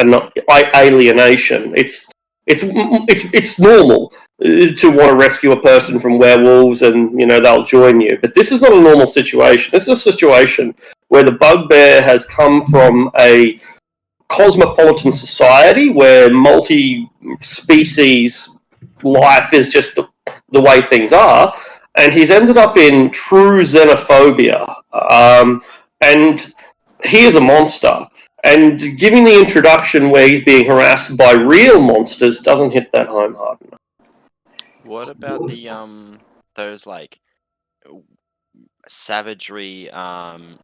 and not alienation. It's normal to want to rescue a person from werewolves, and they'll join you. But this is not a normal situation. This is a situation where the bugbear has come from a cosmopolitan society where multi-species life is just the way things are, and he's ended up in true xenophobia. And he is a monster. And giving the introduction where he's being harassed by real monsters doesn't hit that home hard enough. What about the those like savagery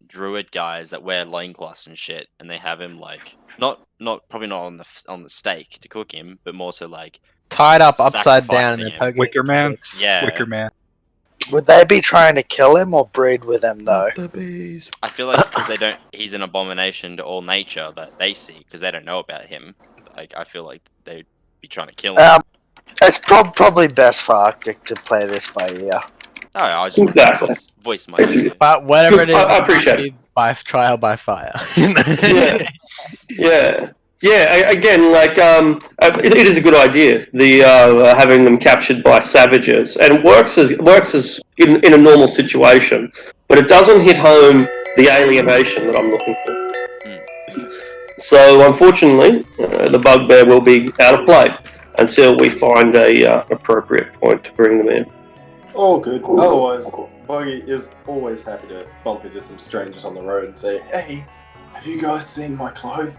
druid guys that wear loincloths and shit, and they have him like probably not on the stake to cook him, but more so like tied up upside down sacrificing and him. poking Wicker Man. Yeah. Wicker Man. Would they be trying to kill him or breed with him, though? The bees. I feel like because he's an abomination to all nature that they see, because they don't know about him. Like, I feel like they'd be trying to kill him. It's probably best for Arctic to play this by ear. No, I just Exactly. voice my opinion. But whatever it is, I appreciate it. By trial by fire. Yeah. Again, like it is a good idea. The having them captured by savages, and it works as in a normal situation, but it doesn't hit home the alienation that I'm looking for. So unfortunately, the bugbear will be out of play until we find a appropriate point to bring them in. All good. Otherwise, Boggy is always happy to bump into some strangers on the road and say, "Hey, have you guys seen my clothes?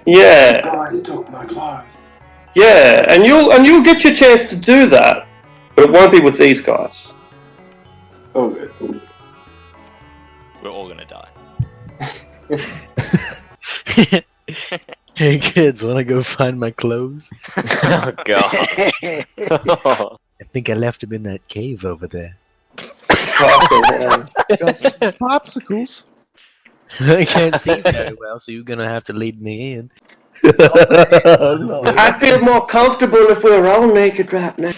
Yeah. You guys took my clothes." Yeah, and you'll get your chance to do that, but it won't be with these guys. Oh, good. We're all gonna die. Hey kids, wanna go find my clothes? Oh god. I think I left them in that cave over there. Got some popsicles. I can't see very well, so you're gonna have to lead me in. I feel more comfortable if we're all naked right now.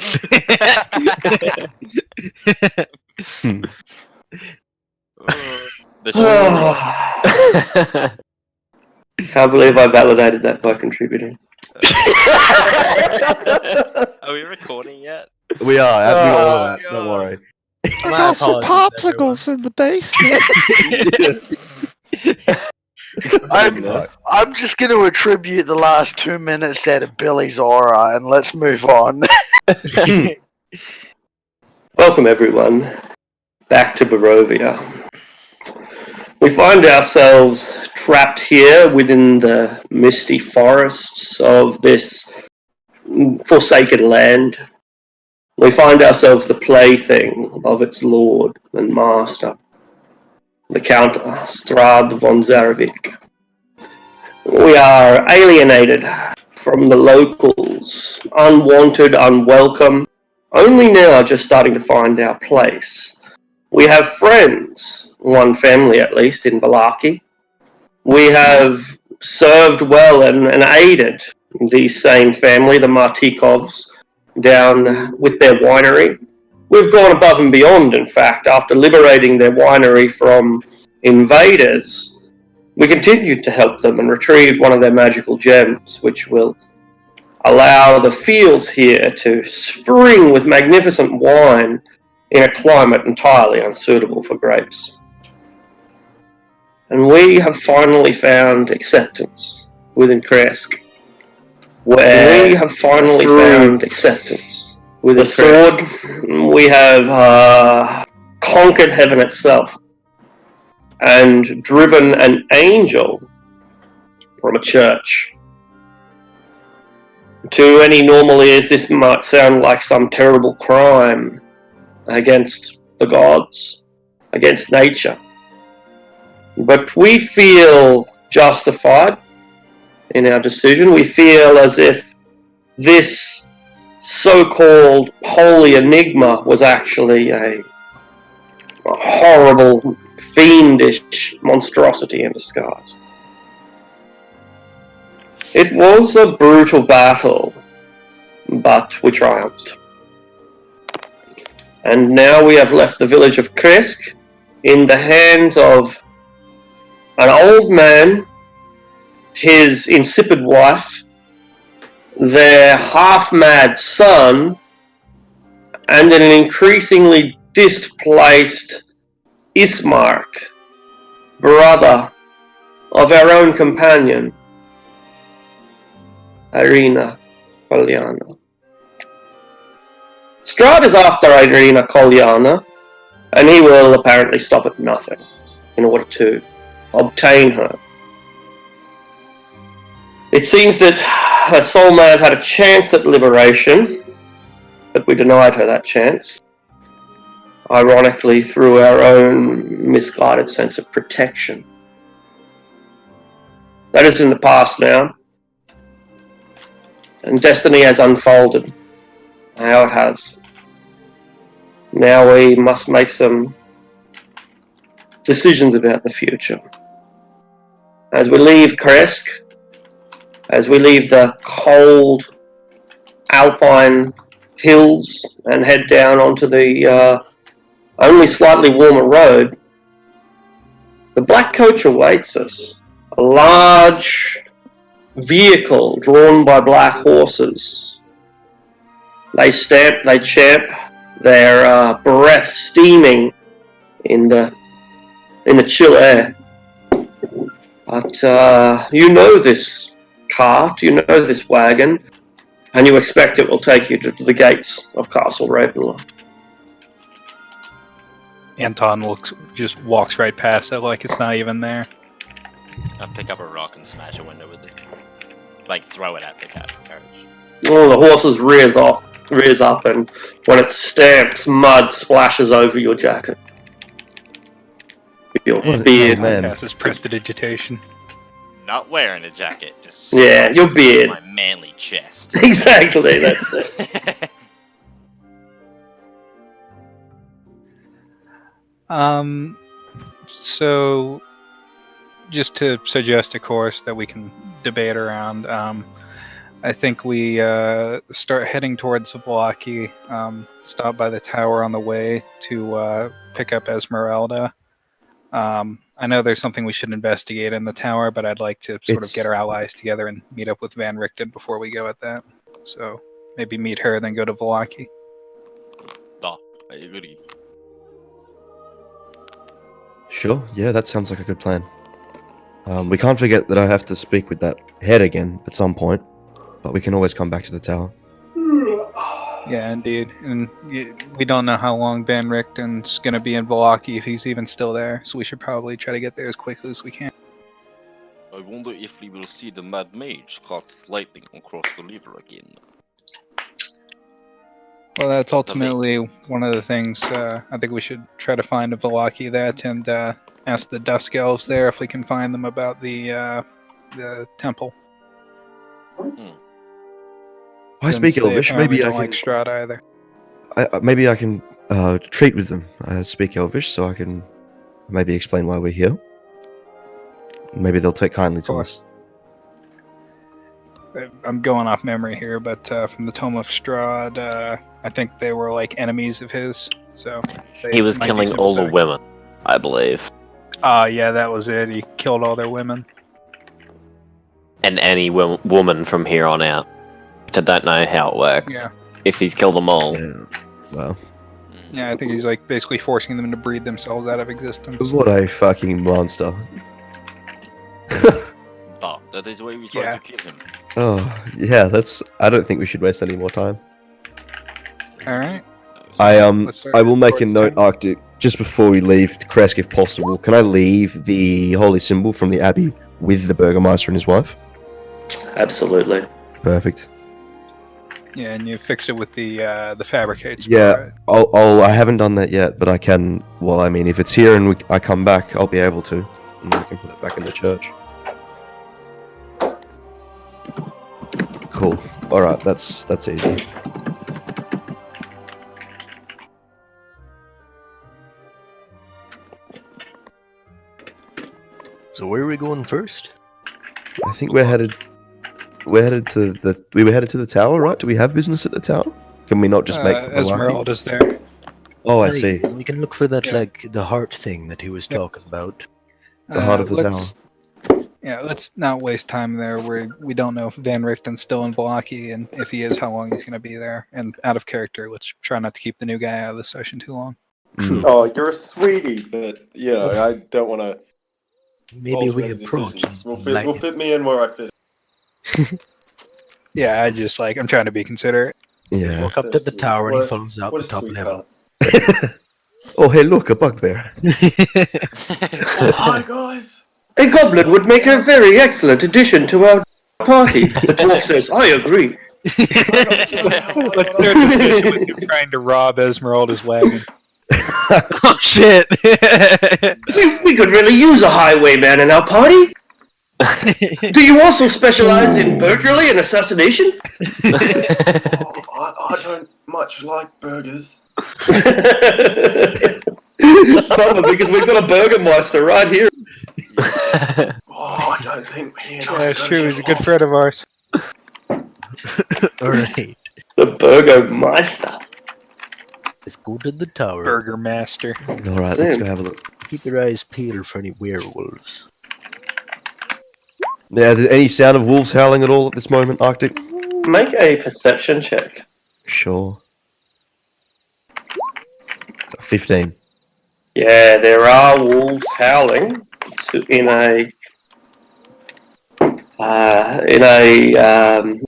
Can't believe I validated that by contributing. Are we recording yet? We are. We got all of that. Don't worry. I got some popsicles in the basement. I'm just going to attribute the last 2 minutes there to Billy's aura, and let's move on. Welcome everyone back to Barovia. We find ourselves trapped here within the misty forests of this forsaken land. We find ourselves the plaything of its lord and master, the Count Strahd von Zarovich. We are alienated from the locals, unwanted, unwelcome, only now just starting to find our place. We have friends, one family at least, in Balaki. We have served well and aided the same family, the Martikovs, down with their winery. We've gone above and beyond, in fact, after liberating their winery from invaders. We continued to help them and retrieved one of their magical gems, which will allow the fields here to spring with magnificent wine in a climate entirely unsuitable for grapes. And we have finally found acceptance within Kresk. Where we have finally found acceptance with the sword, we have conquered heaven itself and driven an angel from a church. To any normal ears, this might sound like some terrible crime against the gods, against nature. But we feel justified in our decision. We feel as if this so-called holy enigma was actually a horrible, fiendish monstrosity in disguise. It was a brutal battle, but we triumphed. And now we have left the village of Kresk in the hands of an old man his insipid wife, their half-mad son, and an increasingly displaced Ismark, brother of our own companion, Irina Kolyana. Strahd is after Irina Kolyana, and he will apparently stop at nothing in order to obtain her. It seems that her soul may have had a chance at liberation, but we denied her that chance. Ironically, through our own misguided sense of protection. That is in the past now. And destiny has unfolded. How it has. Now we must make some decisions about the future. As we leave Kresk, as we leave the cold alpine hills and head down onto the only slightly warmer road, the black coach awaits us. A large vehicle drawn by black horses. They stamp, they champ, their breath steaming in the chill air. But you know this cart, you know this wagon, and you expect it will take you to the gates of Castle Ravenloft. Anton just walks right past it like it's not even there. I'll pick up a rock and smash a window with it. Like, throw it at the carriage. Oh, the horses rears up, and when it stamps, mud splashes over your jacket. Your beard. man. Passes prestidigitation. Not wearing a jacket, just Yeah, your beard. my manly chest. Exactly, that's it. So, just to suggest a course that we can debate around, I think we start heading towards Zavlaki, stop by the tower on the way to pick up Esmeralda. I know there's something we should investigate in the tower, but I'd like to sort of get our allies together and meet up with Van Richten before we go at that. So, maybe meet her, then go to Zavlaki. No, I agree. Sure, yeah, that sounds like a good plan. We can't forget that I have to speak with that head again at some point, but we can always come back to the tower. Yeah, indeed. And we don't know how long Van Richten's going to be in Zavlaki, if he's even still there, so we should probably try to get there as quickly as we can. I wonder if we will see the Mad Mage cast lightning across the river again. Well, that's ultimately one of the things I think we should try to find a Zavlaki that and ask the Dusk Elves there if we can find them about the temple. I speak Elvish. Maybe I don't can. like Strahd either. Maybe I can treat with them. I speak Elvish, so I can maybe explain why we're here. Maybe they'll take kindly to us. I'm going off memory here, but from the Tome of Strahd, I think they were like enemies of his. So he was killing all the women, I believe. Yeah, that was it. He killed all their women. And any woman from here on out. I don't know how it works. Yeah. If he's killed them all. Yeah. Well. Yeah, I think he's like basically forcing them to breed themselves out of existence. What a fucking monster. Oh, that is why we try to kill him. Oh, yeah, I don't think we should waste any more time. Alright. I will make a note, Arctic, just before we leave Kresk, if possible. Can I leave the holy symbol from the Abbey with the Burgomaster and his wife? Absolutely. Perfect. Yeah, and you fixed it with the fabricates. Yeah, right? I haven't done that yet, but I can. Well, I mean, if it's here and I come back, I'll be able to, and we can put it back in the church. Cool. All right, that's easy. So where are we going first? I think we're headed to the tower, right? Do we have business at the tower? Can we not just make for Esmeralda's there. Oh, I see. We can look for that, like, the heart thing that he was talking about. The heart of the tower. Yeah, let's not waste time there where we don't know if Van Richten's still in Blocky, and if he is, how long he's going to be there. And out of character, let's try not to keep the new guy out of the session too long. True. Oh, you're a sweetie, but I don't want to. Maybe we approach. We'll fit me in where I fit. Yeah, I'm trying to be considerate. Yeah. Walk up to the tower and he What- falls out What the a top sweetheart. level. Oh, hey, look, a bugbear. Oh, hi guys. A goblin would make a very excellent addition to our party. The dwarf says, I agree. Let's start the session with you trying to rob Esmeralda's wagon. Oh shit! We could really use a highwayman in our party. Do you also specialize in burglary and assassination? I don't much like burgers. Probably because we've got a burgermeister right here. Oh, I don't think he and I Yeah, are it's gonna true. get He's a good along. friend of ours. Alright, The burgermeister. let's go to the tower. Burger Master. Alright, let's go have a look. Keep your eyes peeled for any werewolves. Now, is there any sound of wolves howling at all at this moment, Arctic? Make a perception check. Sure. 15. Yeah, there are wolves howling in a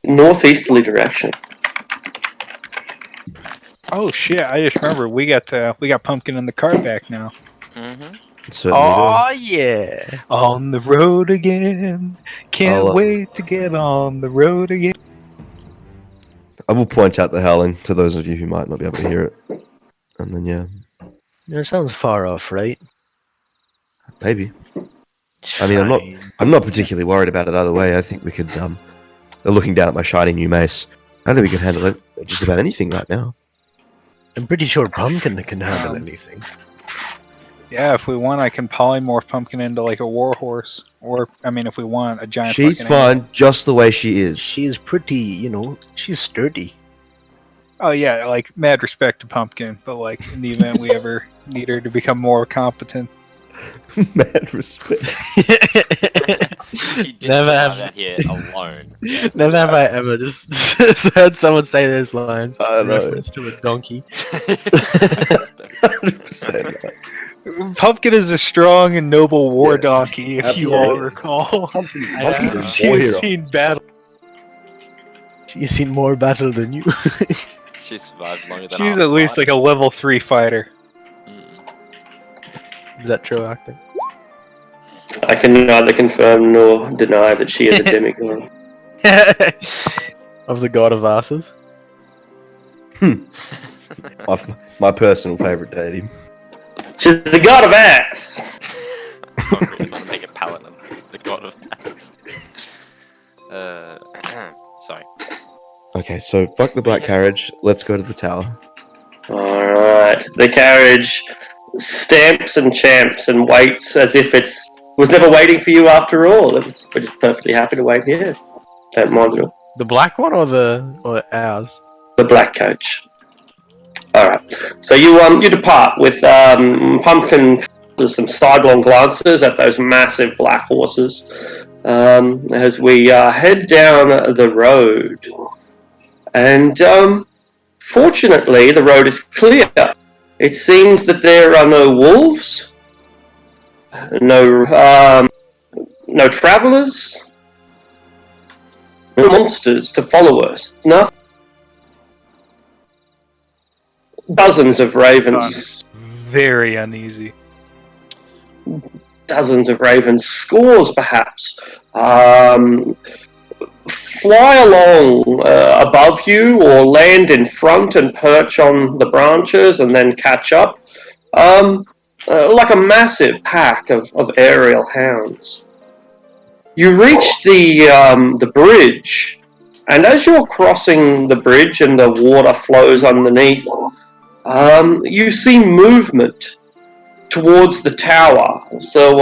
northeasterly direction. Oh shit! I just remember we got Pumpkin in the car back now. Mm-hmm. Certainly Oh yeah! On the road again. Can't I'll, wait to get on the road again. I will point out the howling to those of you who might not be able to hear it. And then, yeah, That sounds far off, right? maybe. It's I mean, fine. I'm not particularly worried about it either way. I think we could, they're looking down at my shiny new mace. I think we can handle it just about anything right now. I'm pretty sure Pumpkin can handle anything. Yeah, if we want, I can polymorph Pumpkin into like a warhorse, or I mean, if we want a giant. She's fucking animal. fine just the way she is. She's pretty, she's sturdy. Oh yeah, like mad respect to Pumpkin, but like in the event we ever need her to become more competent. Mad respect. She did Never survive have- out here alone. Never have I ever just heard someone say those lines I in know. reference to a donkey. 100%. Pumpkin is a strong and noble war Yeah, donkey, if you all absolutely. recall. Pumpkin's Yeah. a She war has hero. seen battle. She's seen more battle than you. She survived longer than She's I at least like a level 3 fighter. Is that true, Arctic? I can neither confirm nor deny that she is a demigod. Of the god of asses? My personal favourite deity. She's the god of ass. I'm really gonna make a paladin. The god of axe. Sorry. Okay, so fuck the black carriage. Let's go to the tower. Alright. The carriage stamps and champs and waits as if it was never waiting for you after all. We're just perfectly happy to wait here. Don't mind at all. The black one or ours? The black coach. Alright. So you depart with Pumpkin. There's some sidelong glances at those massive black horses as we head down the road. And fortunately, the road is clear. It seems that there are no wolves, no travelers, no monsters to follow us. No. Dozens of ravens. Very uneasy. Dozens of ravens, scores perhaps, fly along above you or land in front and perch on the branches and then catch up, like a massive pack of aerial hounds. You reach the bridge, and as you're crossing the bridge and the water flows underneath, you see movement towards the tower. So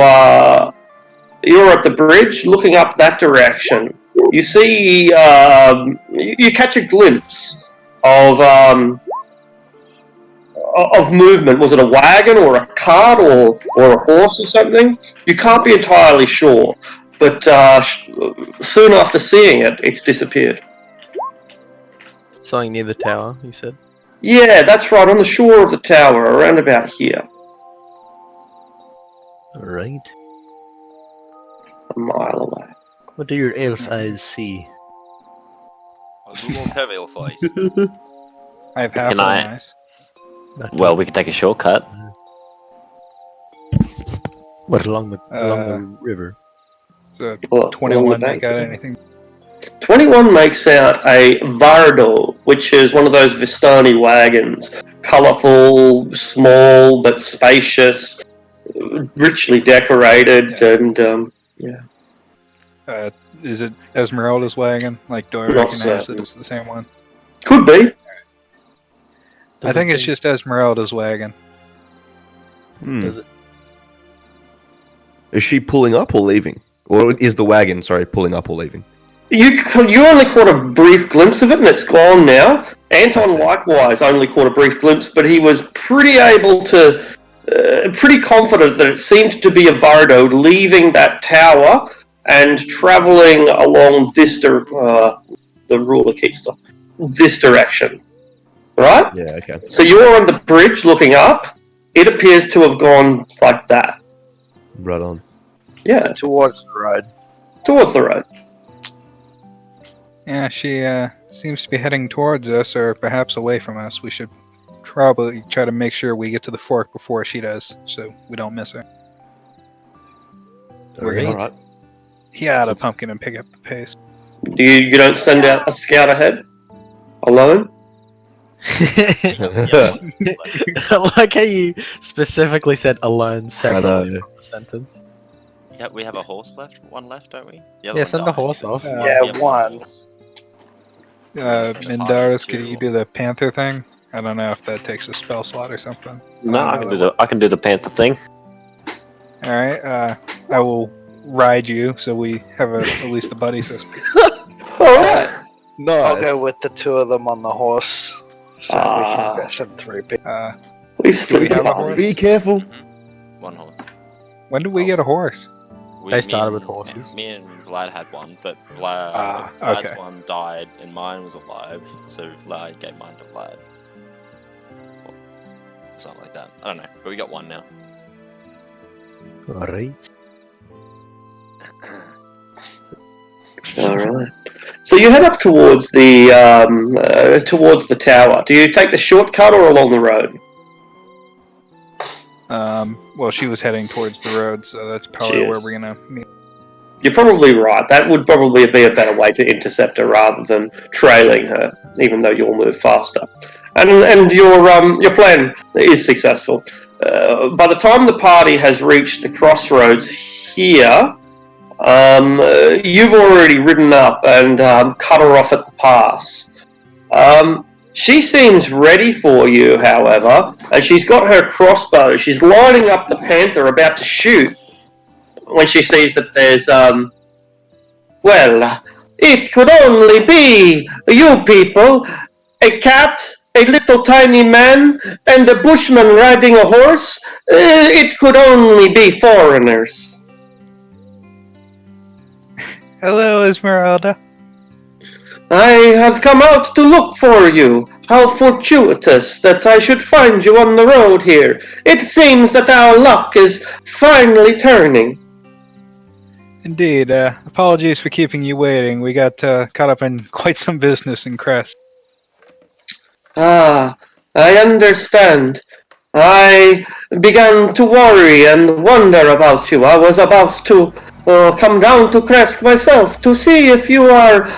you're at the bridge looking up that direction. You see, you catch a glimpse of movement. Was it a wagon or a cart or a horse or something? You can't be entirely sure. but soon after seeing it, it's disappeared. Something near the tower, you said? Yeah, that's right, on the shore of the tower, around about here. Alright. A mile away. What do your elf eyes see? I do not have elf eyes. I have half Can of I- them eyes. Well, we could take a shortcut. What, along the river? So Well, 21 along the make out bank. anything. 21 makes out a Vardo, which is one of those Vistani wagons. Colourful, small, but spacious, richly decorated, and Is it Esmeralda's wagon? Like, do I Not recognize certain. it as the same one? could be. Does I think it it's just Esmeralda's wagon. Does it? Is she pulling up or leaving? Or is the wagon, sorry, pulling up or leaving? You only caught a brief glimpse of it, and it's gone now. Anton see. likewise only caught a brief glimpse, but he was pretty confident that it seemed to be a Vardo leaving that tower and travelling along this the ruler keeps this direction. Right? Yeah, okay. So you're on the bridge looking up. It appears to have gone like that. Right on. Yeah, Towards the road. towards the road. Yeah, she seems to be heading towards us, or perhaps away from us. We should probably try to make sure we get to the fork before she does, so we don't miss her. We're Alright. gonna Alright. out a pumpkin and pick up the pace. You don't send out a scout ahead alone? I like how you specifically said alone separately know. from the sentence. Yeah, we have a horse left. One left, don't we? The Yeah, one send the died. horse off. Yeah, We have one. horse. Mindaris, could Two. you do the panther thing? I don't know if that takes a spell slot or something. No, I I don't can know do the panther thing. Alright, I will ride you so we have at least a buddy system. Alright. Nice. I'll go with the two of them on the horse. So we Ah. can send 3 people. We've Do split we the have a party. horse? Be careful. One horse. When did we get a horse? They Me started and- with horses. Me and Vlad had one, but Ah, Vlad's okay. one died and mine was alive, so Vlad gave mine to Vlad. Or something like that. I don't know, but we got one now. Alright. Alright. So you head up towards the tower. Do you take the shortcut or along the road? Well, she was heading towards the road, so that's She probably where is. we're gonna meet. You're probably right. That would probably be a better way to intercept her rather than trailing her, even though you'll move faster. And your plan is successful. By the time the party has reached the crossroads here, you've already ridden up and cut her off at the pass. She seems ready for you, however, and she's got her crossbow. She's lining up the panther, about to shoot, when she sees that there's, well, it could only be you people. A cat, a little tiny man, and a bushman riding a horse. It could only be foreigners. Hello, Esmeralda. I have come out to look for you. How fortuitous that I should find you on the road here. It seems that our luck is finally turning. Indeed. Apologies for keeping you waiting. We got caught up in quite some business in Crest. Ah, I understand. I began to worry and wonder about you. I was about to come down to Crest myself to see if you are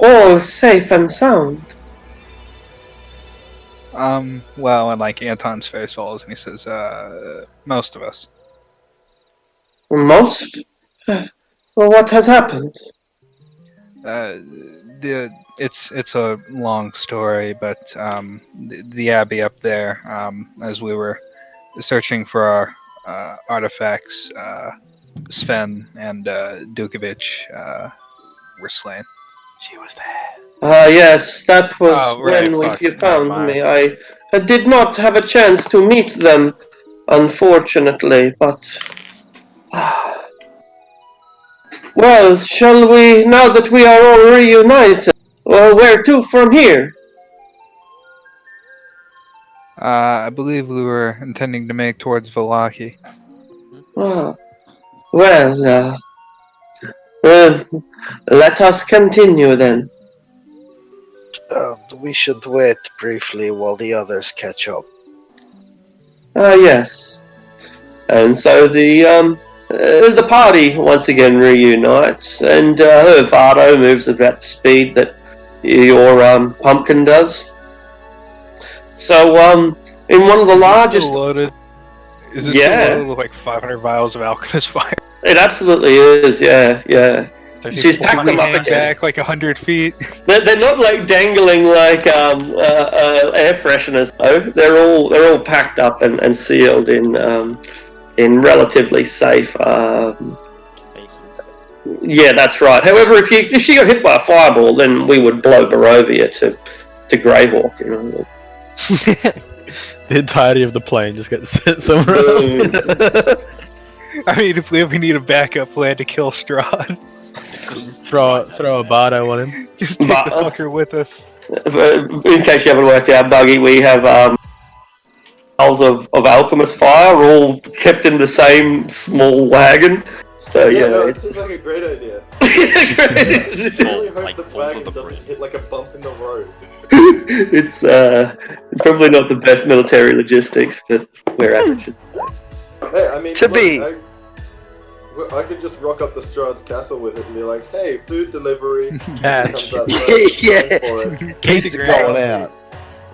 all safe and sound. Well, and like Anton's face falls and he says, most of us. Most? Well, what has happened? It's a long story, but the abbey up there, as we were searching for our artifacts, Sven and Dukovich were slain. She was there. Yes, that was Oh, right, when fuck, you never found mind. me. I did not have a chance to meet them, unfortunately, but Well, shall we, now that we are all reunited, where to from here? I believe we were intending to make towards Valaki. Ah, well, let us continue then. We should wait briefly while the others catch up. Ah, yes. And so the party once again reunites, and Vado moves about the speed that your pumpkin does. So, in one of the largest, Is it Yeah. still loaded with like 500 vials of alchemist fire? it absolutely is. Yeah. She's Can packed we them up hang again. back like 100 feet? They're not like dangling like air fresheners though. They're all packed up and sealed in relatively safe. Faces. Yeah, that's right. However, if she got hit by a fireball, then we would blow Barovia to Greyhawk. You know. The entirety of the plane just gets sent somewhere else. I mean, if we ever need a backup plan to kill Strahd, throw a bardo on him. just take the fucker with us. In case you haven't worked out, Buggy, we have vials of alchemist fire all kept in the same small wagon. So Yeah, yeah, no, it it's seems like a great idea. it's, I really hope Like, the fall to wagon the doesn't bridge. hit like a bump in the road. it's probably not the best military logistics, but we're average. Hey, I mean, To look, be. I could just rock up to Strahd's castle with it and be like, hey, food delivery. Catch. Comes up first, Yeah. sign for it. Kate's going out.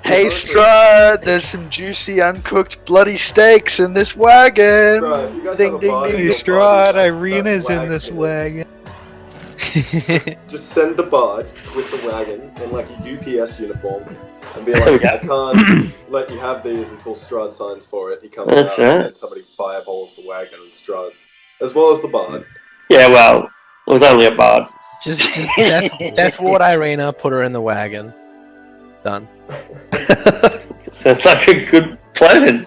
Hey Strahd, there's some juicy uncooked bloody steaks in this wagon. Strahd, you guys Ding, have a ding, body ding. Hey your Strahd, body, that Irina's in wagon this is. wagon. Just send the bard with the wagon in like a UPS uniform and be like, I can't let you have these until Strahd signs for it. He comes That's out right. and somebody fireballs the wagon and Strahd. As well as the bard. Yeah, well, it was only a bard. Just death ward Irina, put her in the wagon. Done. Sounds like a good plan.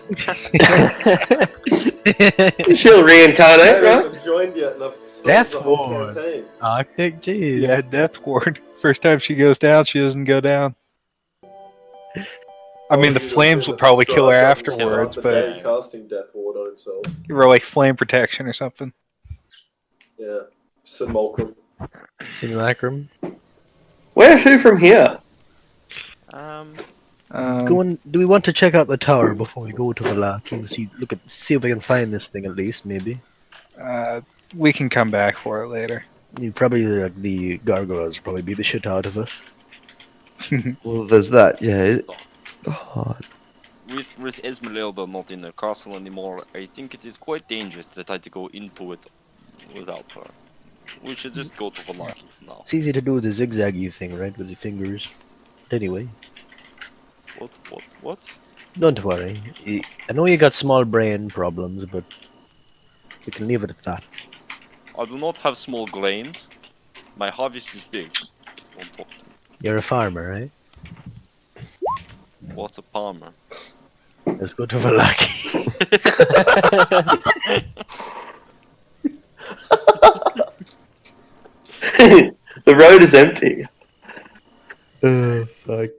She'll reincarnate, I right? haven't joined yet and I've solved Death the whole Ward. campaign. Arctic, jeez. Yeah, Death Ward. First time she goes down, she doesn't go down. I mean, the Apologies, flames I'm will probably kill her Strahd doesn't afterwards, start the but day casting Death Ward on himself. give her like flame protection or something. Yeah. Simulacrum. Simulacrum. Where to from here? Do we want to check out the tower before we go to Valaki and see if we can find this thing at least? Maybe. We can come back for it later. You probably like the gargoyles will probably beat the shit out of us. Well, there's that. Yeah. Oh, With Esmeralda not in the castle anymore, I think it is quite dangerous to try to go into it without her. We should just go to Valaki for now. It's easy to do the zigzaggy thing, right, with the fingers. But anyway, What? don't worry. I know you got small brain problems, but we can leave it at that. I do not have small grains. My harvest is big. Don't talk to me. You're a farmer, right? What's a palmer? Let's go to Valaki. The road is empty. fuck.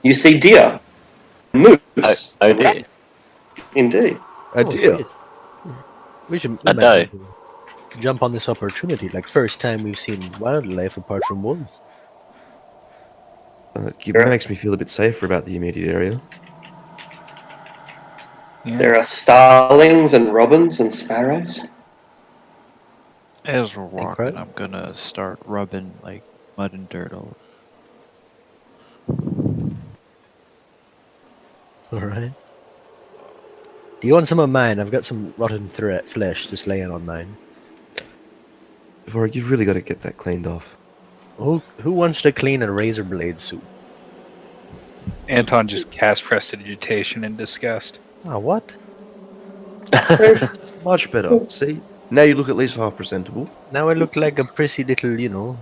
You see deer, moose. Oh dear. Indeed. A deer. shit. We should A doe. jump on this opportunity. Like first time we've seen wildlife apart from wolves. It makes me feel a bit safer about the immediate area. Yeah. There are starlings and robins and sparrows. As we're walking, Right. I'm gonna start rubbing like mud and dirt all Alright. Do you want some of mine? I've got some rotten flesh just laying on mine. Vorg, you've really got to get that cleaned off. Who wants to clean a razor blade suit? Anton just cast prestidigitation in disgust. Oh, what? Much better. See? Now you look at least half presentable. Now I look like a prissy little,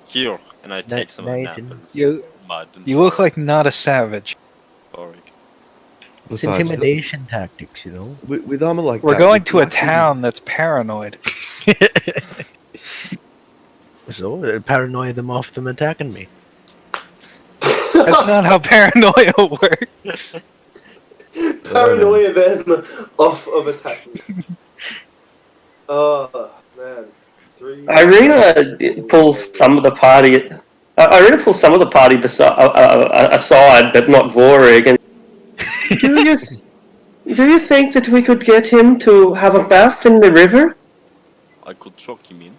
Here, and I take some of Night and- Nappa's You mud and you look like not a savage. Sorry. It's Besides, intimidation tactics, you know. with armor like We're that, going to a lucky- town that's paranoid. So paranoia them off them attacking me. That's not how paranoia works. Paranoia them off of attacking. Oh man. Irina pulls some of the party. Irina pulls some of the party aside, but not Vorig. And do you think that we could get him to have a bath in the river? I could chuck him in.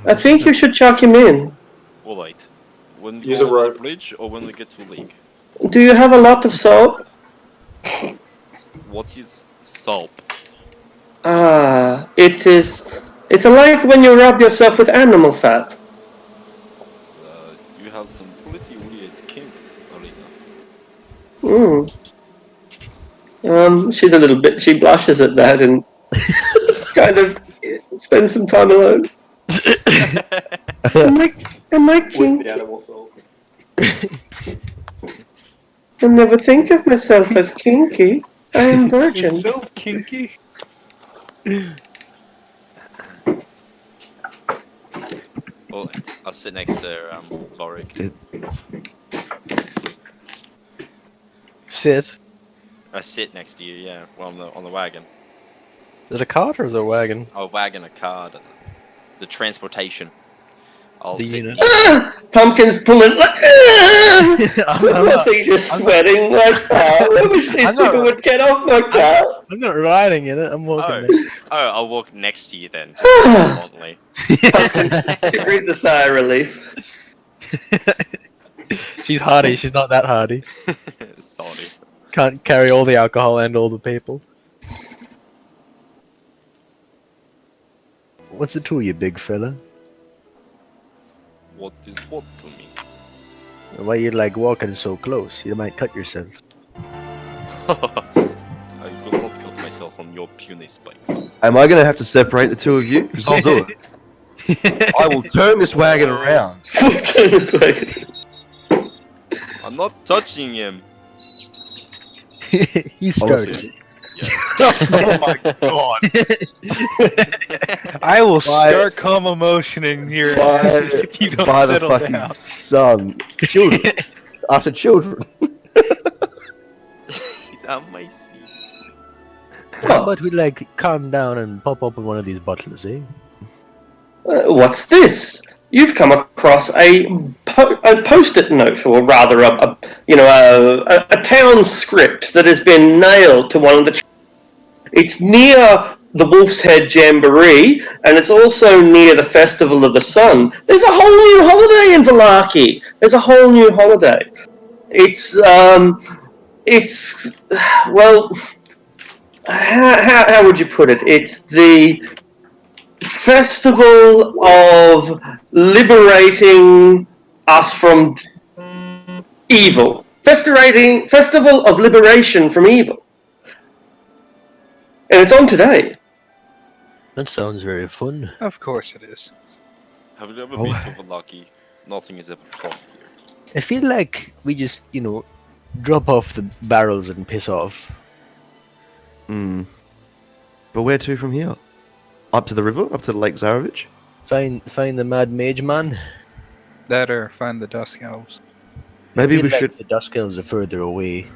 I think you should chuck him in. Alright. When we Use go a over the rope. bridge or when we get to the lake? Do you have a lot of soap? What is soap? Ah, it's like when you rub yourself with animal fat. You have some pretty weird kinks, Arena. She's a little bit. She blushes at that and kind of spends some time alone. Am I With kinky? the animal soul. I never think of myself as kinky. I am virgin. It's so kinky. Oh, I'll sit next to Vorig. Sit. I sit next to you, yeah, well, on the wagon. Is it a cart or is it a wagon? A wagon, a card, the transportation. I'll The sit unit. Pumpkin's pulling like. I think just sweating like that. I wish these people would get off my car. I'm not riding in it. I'm walking. I'll walk next to you then. Nonchalantly. She breathes a sigh of relief. She's hardy. She's not that hardy. Sorry. Can't carry all the alcohol and all the people. What's it to you, big fella? What is what to me? Why you like walking so close? You might cut yourself. I will not cut myself on your puny spikes. Am I going to have to separate the two of you? Because I'll do it. I will turn this wagon around. Turn this wagon. I'm not touching him. He started. Oh my god! I will start calm motioning your ass if you don't By the settle fucking down. sun. Children. After children. He's amazing. How about we like calm down and pop open one of these bottles, eh? What's this? You've come across a post-it note, or rather, a town script that has been nailed to one of the. It's near the Wolf's Head Jamboree, and it's also near the Festival of the Sun. There's a whole new holiday in Vallaki. There's a whole new holiday. It's well, how would you put it? It's the festival of liberating us from evil. Festival of liberation from evil. And it's on today. That sounds very fun. Of course it is. Have you ever been to Vallaki? Nothing is ever fun here. I feel like we just, drop off the barrels and piss off. Hmm. But where to from here? Up to the river? Up to the Lake Zarovich? Find the mad mage man. That or find the Dusk Elves. Maybe I feel we like should. The Dusk Elves are further away.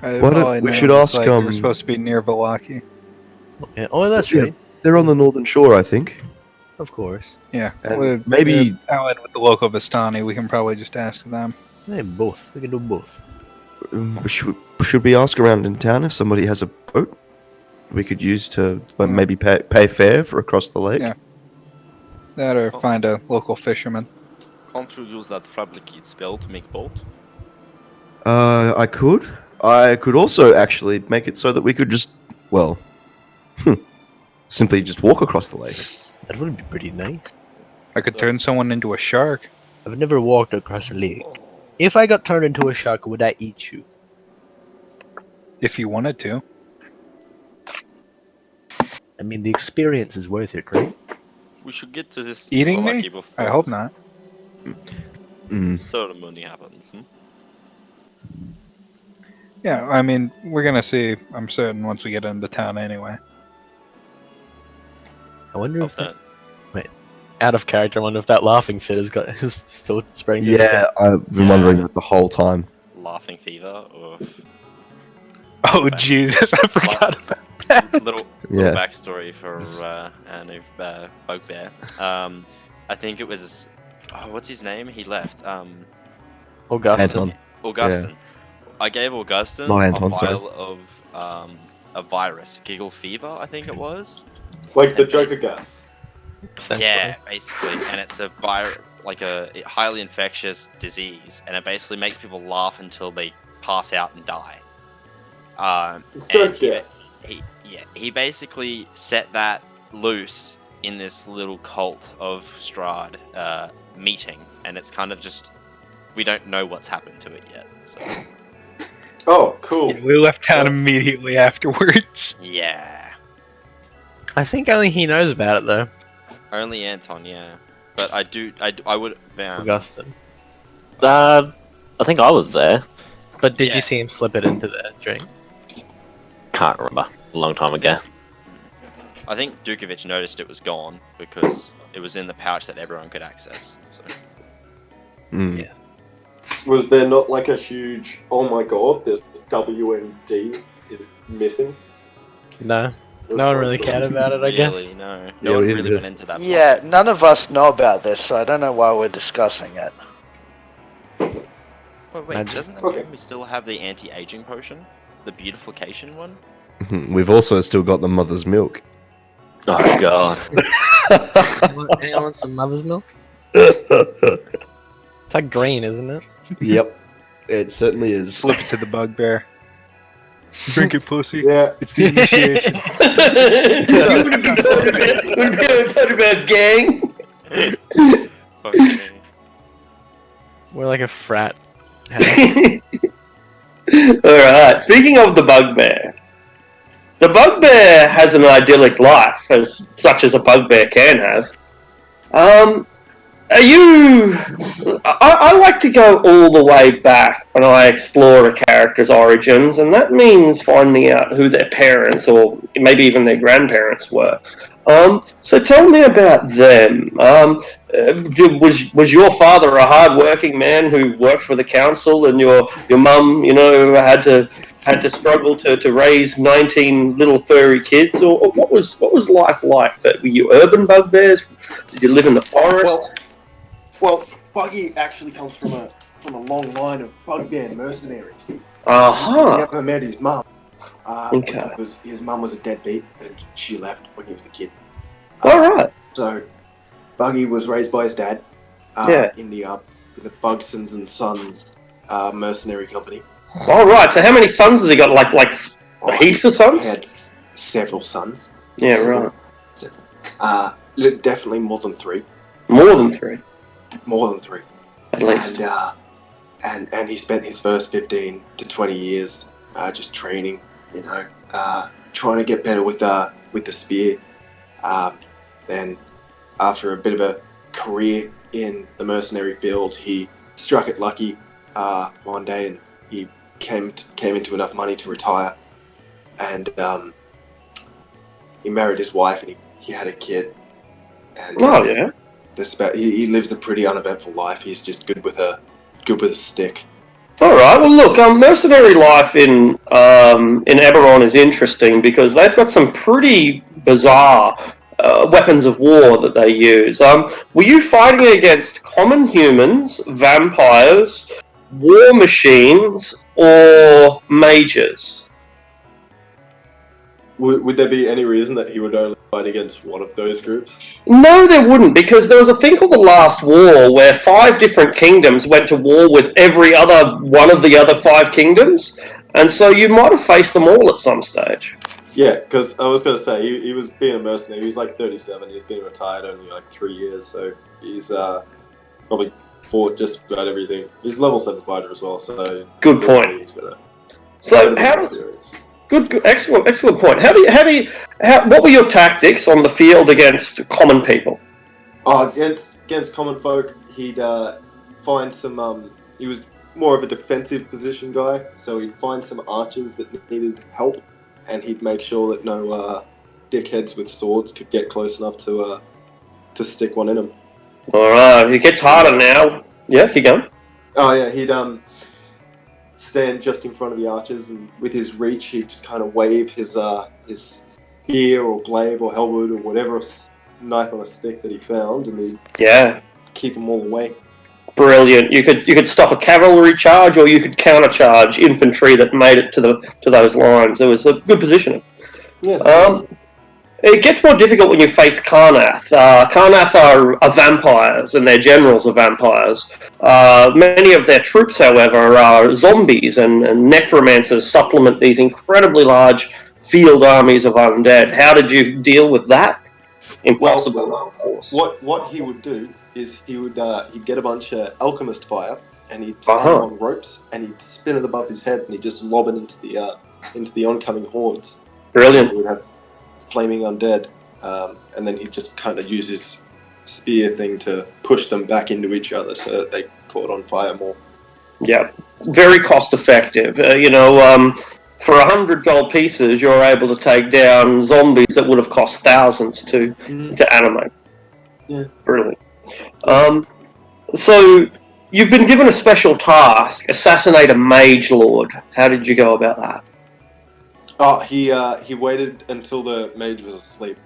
Why don't- we should ask, We're supposed to be near Vallaki. Yeah. Oh, that's Yeah. right. They're on the northern shore, I think. Of course. Yeah. And maybe- allied with the local Vistani, we can probably just ask them. Yeah, both. We can do both. Should we ask around in town if somebody has a boat we could use to maybe pay fare for across the lake? Yeah. That or find a local fisherman. Can't you use that fabricate spell to make boat? I could. I could also actually make it so that we could just, simply just walk across the lake. That would be pretty nice. I could turn someone into a shark. I've never walked across a lake. If I got turned into a shark, would I eat you? If you wanted to. I mean, the experience is worth it, right? We should get to this Eating Vallaki me? before I hope this not. Mm. ceremony happens. Yeah, I mean, we're gonna see. I'm certain once we get into town, anyway. I wonder Of if that. that. Out of character, I wonder if that laughing fit is still spreading. to the Yeah, I've been wondering that the whole time. Laughing fever. Oof. Oh Back- Jesus, I forgot about that. Little Yeah. backstory for our new bugbear. I think it was. Oh, what's his name? He left. Augustin. Anton. Augustin. I gave Augustin Not Anton, a sorry. vial of a virus, giggle fever, I think it was. Like the Joker gas. Yeah, basically, and it's a like a highly infectious disease, and it basically makes people laugh until they pass out and die. Stroke and gas. he basically set that loose in this little cult of Strahd meeting, and it's kind of just we don't know what's happened to it yet. So Oh, cool. Yeah, we left town That's- immediately afterwards. yeah, I think only he knows about it though. only Anton, yeah. But I would. Augustin. I think I was there. But did Yeah. you see him slip it into the drink? Can't remember. A long time ago. I think Dukovic noticed it was gone because it was in the pouch that everyone could access. So Mm. Yeah. Was there not like a huge, oh my god, this WMD is missing? No. It was No one like really some- cared about it, I really, guess. no Yeah, one we really did. went into that. Yeah, none of us know about this, so I don't know why we're discussing it. Oh, wait, Magic. doesn't that Okay. mean we still have the anti-aging potion, the beautification one? We've also still got the mother's milk. Oh god. Anyone want some mother's milk? It's like green, isn't it? Yep, it certainly is. Slip it to the bugbear. Drink it, pussy. Yeah, It's the initiation. We're talking about gang. Okay. We're like a frat. Alright, speaking of the bugbear. The bugbear has an idyllic life, as such as a bugbear can have. Are you... I like to go all the way back when I explore a character's origins, and that means finding out who their parents, or maybe even their grandparents were. So tell me about them. Was your father a hard-working man who worked for the council, and your mum, had to struggle to raise 19 little furry kids, or what was life like? Were you urban bugbears? Did you live in the forest? well, Buggy actually comes from a long line of bugbear mercenaries. He Uh-huh. never met his mum. Okay. Because his mum was a deadbeat and she left when he was a kid. Alright. So, Buggy was raised by his dad Yeah. in the Bugsons and Sons mercenary company. Alright, so how many sons has he got? Like heaps of He sons? had several sons. Yeah, right. Several. Definitely more than three. More than three, More than three. at least. And he spent his first 15 to 20 years just training, trying to get better with the spear. Then, after a bit of a career in the mercenary field, he struck it lucky one day, and he came into enough money to retire. And he married his wife, and he had a kid. And Oh, yeah. that's about. He lives a pretty uneventful life. He's just good with a stick. Alright, well look, mercenary life in Eberron is interesting because they've got some pretty bizarre weapons of war that they use. Were you fighting against common humans, vampires, war machines, or mages? Would there be any reason that he would only fight against one of those groups? No, there wouldn't, because there was a thing called the Last War where 5 different kingdoms went to war with every other one of the other 5 kingdoms, and so you might have faced them all at some stage. Yeah, because I was going to say, he was being a mercenary. He was like 37. He's been retired only like 3 years, so he's probably fought just about everything. He's a level 7 fighter as well, so... Good point. He's got So good, excellent point. What were your tactics on the field against common people? Oh, against common folk, he'd find some. He was more of a defensive position guy, so he'd find some archers that needed help, and he'd make sure that no dickheads with swords could get close enough to stick one in them. All right, it gets harder now. Yeah, keep going. Oh yeah, he'd stand just in front of the archers, and with his reach, he'd just kind of wave his spear or glaive or halberd or whatever knife on a stick that he found, and he'd keep them all away. Brilliant. You could stop a cavalry charge, or you could countercharge infantry that made it to those lines. It was a good positioning. Yes. It gets more difficult when you face Karnath. Karnath are vampires, and their generals are vampires. Many of their troops, however, are zombies, and necromancers supplement these incredibly large field armies of undead. How did you deal with that? Impossible. Well, what he would do is he'd get a bunch of alchemist fire, and he'd tie them on ropes, and he'd spin it above his head, and he'd just lob it into the oncoming hordes. Brilliant. He would have flaming undead, and then he'd just kind of use his spear thing to push them back into each other so that they caught on fire more. Yeah, very cost effective. For 100 gold pieces, you're able to take down zombies that would have cost thousands to animate. Yeah. Brilliant. So, you've been given a special task, assassinate a mage lord. How did you go about that? Oh, he waited until the mage was asleep,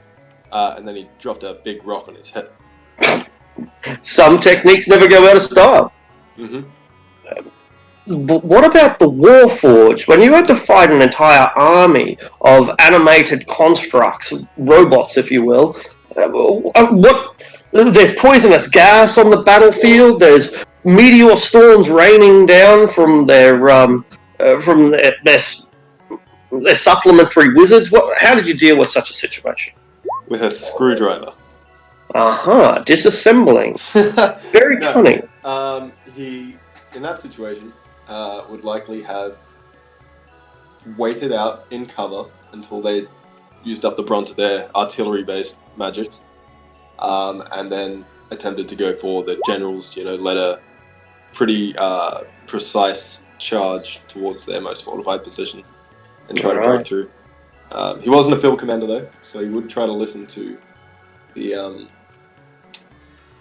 and then he dropped a big rock on his head. Some techniques never go out of style. Mm-hmm. But what about the Warforged? When you had to fight an entire army of animated constructs, robots, if you will, there's poisonous gas on the battlefield. There's meteor storms raining down from their supplementary wizards. How did you deal with such a situation? With a screwdriver. Disassembling. Very cunning. He, in that situation, would likely have waited out in cover until they used up the brunt of their artillery-based magics, and then attempted to go for the generals, led a pretty precise charge towards their most fortified position and try to break through. He wasn't a field commander though, so he would try to listen to the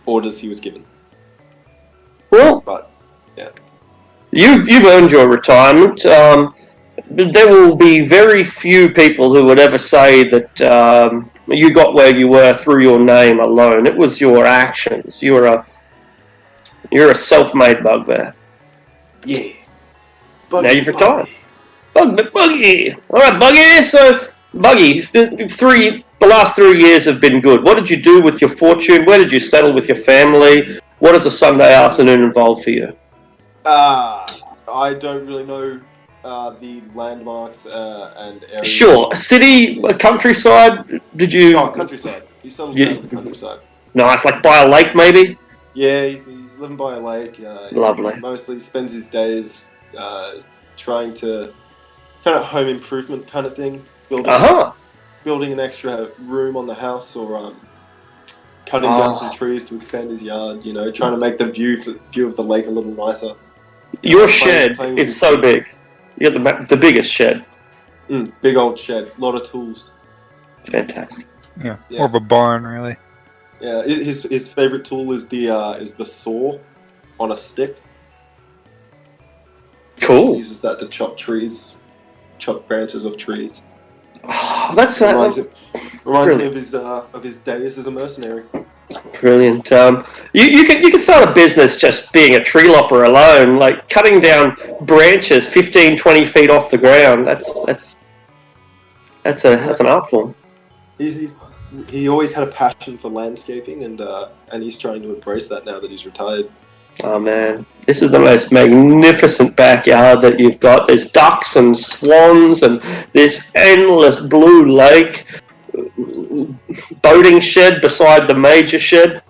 orders he was given. Well, but yeah, you've earned your retirement. There will be very few people who would ever say that you got where you were through your name alone. It was your actions. You're a self-made bugbear. Yeah. Now you've retired. Buggy. All right, Buggy. So, Buggy, the last 3 years have been good. What did you do with your fortune? Where did you settle with your family? What does a Sunday afternoon involve for you? I don't really know the landmarks and areas. Sure. A city, a countryside? Did you... Oh, countryside. He settled down in the countryside. Nice, like by a lake maybe? Yeah, he's living by a lake. Lovely. He mostly spends his days trying to... kind of home improvement kind of thing. Building an extra room on the house, or cutting down some trees to expand his yard, trying to make the view of the lake a little nicer. Your shed is so big. You got the biggest shed. Big old shed, a lot of tools. Fantastic. Yeah, more of a barn, really. Yeah, his favorite tool is the saw on a stick. Cool. He uses that to chop branches of trees. Oh, that's reminds me of his days as a mercenary. Brilliant. You can start a business just being a tree lopper alone, like cutting down branches 15, 20 feet off the ground. That's an art form. He always had a passion for landscaping, and he's trying to embrace that now that he's retired. Oh man, this is the most magnificent backyard that you've got. There's ducks and swans and this endless blue lake. Boating shed beside the major shed.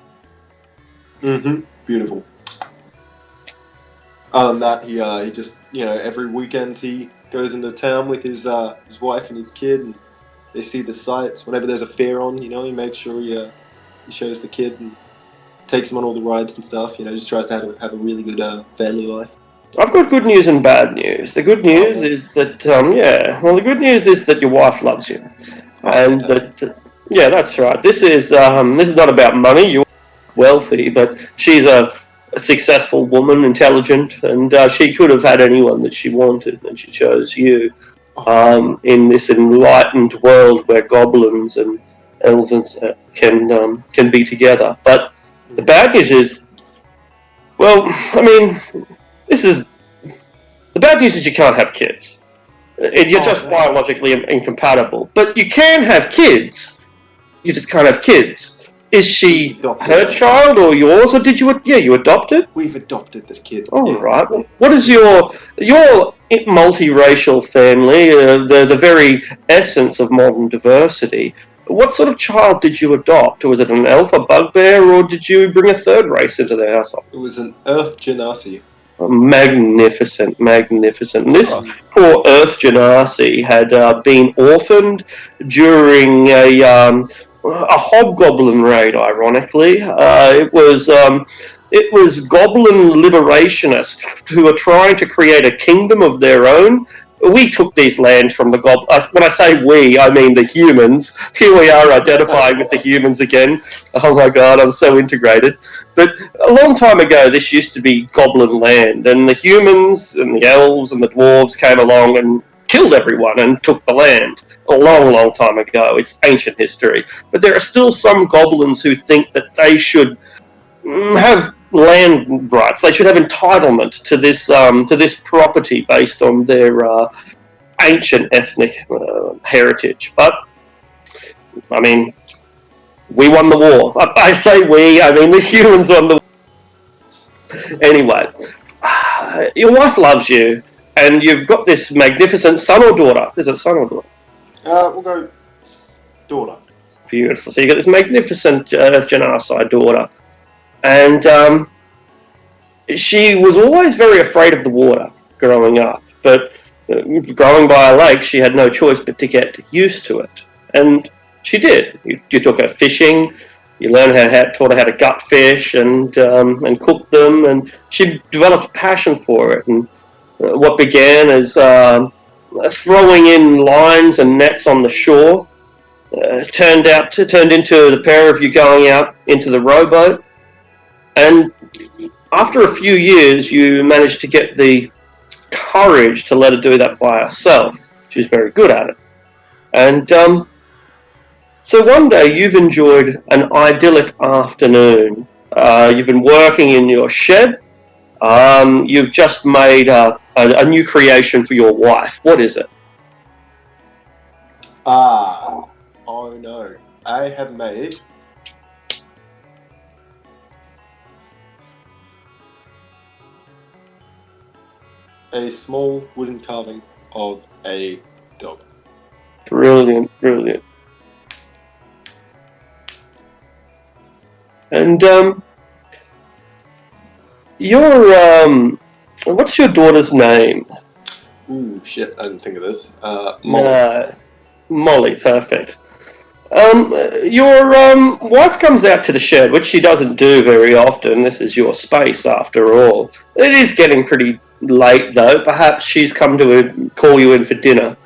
Beautiful. Other than that, he just every weekend he goes into town with his wife and his kid, and they see the sights. Whenever there's a fair on, he makes sure he shows the kid and takes him on all the rides and stuff. Just tries to have a really good family life. I've got good news and bad news. The good news is that, the good news is that your wife loves you, and that, that's right. This is not about money. You're wealthy, but she's a successful woman, intelligent, and she could have had anyone that she wanted, and she chose you. In this enlightened world where goblins and elves can be together, but the bad news is, well, I mean, this is the bad news is you can't have kids. You're just biologically incompatible. But you can have kids. You just can't have kids. Is she her child or yours, or did you? Yeah, you adopted. We've adopted the kid. All right. What is your multiracial family? The very essence of modern diversity. What sort of child did you adopt? Was it an elf, a bugbear, or did you bring a third race into the household? It was an Earth Genasi. Magnificent. And this poor Earth Genasi had been orphaned during a hobgoblin raid. Ironically, it was goblin liberationists who were trying to create a kingdom of their own. We took these lands from the goblins. When I say we, I mean the humans. Here we are identifying with the humans again. Oh my god, I'm so integrated. But a long time ago, this used to be goblin land, and the humans and the elves and the dwarves came along and killed everyone and took the land. A long, long time ago. It's ancient history. But there are still some goblins who think that they should have land rights. They should have entitlement to this property based on their ancient ethnic heritage. But I mean, we won the war. I say we. I mean the humans won the war. Anyway, your wife loves you, and you've got this magnificent son or daughter. Is it son or daughter? We'll go daughter. Beautiful. So you got this magnificent Earth Genasi daughter. And she was always very afraid of the water growing up. But growing by a lake, she had no choice but to get used to it. And she did. You took her fishing. You learned taught her how to gut fish and cook them. And she developed a passion for it. And what began as throwing in lines and nets on the shore turned into the pair of you going out into the rowboat. And after a few years, you managed to get the courage to let her do that by herself. She's very good at it. And so one day you've enjoyed an idyllic afternoon. You've been working in your shed. You've just made a new creation for your wife. What is it? Oh no. I have made a small wooden carving of a dog. Brilliant. And what's your daughter's name? Ooh, shit, I didn't think of this. Molly. Molly, perfect. Your wife comes out to the shed, which she doesn't do very often. This is your space, after all. It is getting pretty late, though. Perhaps she's come to call you in for dinner.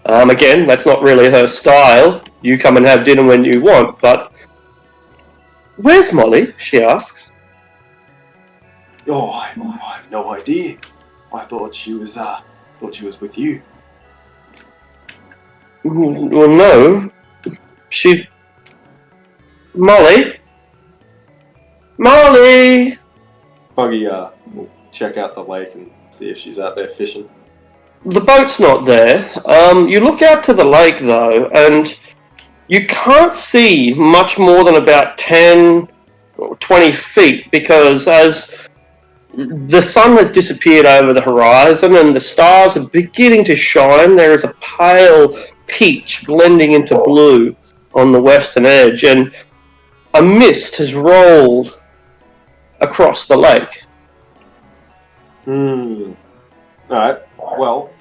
Again, that's not really her style. You come and have dinner when you want, but... Where's Molly? She asks. Oh, I have no idea. I thought she was with you. Well, no. Molly? Buggy will check out the lake and see if she's out there fishing. The boat's not there. You look out to the lake, though, and you can't see much more than about 10 or 20 feet, because as the sun has disappeared over the horizon and the stars are beginning to shine, there is a pale peach blending into blue on the western edge, and a mist has rolled across the lake. Alright, well,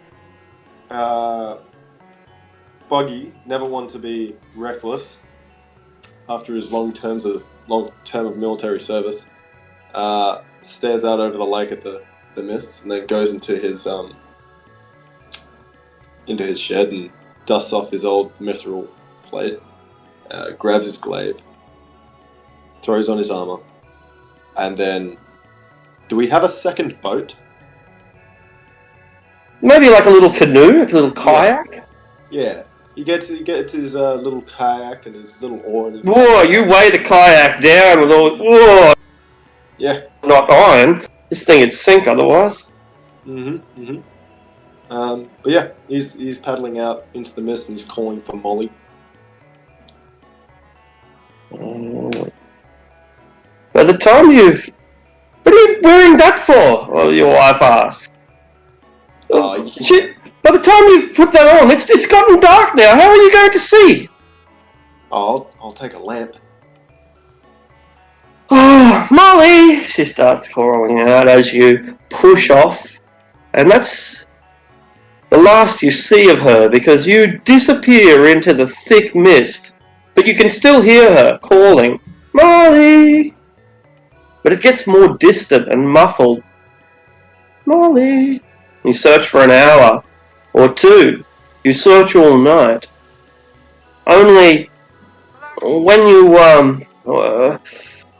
Buggy, never one to be reckless after his long term of military service, stares out over the lake at the the mists and then goes into his shed and dusts off his old mithril plate, grabs his glaive, throws on his armor, and then... Do we have a second boat? Maybe like a little canoe, like a little kayak. Yeah. He gets his little kayak and his little oar. And Whoa, you weigh the kayak down with all... Whoa, yeah. not iron. This thing would sink otherwise. But yeah, he's paddling out into the mist and he's calling for Molly. By the time you've... What are you wearing that for? Well, your wife asks. Shit, by the time you've put that on, it's gotten dark now. How are you going to see? I'll take a lamp. Oh, Molly! She starts calling out as you push off. And that's the last you see of her because you disappear into the thick mist. But you can still hear her calling, Molly! But it gets more distant and muffled. Molly! You search for an hour or two. You search all night. Only when you,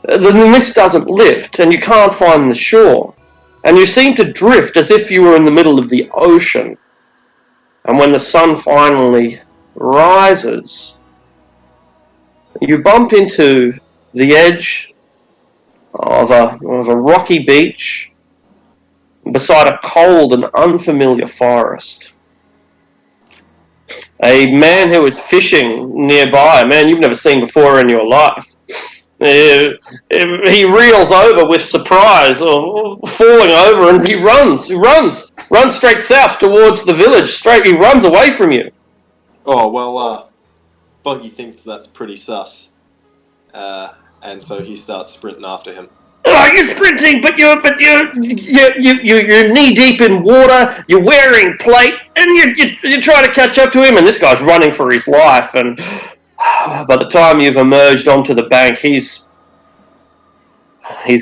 the mist doesn't lift and you can't find the shore. And you seem to drift as if you were in the middle of the ocean. And when the sun finally rises, you bump into the edge of a rocky beach beside a cold and unfamiliar forest. A man who is fishing nearby, a man you've never seen before in your life. He reels over with surprise, or falling over, and he runs straight south towards the village. He runs away from you. Oh, well, Buggy thinks that's pretty sus. And so he starts sprinting after him. Oh, you're sprinting, but you're knee deep in water. You're wearing plate, and you're trying to catch up to him. And this guy's running for his life. And by the time you've emerged onto the bank, he's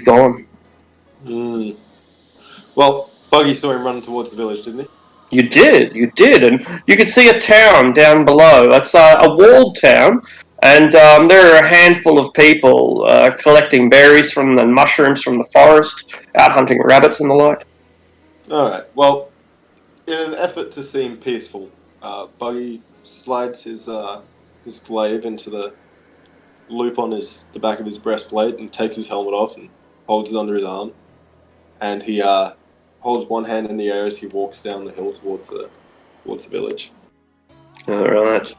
gone. Well, Buggy saw him running towards the village, didn't he? You did, and you could see a town down below. It's a walled town. And there are a handful of people collecting berries and mushrooms from the forest, out hunting rabbits and the like. Alright, well, in an effort to seem peaceful, Buggy slides his glaive into the loop on the back of his breastplate and takes his helmet off and holds it under his arm. And he holds one hand in the air as he walks down the hill towards the village. Alright.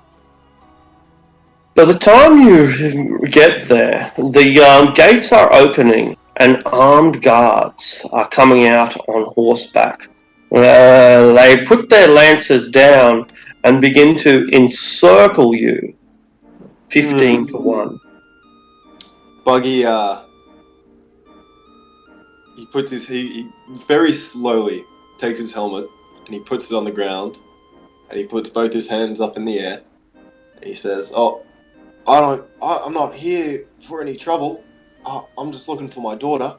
By the time you get there, the gates are opening and armed guards are coming out on horseback. They put their lances down and begin to encircle you. 15 to 1. Buggy, he very slowly takes his helmet and he puts it on the ground and he puts both his hands up in the air and he says, I'm not here for any trouble. I'm just looking for my daughter.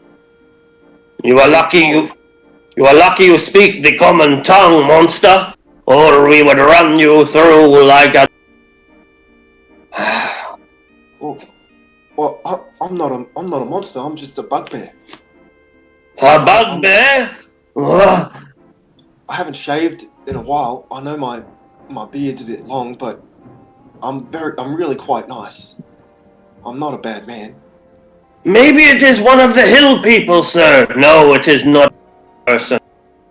You are lucky you speak the common tongue, monster, or we would run you through like a... Well, I'm not a monster. I'm just a bugbear. A bugbear? I haven't shaved in a while. I know my beard's a bit long, but I'm really quite nice. I'm not a bad man. Maybe it is one of the hill people, sir. No, it is not a person.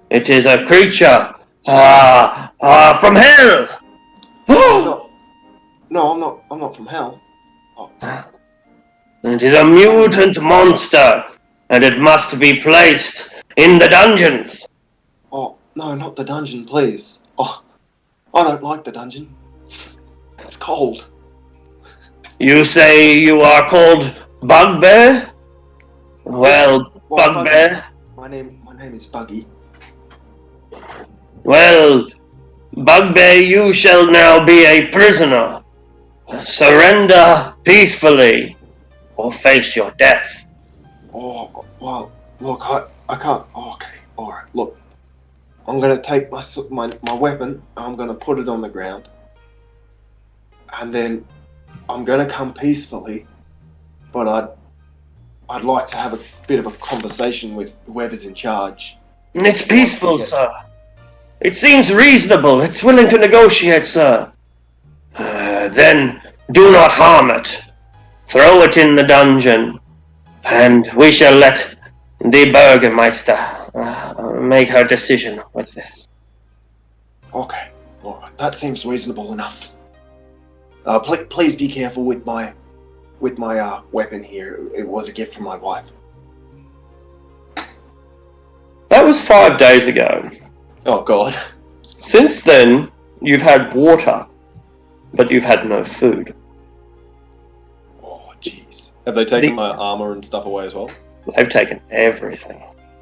It is a creature. From hell. No, I'm not from hell. It is a mutant monster, and it must be placed in the dungeons. Oh, no, not the dungeon, please. Oh, I don't like the dungeon. It's cold. You say you are called Bugbear? Well, Bugbear. My name is Buggy. Well, Bugbear, you shall now be a prisoner. Surrender peacefully, or face your death. Oh, well, look, I can't. Oh, okay. Alright, look. I'm gonna take my weapon, I'm gonna put it on the ground. And then I'm gonna come peacefully, but I'd like to have a bit of a conversation with whoever's in charge. It's peaceful, sir. It seems reasonable. It's willing to negotiate, sir. Then do not harm it. Throw it in the dungeon, and we shall let the Burgermeister make her decision with this. Okay, alright, that seems reasonable enough. Please be careful with my weapon here. It was a gift from my wife. That was 5 days ago. Oh god. Since then, you've had water, but you've had no food. Oh jeez. Have they taken my armor and stuff away as well? They've taken everything.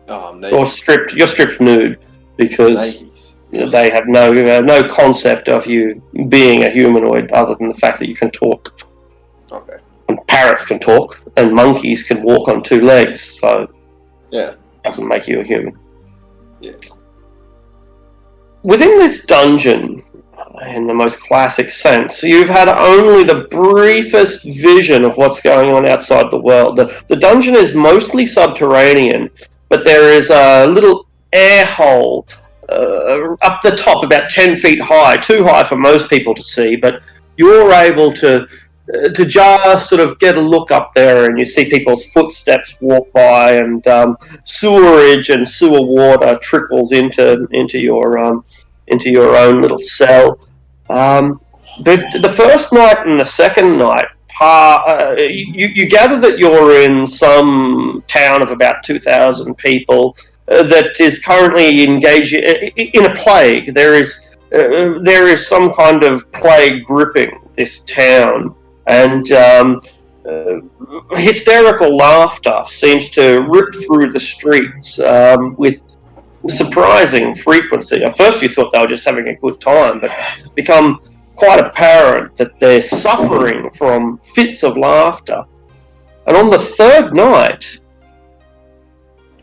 Oh, You're stripped nude because they have no concept of you being a humanoid other than the fact that you can talk. Okay. And parrots can talk, and monkeys can walk on 2 legs, so yeah, it doesn't make you a human. Yeah. Within this dungeon, in the most classic sense, you've had only the briefest vision of what's going on outside the world. The dungeon is mostly subterranean, but there is a little air hole up the top, about 10 feet high, too high for most people to see, but you're able to just sort of get a look up there, and you see people's footsteps walk by, and sewerage and sewer water trickles into your own little cell. But the first night and the second night, you gather that you're in some town of about 2,000 people that is currently engaged in a plague. There is some kind of plague gripping this town, and hysterical laughter seems to rip through the streets with surprising frequency. At first you thought they were just having a good time, but it's become quite apparent that they're suffering from fits of laughter. And on the third night,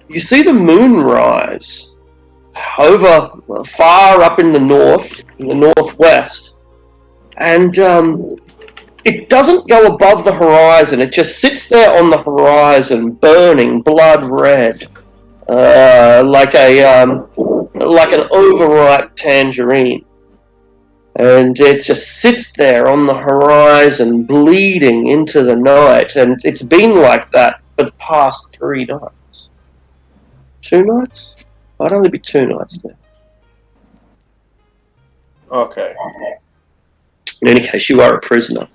you see the moon rise over far up in the northwest, and it doesn't go above the horizon. It just sits there on the horizon, burning blood red, like an overripe tangerine. And it just sits there on the horizon, bleeding into the night. And it's been like that for the past 3 nights. 2 nights? Might only be 2 nights there. Okay. In any case, you are a prisoner.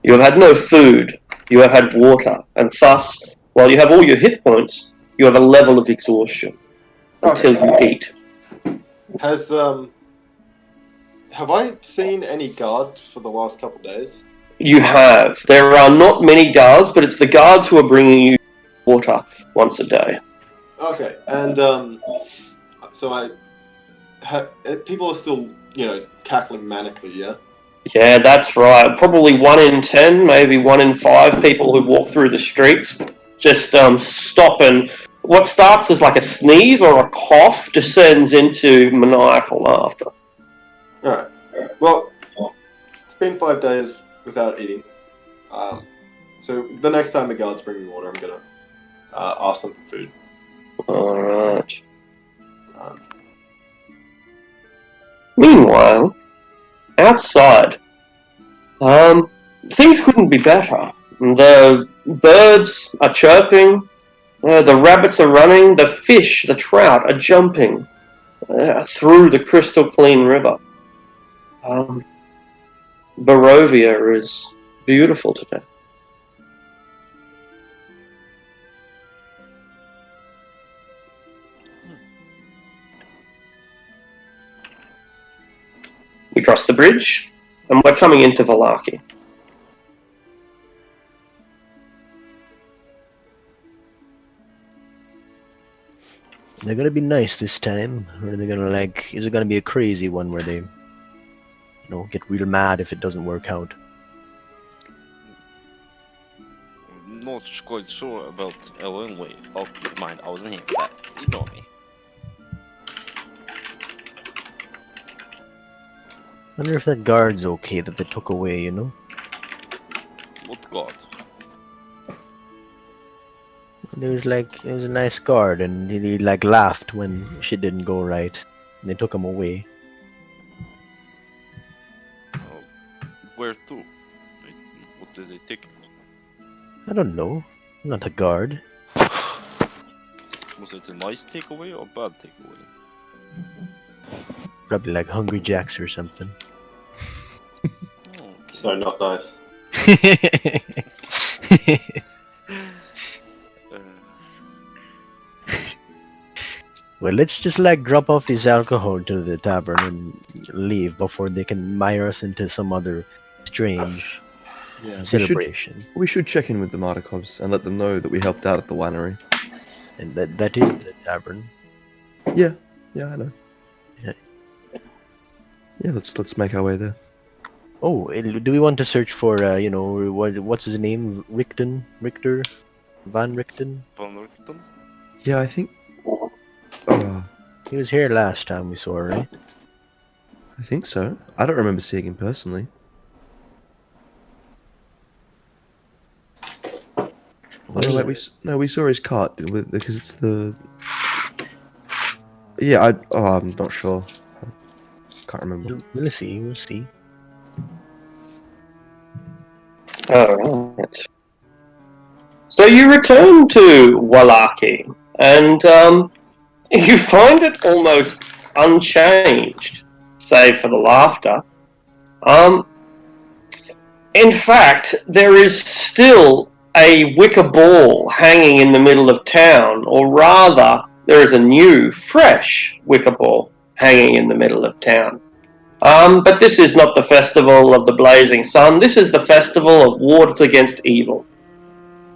You have had no food. You have had water. And thus, while you have all your hit points, you have a level of exhaustion until you eat. Have I seen any guards for the last couple of days? You have. There are not many guards, but it's the guards who are bringing you water once a day. Okay, and so people are still, cackling manically, yeah? Yeah, that's right. Probably 1 in 10, maybe 1 in 5 people who walk through the streets just stop, and what starts as like a sneeze or a cough descends into maniacal laughter. Alright. Well, it's been 5 days without eating. So the next time the guards bring me water, I'm gonna ask them for food. Alright. Meanwhile, outside, things couldn't be better. The birds are chirping, the rabbits are running, the fish, the trout are jumping through the crystal clean river. Barovia is beautiful today. We cross the bridge, and we're coming into Vallaki. They're gonna be nice this time, or are they gonna is it gonna be a crazy one where they, get real mad if it doesn't work out? Not quite sure about Elonway. Oh, never mind. I wasn't here for that. Ignore me. Wonder if that guard's okay that they took away, you know? What god? There was a nice guard, and he like laughed when shit didn't go right. And they took him away. Oh, where to? What did they take? I don't know. I'm not a guard. Was it a nice takeaway or bad takeaway? Probably like Hungry Jacks or something. Oh, So not nice. uh, Well, let's just like drop off this alcohol to the tavern and leave before they can mire us into some other strange Yeah, celebration. we should check in with the Martikovs and let them know that we helped out at the winery. And that is the tavern. Yeah, I know. Yeah. Yeah, let's make our way there. Oh, do we want to search for what's his name? Richter, Van Richten? Van Richten? Yeah, I think. He was here last time we saw, right? I think so. I don't remember seeing him personally. Oh, no, wait, we saw his cart because it's the. Yeah, I'm not sure. I can't remember. We'll see. Alright. So you return to Wallaki, and you find it almost unchanged, save for the laughter. In fact, there is still a wicker ball hanging in the middle of town, or rather, there is a new, fresh wicker ball hanging in the middle of town. But this is not the festival of the blazing sun. This is the festival of wars against evil.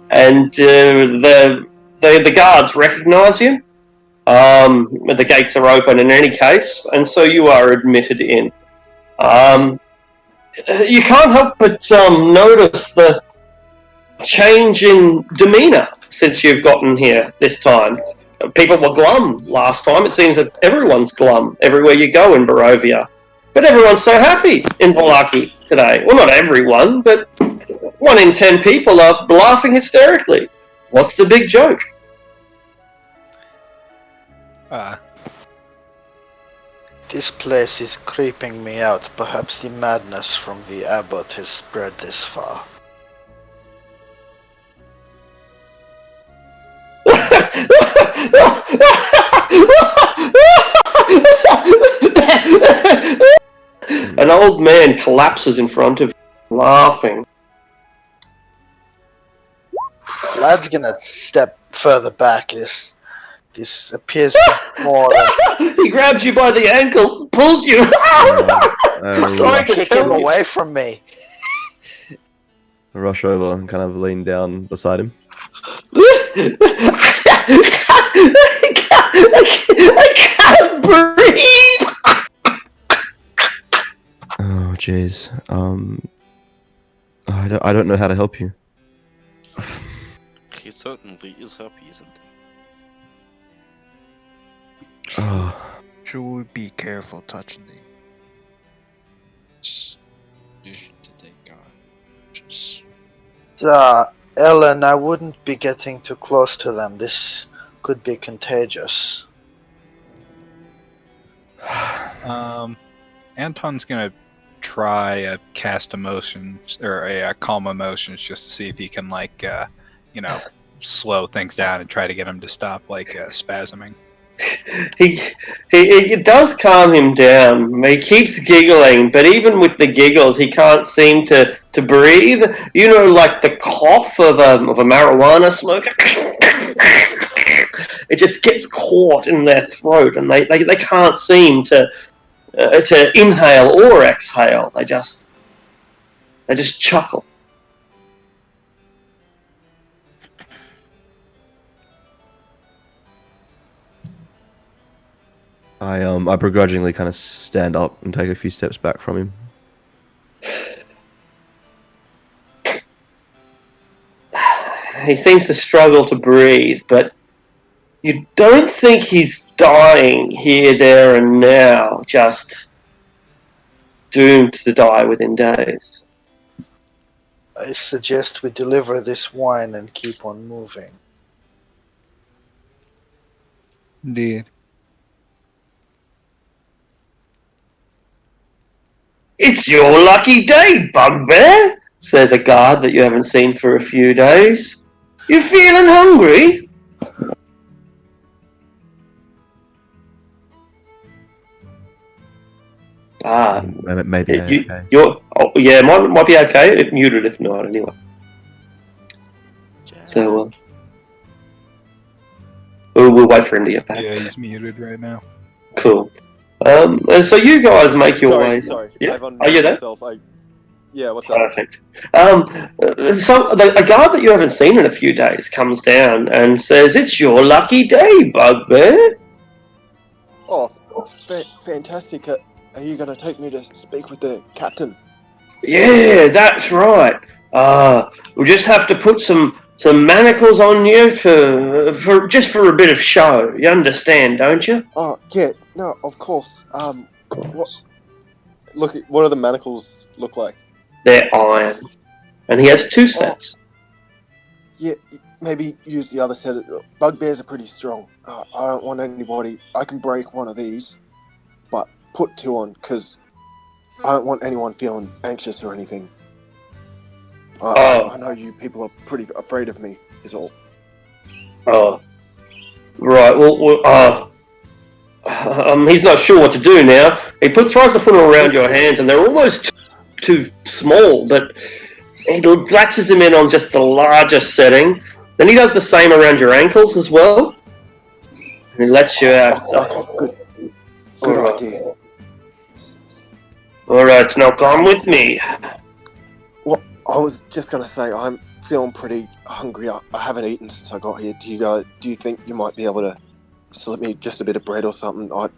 And the guards recognise you. The gates are open in any case, and so you are admitted in. You can't help but notice the change in demeanour since you've gotten here this time. People were glum last time. It seems that everyone's glum everywhere you go in Barovia. But everyone's so happy in Vallaki today. Well, not everyone, but 1 in 10 people are laughing hysterically. What's the big joke? This place is creeping me out. Perhaps the madness from the abbot has spread this far. An old man collapses in front of you, laughing. Lad's gonna step further back. This appears to be more than... He grabs you by the ankle, pulls you. Don't kick him away from me. I rush over and kind of lean down beside him. I can't breathe. Oh, jeez. I don't know how to help you. He certainly is happy, isn't he? Should we be careful touching these? You should take Ellen, I wouldn't be getting too close to them. This could be contagious. Anton's gonna try a cast emotions or a calm emotions just to see if he can slow things down and try to get him to stop spasming. He does calm him down. He keeps giggling, but even with the giggles, he can't seem to breathe. You know, like the cough of a marijuana smoker. It just gets caught in their throat, and they can't seem to inhale or exhale. They just chuckle. I begrudgingly kind of stand up and take a few steps back from him. He seems to struggle to breathe, but you don't think he's dying here, there, and now. Just doomed to die within days. I suggest we deliver this wine and keep on moving. Indeed. It's your lucky day, Bugbear, says a guard that you haven't seen for a few days. You feeling hungry? Ah, Maybe AFK. might be okay. It muted if not, anyway. So we'll wait for him to get back. Yeah, he's muted right now. Cool. So you guys make your way. Sorry. Yeah. I've Are you there? myself. Yeah, what's up? Perfect. So a guard that you haven't seen in a few days comes down and says, "It's your lucky day, Bugbear." Oh, fantastic. Are you going to take me to speak with the captain? Yeah, that's right. We'll just have to put some manacles on you for just for a bit of show. You understand, don't you? Oh, yeah. No, of course. What do the manacles look like? They're iron, and he has two sets. Yeah, maybe use the other set. Bugbears are pretty strong. I don't want anybody... I can break one of these, but put two on, because I don't want anyone feeling anxious or anything. I know you people are pretty afraid of me, is all. Oh, right. Well, he's not sure what to do now. He tries to put them around your hands, and they're almost too small, but he latches them in on just the largest setting. Then he does the same around your ankles as well. And he lets you out. Okay, good idea. Alright, now come with me. Well, I was just going to say, I'm feeling pretty hungry. I haven't eaten since I got here. Do you think you might be able to slip me just a bit of bread or something? I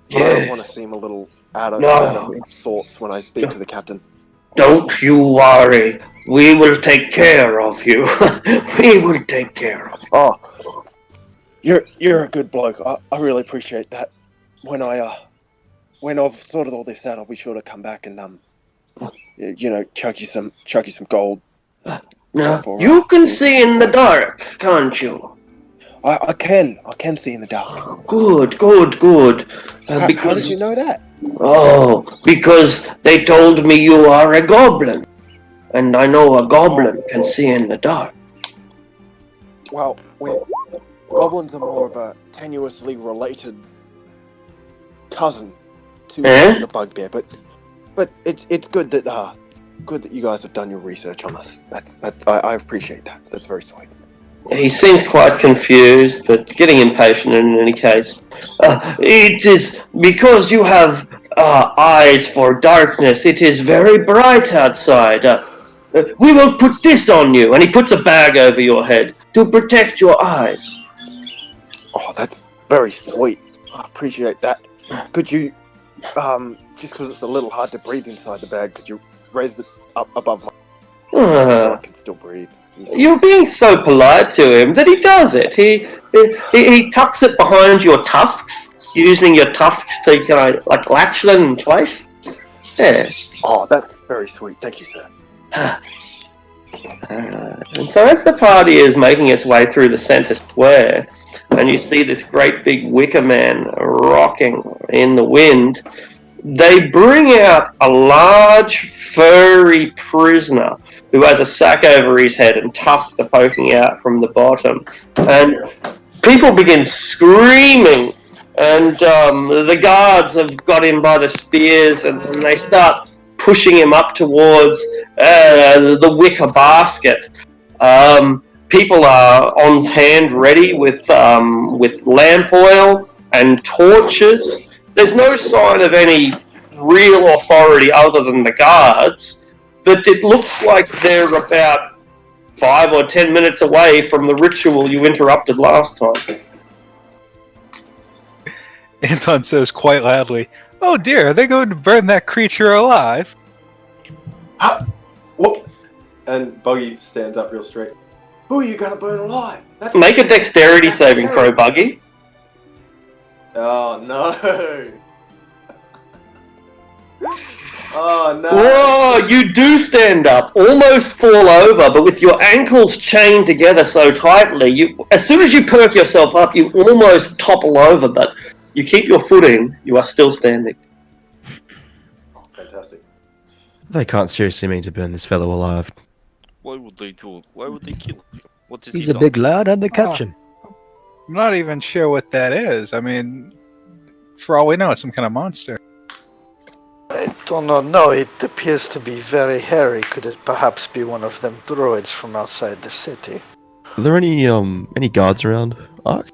don't want to seem a little out of sorts when I speak to the captain. Don't you worry. We will take care of you. We will take care of you. Oh, you're a good bloke. I really appreciate that. When I've sorted all this out, I'll be sure to come back and chuck you some gold. Now you can see in the dark, can't you? I can see in the dark. Good. How did you know that? Oh, because they told me you are a goblin. And I know a goblin can see in the dark. Well, goblins are more of a tenuously related cousin to the bugbear, but it's good that you guys have done your research on us. I appreciate that. That's very sweet. He seems quite confused, but getting impatient in any case. It is because you have eyes for darkness. It is very bright outside. We will put this on you. And he puts a bag over your head to protect your eyes. Oh, that's very sweet. I appreciate that. Could you, just because it's a little hard to breathe inside the bag, could you raise it up above my just so I can still breathe easily? You're being so polite to him that he does it. He tucks it behind your tusks, using your tusks to latch them in place. Yeah. Oh, that's very sweet. Thank you, sir. And so as the party is making its way through the centre square, and you see this great big wicker man rocking in the wind, they bring out a large furry prisoner who has a sack over his head and tusks are poking out from the bottom. And people begin screaming, and the guards have got him by the spears, and they start pushing him up towards the wicker basket. People are on hand ready with lamp oil and torches. There's no sign of any real authority other than the guards, but it looks like they're about 5 or 10 minutes away from the ritual you interrupted last time. Anton says quite loudly, "Oh dear, are they going to burn that creature alive?" What? And Buggy stands up real straight. Who are you going to burn alive? Make a dexterity saving throw, Buggy. Oh no! Oh no! Whoa, you do stand up, almost fall over, but with your ankles chained together so tightly, as soon as you perk yourself up, you almost topple over, but you keep your footing, you are still standing. Fantastic. They can't seriously mean to burn this fellow alive. Why would they do it? Why would they kill him? What is He's he a done? big lad, how'd they catch him? I'm not even sure what that is. I mean, for all we know, it's some kind of monster. I do not know. It appears to be very hairy. Could it perhaps be one of them druids from outside the city? Are there any guards around, Ark?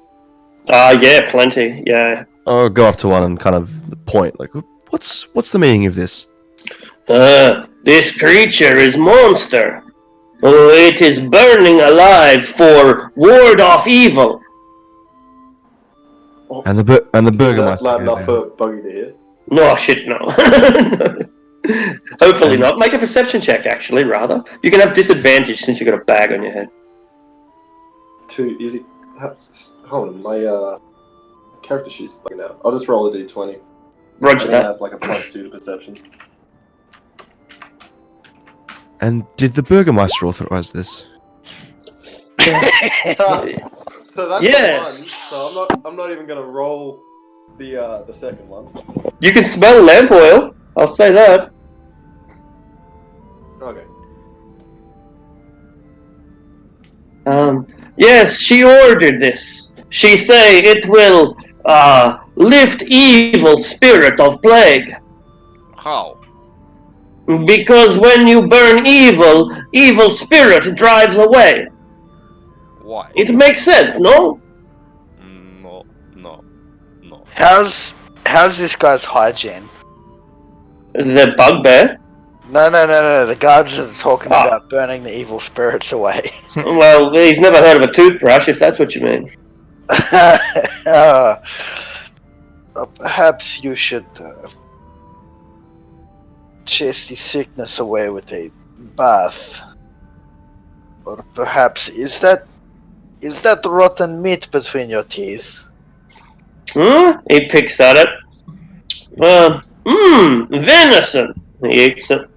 Yeah, plenty, yeah. I'll go up to one and kind of point, like, what's the meaning of this? This creature is monster. Oh, it is burning alive for ward off evil. And the Is that burgomaster. loud enough for Buggy to hear? No, shit, no. Hopefully not. Make a perception check, actually, rather. You can have disadvantage since you've got a bag on your head. Too easy. Hold on, my character sheet's bugging out. I'll just roll a d20. Roger I that. have like a +2 to perception. And did the burgomaster authorize this? So that's Yes. one. So I'm not even gonna roll the second one. You can smell lamp oil. I'll say that. Okay. Yes, she ordered this. She say it will lift evil spirit of plague. How? Because when you burn evil, evil spirit drives away. Why? It makes sense, no? No. How's this guy's hygiene? The bugbear? No. The guards are talking about burning the evil spirits away. Well, he's never heard of a toothbrush, if that's what you mean. Perhaps you should chase the sickness away with a bath. Or perhaps is that rotten meat between your teeth? He picks at it. Venison. He eats it.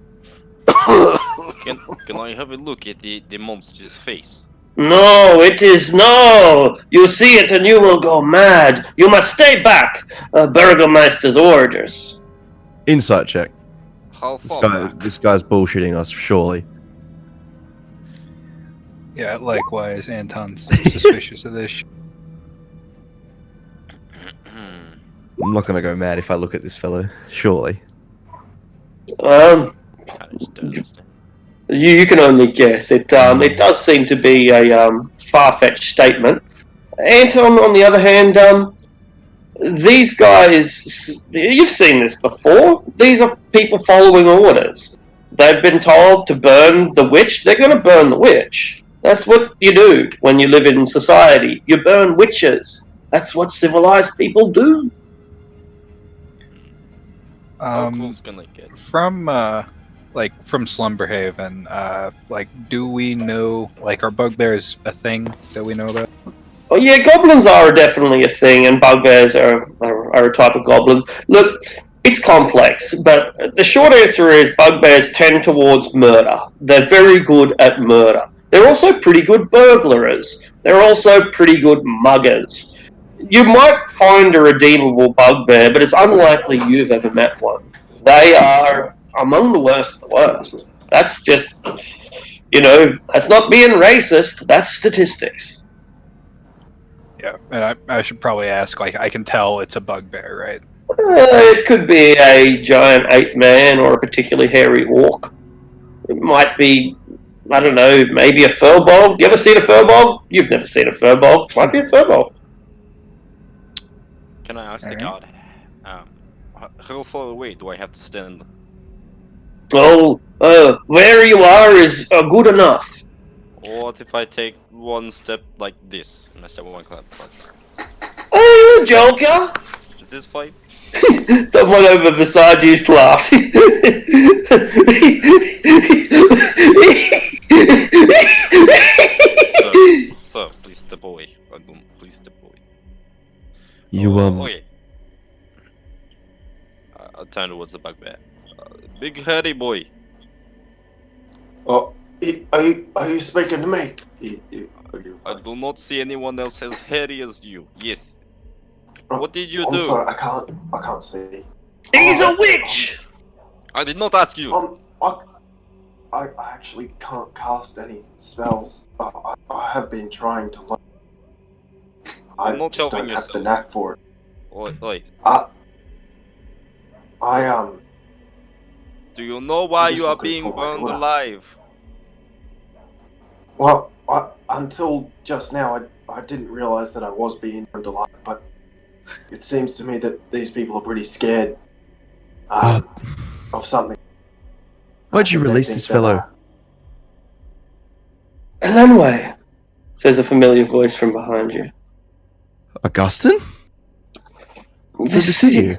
Can I have a look at the monster's face? No, it is no. You see it and you will go mad. You must stay back. Burgomaster's orders. Insight check. How far back? This guy's bullshitting us, surely. Yeah, likewise, Anton's suspicious of this. I'm not gonna go mad if I look at this fellow, surely. You can only guess. It does seem to be a far-fetched statement. Anton, on the other hand, these guys, you've seen this before. These are people following orders. They've been told to burn the witch. They're going to burn the witch. That's what you do when you live in society. You burn witches. That's what civilized people do. How close can they get? From Slumberhaven, do we know, are bugbears a thing that we know about? Oh yeah, goblins are definitely a thing, and bugbears are a type of goblin. Look, it's complex, but the short answer is bugbears tend towards murder. They're very good at murder. They're also pretty good burglars. They're also pretty good muggers. You might find a redeemable bugbear, but it's unlikely you've ever met one. They are among the worst of the worst. That's just, that's not being racist, that's statistics. Yeah, and I should probably ask, I can tell it's a bugbear, right? It could be a giant ape man or a particularly hairy orc. It might be, I don't know, maybe a furbolg. You ever seen a furbolg? You've never seen a furbolg. Might be a furbolg. Can I ask the guard? How far away do I have to stand? Oh, where you are is good enough. What if I take one step like this? And I step one clap plus. Oh, you joker! Is this fine? Someone over beside you's laughed. Sir, please step away. Please step away. You Okay. I'll turn towards the bugbear. Big hairy boy. Oh, are you speaking to me? I do not see anyone else as hairy as you. Yes. Oh, What did you I'm do? sorry, I can't see. He's a witch! I did not ask you. I actually can't cast any spells. I have been trying to learn. I You're not just helping don't have the yourself. knack for it. Wait. Do you know why I'm just you are looking being for my burned daughter. alive? Well, until just now, I didn't realize that I was being burned alive, but it seems to me that these people are pretty scared of something. Why'd you They release think this that, fellow? Elenway, says a familiar voice from behind you. Augustine? Good to This see city. you.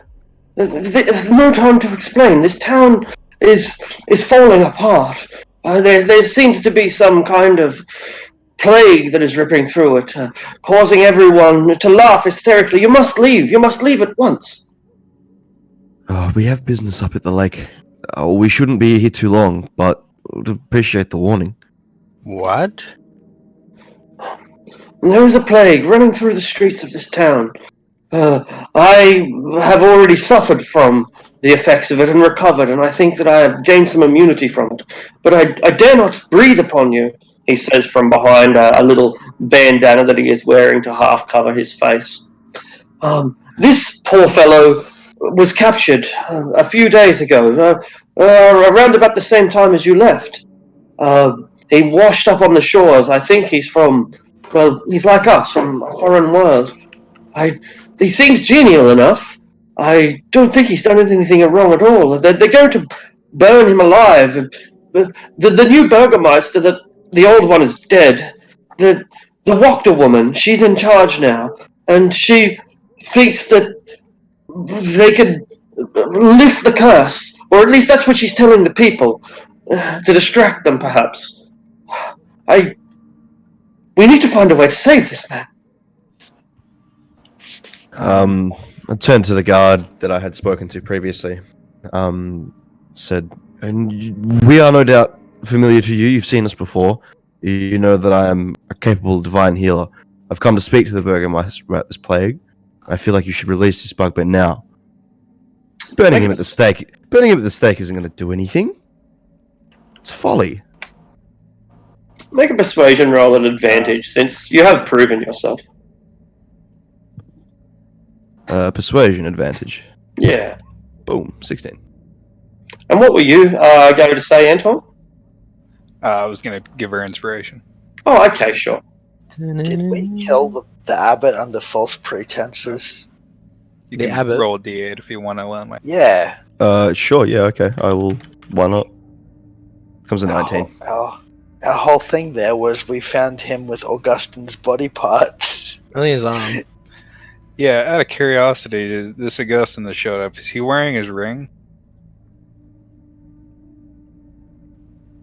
There's no time to explain. This town is falling apart. There seems to be some kind of plague that is ripping through it, causing everyone to laugh hysterically. You must leave. You must leave at once. We have business up at the lake. We shouldn't be here too long, but would appreciate the warning. What? There is a plague running through the streets of this town. I have already suffered from the effects of it and recovered, and I think that I have gained some immunity from it. But I dare not breathe upon you, he says from behind a little bandana that he is wearing to half cover his face. This poor fellow was captured a few days ago, around about the same time as you left. He washed up on the shores. I think he's he's like us, from a foreign world. He seems genial enough. I don't think he's done anything wrong at all. They're going to burn him alive. The new burgomaster, the old one is dead. The Wachter woman, she's in charge now, and she thinks that they could lift the curse, or at least that's what she's telling the people, to distract them, perhaps. We need to find a way to save this man. I turned to the guard that I had spoken to previously. Said, and we are no doubt familiar to you. You've seen us before. You know that I am a capable divine healer. I've come to speak to the burgomaster about this plague. I feel like you should release this bugbear now. Burning him at the stake isn't going to do anything. It's folly. Make a persuasion roll at advantage, since you have proven yourself. Persuasion advantage. Yeah. Boom, 16. And what were you going to say, Anton? I was going to give her inspiration. Oh, okay, sure. Did we kill the abbot under false pretenses? You The can abbot? roll a d8 if you want to learn. Yeah. Sure, yeah, okay. I will. Why not? Comes a 19. Our whole thing there was we found him with Augustine's body parts. Only his arm. Yeah, out of curiosity, this Augustine that showed up, is he wearing his ring?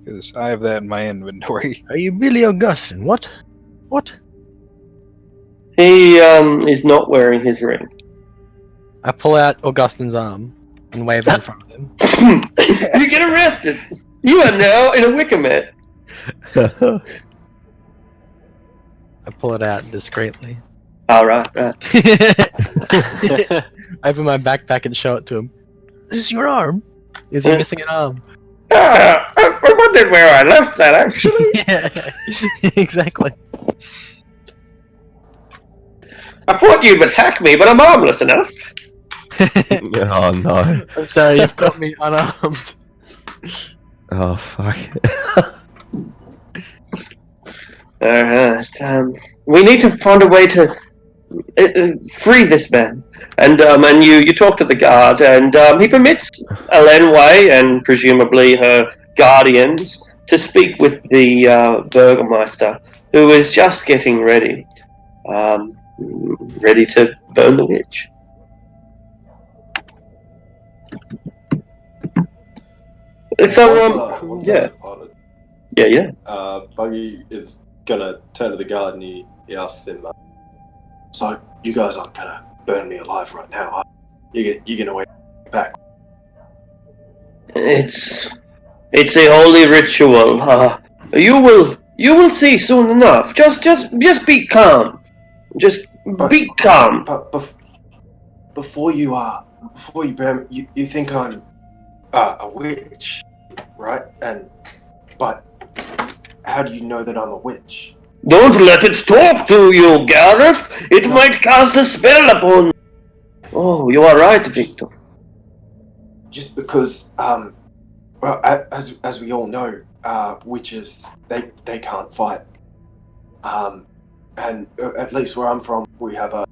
Because I have that in my inventory. Are you really Augustine? What? What? He is not wearing his ring. I pull out Augustine's arm and wave it in front of him. You get arrested. You are now in a wicker mat. I pull it out discreetly. All right. I open my backpack and show it to him. This is your arm. Is he missing an arm? I wondered where I left that, actually. Yeah, exactly. I thought you'd attack me, but I'm harmless enough. Oh no. I'm sorry, you've got me unarmed. Oh fuck. Alright, we need to find a way to free this man. And you talk to the guard, and he permits Elenway and presumably her guardians to speak with the burgomaster, who is just getting ready. Ready to burn the witch. So, Once yeah. I've departed, Yeah. Buggy is gonna turn to the guard and he asks him, so you guys aren't gonna burn me alive right now, are you? You're gonna wait back? It's a holy ritual. You will see soon enough. Just be calm. Just be calm. But before you burn, you think I'm a witch, right? But how do you know that I'm a witch? Don't let it talk to you, Gareth. It might cast a spell upon. Oh, you are right, Victor. Just because, well, as we all know, witches they can't fight. And at least where I'm from, we have a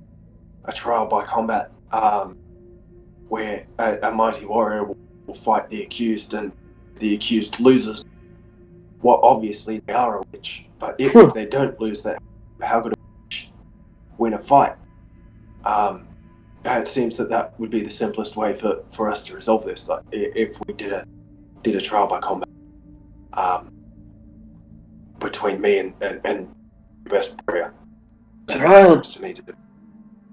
trial by combat, where a mighty warrior will fight the accused, and the accused loses. Well, obviously they are a witch, but if they don't lose, that how could a witch win a fight? It seems that would be the simplest way for us to resolve this. Like if we did a trial by combat, between me and the best warrior.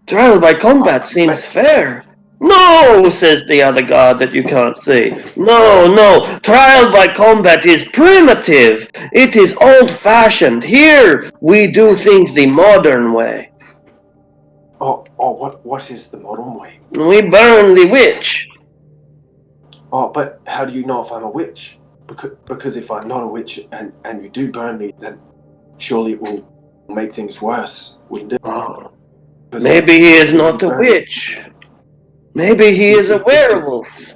Trial by combat seems fair. No, says the other god that you can't see. No, trial by combat is primitive. It is old-fashioned. Here, we do things the modern way. What is the modern way? We burn the witch. Oh, but how do you know if I'm a witch? Because if I'm not a witch and you do burn me, then surely it will make things worse, wouldn't it? Oh, maybe he is not a witch. Maybe he is a werewolf.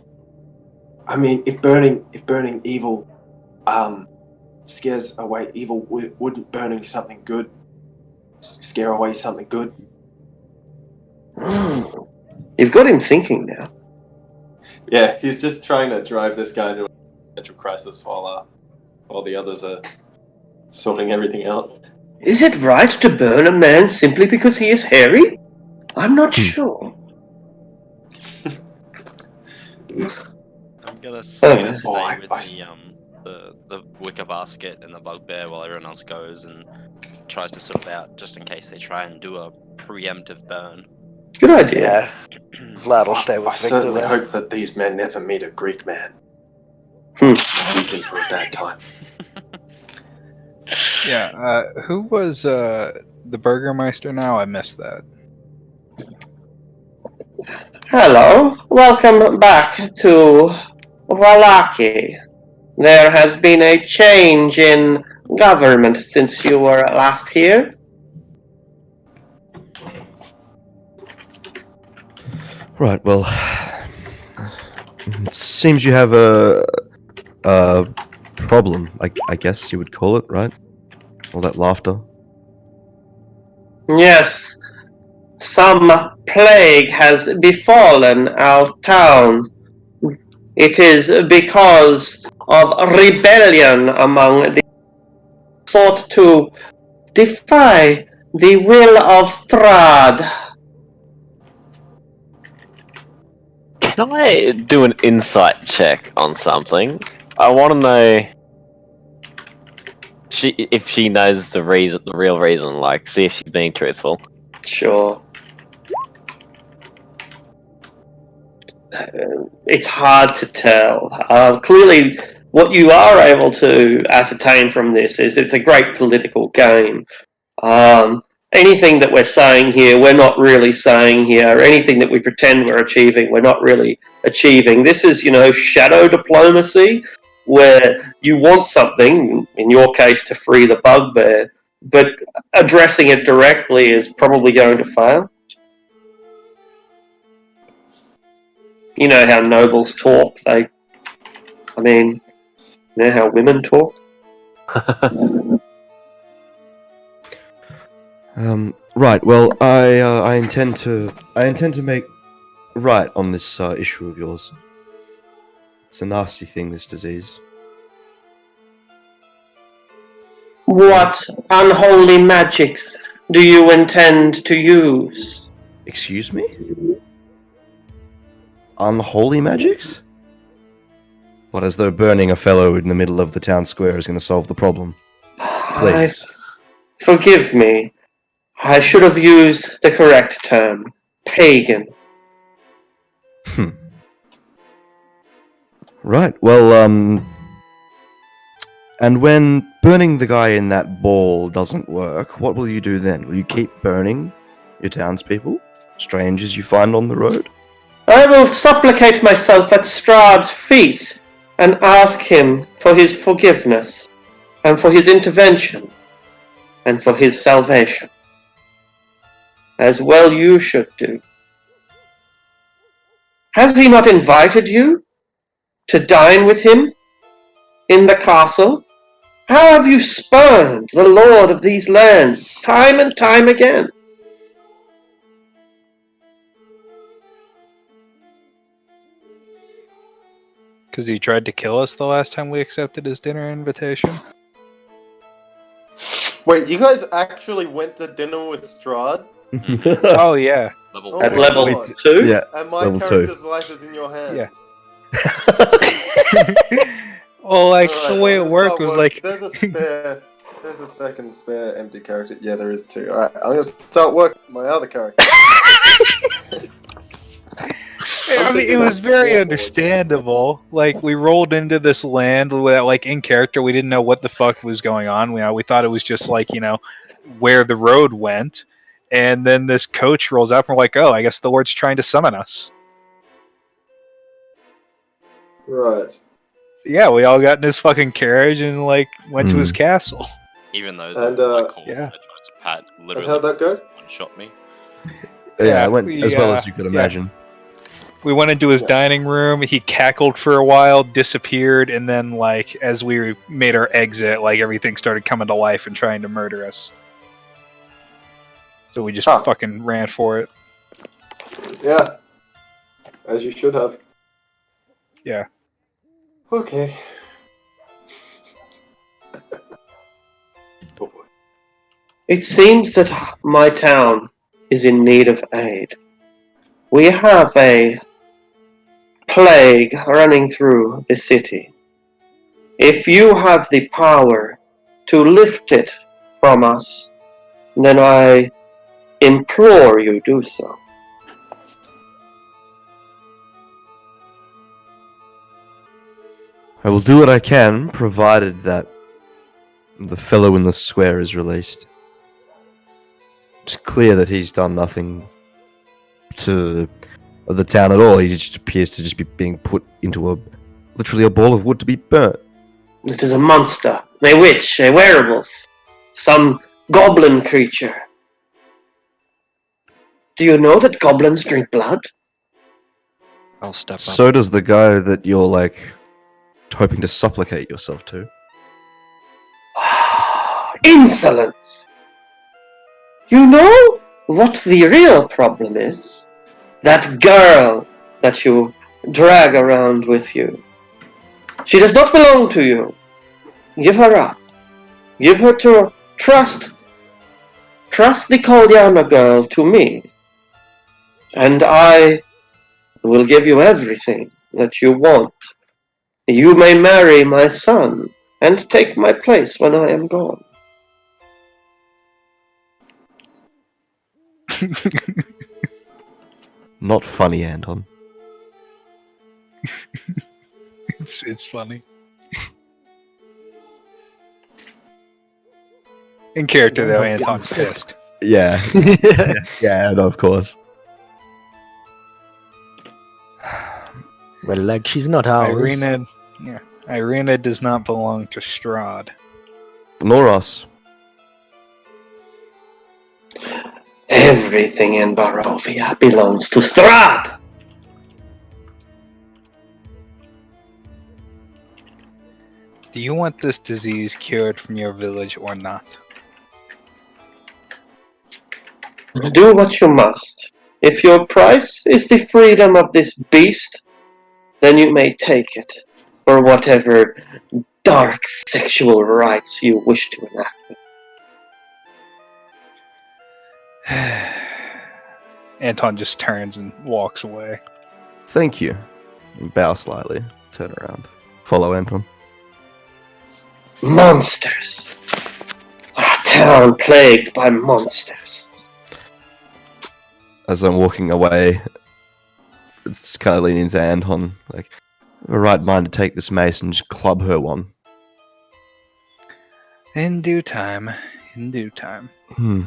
I mean, if burning evil scares away evil, wouldn't burning something good scare away something good? You've got him thinking now. Yeah, he's just trying to drive this guy into a potential crisis while the others are sorting everything out. Is it right to burn a man simply because he is hairy? I'm not sure. I'm gonna stay with the wicker basket and the bugbear while everyone else goes and tries to sort it out, just in case they try and do a preemptive burn. Good idea. Yeah. Vlad will stay with I Victor certainly then. hope that these men never meet a Greek man. He's in for a bad time. Yeah, who was the Burgermeister now? I missed that. Hello, welcome back to Valaki. There has been a change in government since you were last here. Right, well, it seems you have a problem, I guess you would call it, right? All that laughter. Yes, some plague has befallen our town. It is because of rebellion among the sought to defy the will of Strahd. Can I do an insight check on something? I want to know if she knows the real reason. Like, see if she's being truthful. Sure. It's hard to tell. Clearly, what you are able to ascertain from this is it's a great political game. Anything that we're saying here, we're not really saying here. Anything that we pretend we're achieving, we're not really achieving. This is, shadow diplomacy, where you want something, in your case, to free the bugbear, but addressing it directly is probably going to fail. You know how nobles talk. You know how women talk? Right. Well, I intend to make right on this issue of yours. It's a nasty thing, this disease. What unholy magics do you intend to use? Excuse me? Unholy magics? What, as though burning a fellow in the middle of the town square is going to solve the problem? Please. Forgive me. I should have used the correct term. Pagan. Right. Well, and when burning the guy in that ball doesn't work, what will you do then? Will you keep burning your townspeople, strangers you find on the road? I will supplicate myself at Strahd's feet and ask him for his forgiveness, and for his intervention, and for his salvation. As well you should do. Has he not invited you to dine with him in the castle? How have you spurned the lord of these lands time and time again? Because he tried to kill us the last time we accepted his dinner invitation. Wait, you guys actually went to dinner with Strahd? Oh yeah. Oh At my level God. 2? Yeah. And my Level 2. character's life is in your hands. Yeah. Well, like Alright, the way I'm it gonna worked start was work- like There's a spare... There's a second spare empty character. Yeah, there is too. Alright, I'm gonna start working my other character. I mean, it was very understandable. Like, we rolled into this land without, like, in character, we didn't know what the fuck was going on. We thought it was just, like, where the road went. And then this coach rolls up and we're like, oh, I guess the Lord's trying to summon us. Right. So, yeah, we all got in his fucking carriage and, like, went to his castle. Even though And, Black Hawk yeah. tried to pat And literally how'd that go? one-shot me. Yeah, it went we, as well as you could imagine. We went into his Yeah. dining room. He cackled for a while, disappeared, and then, like, as we made our exit, like, everything started coming to life and trying to murder us. So we just fucking ran for it. Yeah. As you should have. Yeah. Okay. It seems that my town is in need of aid. We have a plague running through the city. If you have the power to lift it from us, then I implore you do so. I will do what I can, provided that the fellow in the square is released. It's clear that he's done nothing to the town at all. He just appears to just be being put into literally a ball of wood to be burnt. It is a monster, a witch, a werewolf, some goblin creature. Do you know that goblins drink blood? I'll step up. So does the guy that you're like hoping to supplicate yourself to. Insolence! You know what the real problem is? That girl that you drag around with you. She does not belong to you. Give her up. Give her to trust. Trust the Kolyana girl to me. And I will give you everything that you want. You may marry my son and take my place when I am gone. Not funny, Anton. It's funny. In character, though, Anton's pissed. Yeah. Yeah, no, of course. Well, like, she's not ours. Irina does not belong to Strahd. Nor us. Everything in Barovia belongs to Strahd! Do you want this disease cured from your village or not? Do what you must. If your price is the freedom of this beast, then you may take it for whatever dark sexual rites you wish to enact. Anton just turns and walks away. Thank you. Bow slightly. Turn around. Follow Anton. Monsters! A town plagued by monsters. As I'm walking away, it's kind of leaning into Anton. Like, a right mind to take this mace and just club her one. In due time. In due time. Hmm.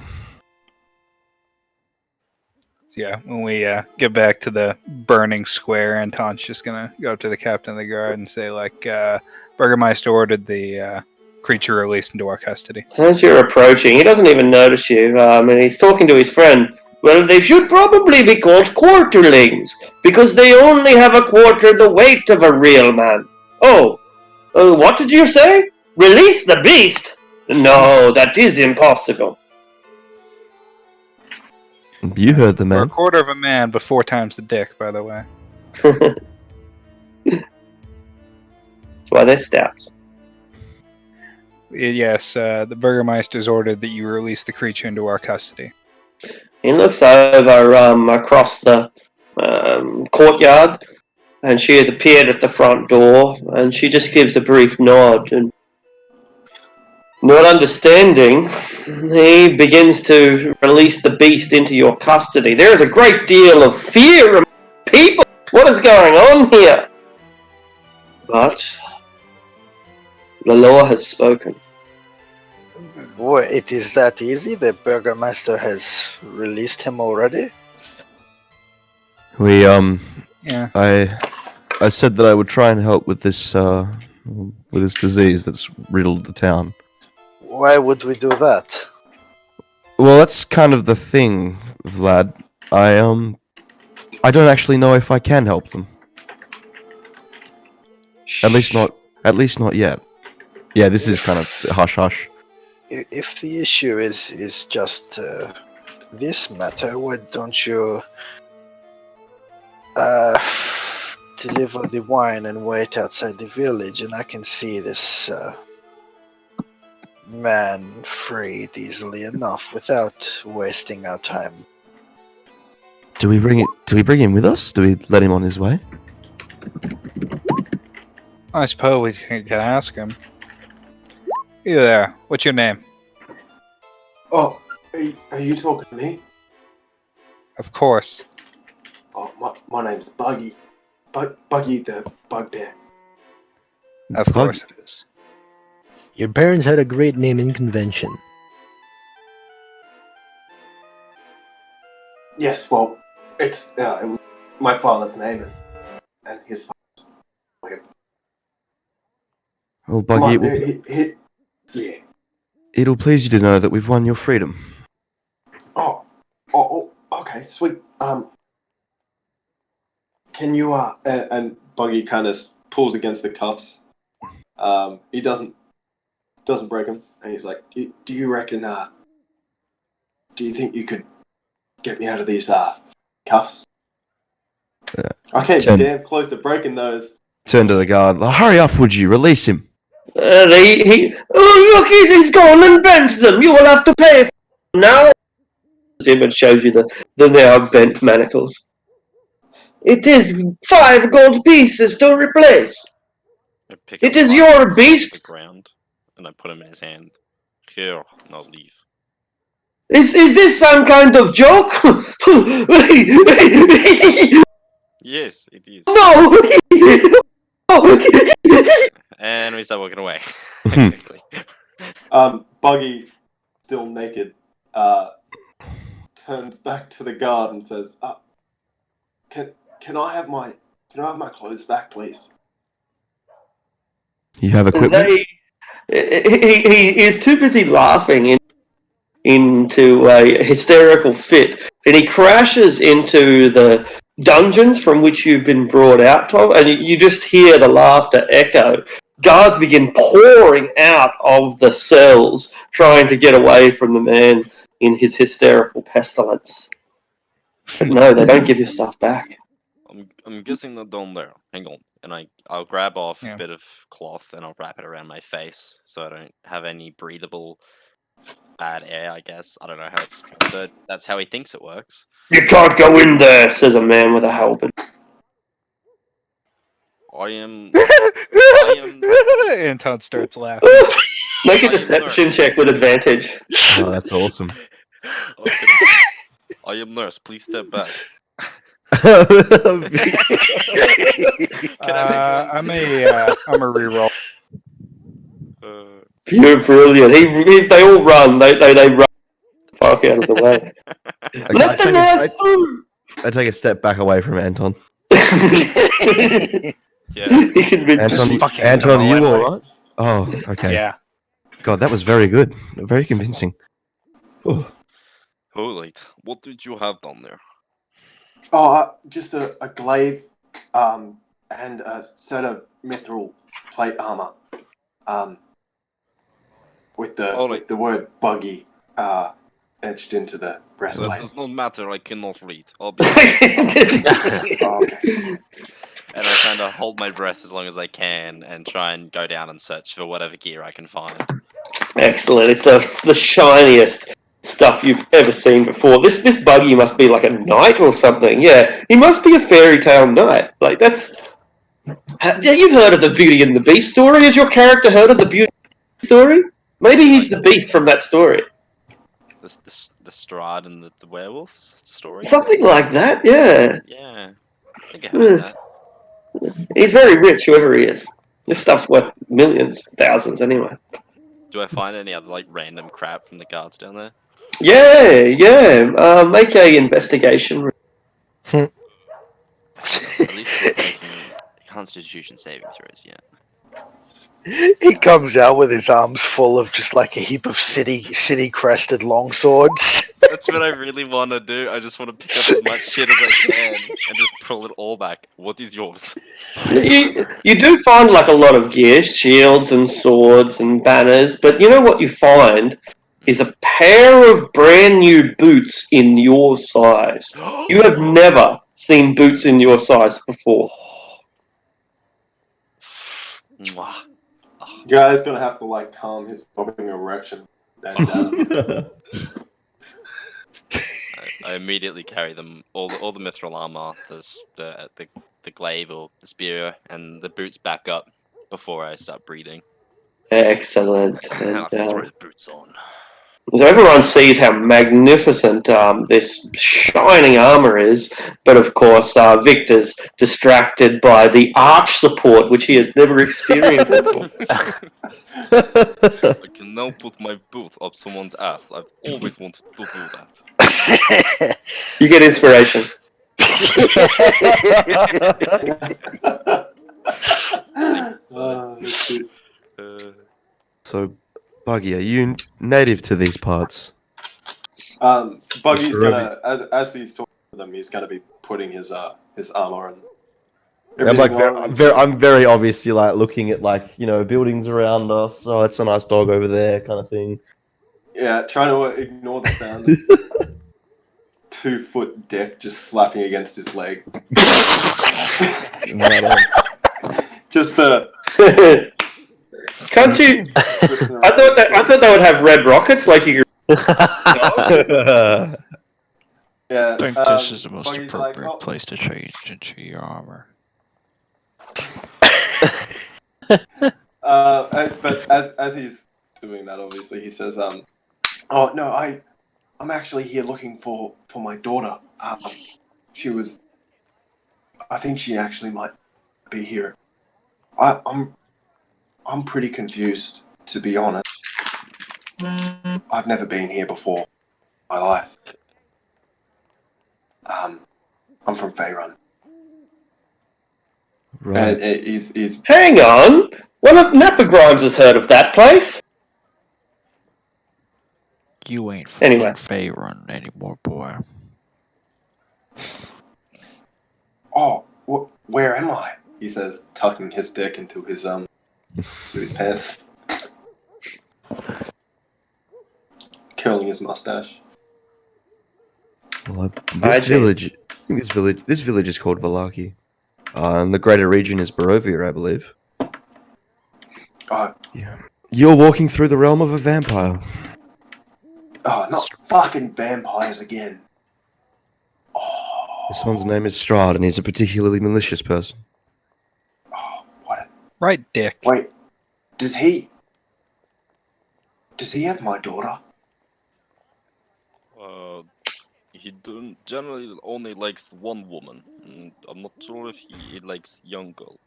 So yeah, when we get back to the burning square, Anton's just gonna go up to the captain of the guard and say, like, Burgermeister ordered the creature released into our custody. As you're approaching, he doesn't even notice you, and he's talking to his friend. Well, they should probably be called quarterlings, because they only have a quarter the weight of a real man. Oh, what did you say? Release the beast? No, that is impossible. You heard the We're a man. quarter of a man, but 4 times the dick, by the way. That's why they're stouts. Yes, the Burgermeister's ordered that you release the creature into our custody. He looks over across the courtyard, and she has appeared at the front door, and she just gives a brief nod. And not understanding, he begins to release the beast into your custody. There is a great deal of fear among people. What is going on here? But the law has spoken. Boy, it is that easy? The Burgermeister has released him already? We Yeah. I said that I would try and help with this disease that's riddled the town. Why would we do that? Well, that's kind of the thing, Vlad. I don't actually know if I can help them. At least not yet. Yeah, this is kind of hush hush. If the issue is just this matter, why don't you deliver the wine and wait outside the village, and I can see this man freed easily enough without wasting our time. Do we bring him with us? Do we let him on his way? I suppose we can ask him. You there, what's your name? Oh, are you talking to me? Of course. Oh, my name's Buggy. Buggy the Bugbear. Of course it is. Your parents had a great name in convention. Yes, well, it was my father's name and his father's. Well, Come Buggy, on, yeah. it'll please you to know that we've won your freedom. Oh, okay, sweet. Can you and Buggy kind of pulls against the cuffs. He doesn't break them, and he's like, "Do you reckon? Do you think you could get me out of these cuffs? I came damn close to breaking those." Turn to the guard. Hurry up, would you? Release him. Look, he's gone and bent them. You will have to pay for them now. It shows you the now bent manacles. It is 5 gold pieces to replace. I pick It up is the your items beast. off the ground, and I put them in his hand. Here, now leave. Is this some kind of joke? Yes, it is. No! And we start walking away. Hmm. Quickly. Buggy, still naked, turns back to the guard and says, "Can I have my clothes back, please?" You have equipment? He is too busy laughing into a hysterical fit, and he crashes into the dungeons from which you've been brought out of, and you just hear the laughter echo. Guards begin pouring out of the cells, trying to get away from the man in his hysterical pestilence. But no, they don't give your stuff back. I'm guessing they're down there. Hang on. And I'll grab off Yeah. a bit of cloth and I'll wrap it around my face so I don't have any breathable bad air, I guess. I don't know how it's but that's how he thinks it works. You can't go in there, says a man with a halberd. I am Anton starts laughing. Make a I am deception nurse. check with advantage. Oh, that's awesome. I am nurse, please step back. I'm a reroll. You're brilliant. They all run. They run the fuck out of the way. Let the nurse through. I take a step back away from Anton. Yeah. He convinced Anton, me. Fucking Anton, are you throw it. all right? Oh, okay. Yeah. God, that was very good. Very convincing. Oh. Holy, what did you have down there? Oh, just a glaive, and a set of mithril plate armor, with the word buggy, etched into the That breastplate. does not matter, I cannot read. I'll be Oh, okay. And I kind of hold my breath as long as I can and try and go down and search for whatever gear I can find. Excellent. It's the shiniest stuff you've ever seen before. This buggy must be like a knight or something. Yeah, he must be a fairy tale knight. Like that's. Yeah, you've heard of the Beauty and the Beast story. Has your character heard of the Beauty and the Beast story? Maybe he's the Beast from that story. The Strahd and the werewolf story? Something like that. Yeah. Yeah, I think I heard that. He's very rich, whoever he is. This stuff's worth millions, thousands, anyway. Do I find any other like random crap from the guards down there? Yeah. Make a investigation. At least we're taking Constitution saving throws, yeah. He comes out with his arms full of just like a heap of city crested longswords. That's what I really want to do. I just want to pick up as much shit as I can and just pull it all back. What is yours? You do find like a lot of gear, shields and swords and banners, but you know what you find is a pair of brand new boots in your size. You have never seen boots in your size before. Mwah. You guys gonna have to like calm his throbbing erection. I immediately carry them all the mithril armor, the glaive or the spear, and the boots back up before I start breathing. Excellent. And, I'll throw the boots on. so everyone sees how magnificent this shining armor is, but of course Victor's distracted by the arch support, which he has never experienced before. I can now put my boot up someone's ass. I've always wanted to do that. You get inspiration. So, Buggy, are you native to these parts? Buggy's gonna, as he's talking to them, he's gonna be putting his armor on. I'm like I'm very obviously like looking at like buildings around us. Oh, that's a nice dog over there, kind of thing. Yeah, trying to ignore the sound of 2-foot dick just slapping against his leg. Just the. Can't you? I thought they would have red rockets like you. Yeah. I think this is the most Buggy's appropriate like, place to change into your armor. But as he's doing that, obviously he says, "Oh no, I'm actually here looking for my daughter. She was. I think she actually might be here. I'm pretty confused, to be honest. I've never been here before in my life. I'm from Faerun." Right. And he's Hang on, one of Nappa Grimes has heard of that place. You ain't Anyway. Faerun anymore, boy. "Oh, where am I?" he says, tucking his dick into his pants, curling his mustache. Well, this village is called Vallaki. And the greater region is Barovia, I believe. Yeah. You're walking through the realm of a vampire. Oh, not fucking vampires again. This one's name is Strahd, and he's a particularly malicious person. Oh, what? Right, Dick. Wait, does he have my daughter? he generally only likes one woman. I'm not sure if he likes young girl.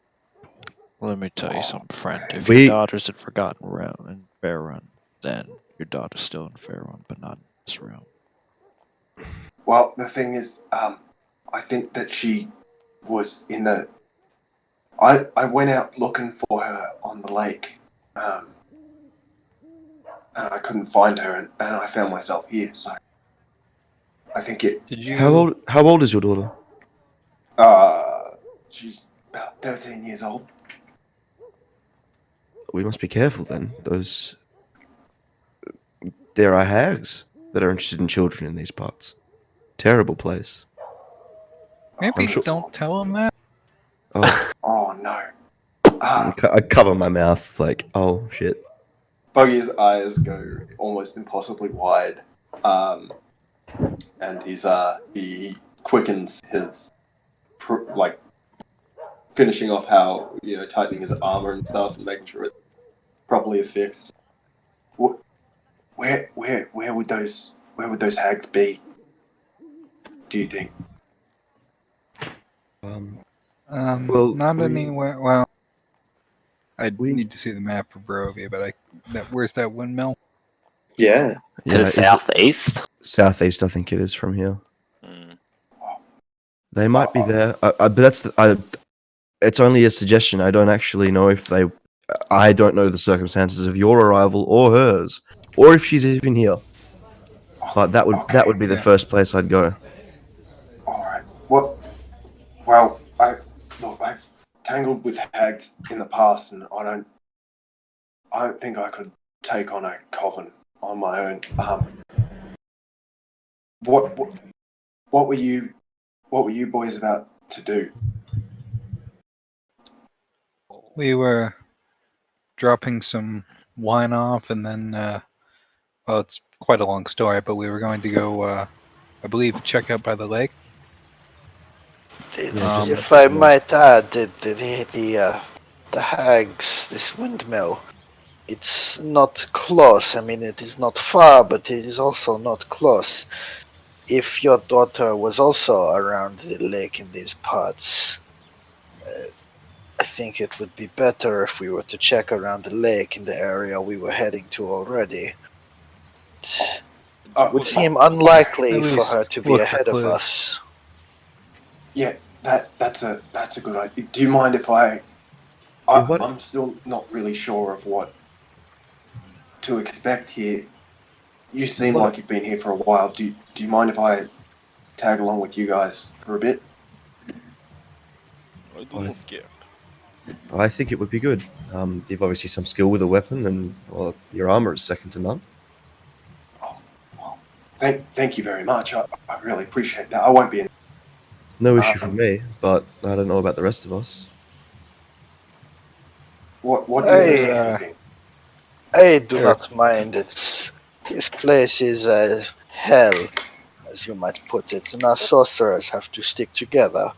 Let me tell you something, friend. If We- your daughter's in Forgotten Realm in Faerun, then your daughter's still in Faerun, but not in this realm. Well, the thing is, I think that she was in the. I went out looking for her on the lake, and I couldn't find her, and I found myself here. So I think it. Did you? How old is your daughter? She's about 13 years old. We must be careful then. There are hags that are interested in children in these parts. Terrible place. Maybe I'm sure- don't tell him that. Oh, Oh no. I cover my mouth like, oh shit. Buggy's eyes go almost impossibly wide, and he quickens his like finishing off how tightening his armor and stuff and making sure it's properly affixed. Where would those hags be? Do you think? Well, Not we- anywhere. Well, I we- need to see the map of Barovia, but where's that windmill? Yeah. To the is it southeast? southeast, I think it is from here. Mm. They might be there, but it's only a suggestion. I don't actually know if they. I don't know the circumstances of your arrival or hers, or if she's even here. But that would be the Yeah. first place I'd go. All right. Well, I've tangled with hags in the past, and I don't think I could take on a coven on my own. What were you boys about to do? We were dropping some wine off, and then, well, it's quite a long story, but we were going to go, I believe, check out by the lake. If I might add, the hags, this windmill, it's not close. I mean, it is not far, but it is also not close. If your daughter was also around the lake in these parts, I think it would be better if we were to check around the lake in the area we were heading to already. It would seem unlikely At for least her to be look for ahead of clues. us. Yeah, that's a good idea. Do you mind if I'm still not really sure of what to expect here. You seem like you've been here for a while. Do you mind if I tag along with you guys for a bit? I do not care. I think it would be good. You've obviously some skill with a weapon, and well, your armor is second to none. Thank you very much. I really appreciate that. I won't be in. No issue for me, but I don't know about the rest of us. What do you I, think? I do not mind. This place is hell, as you might put it, and us sorcerers have to stick together.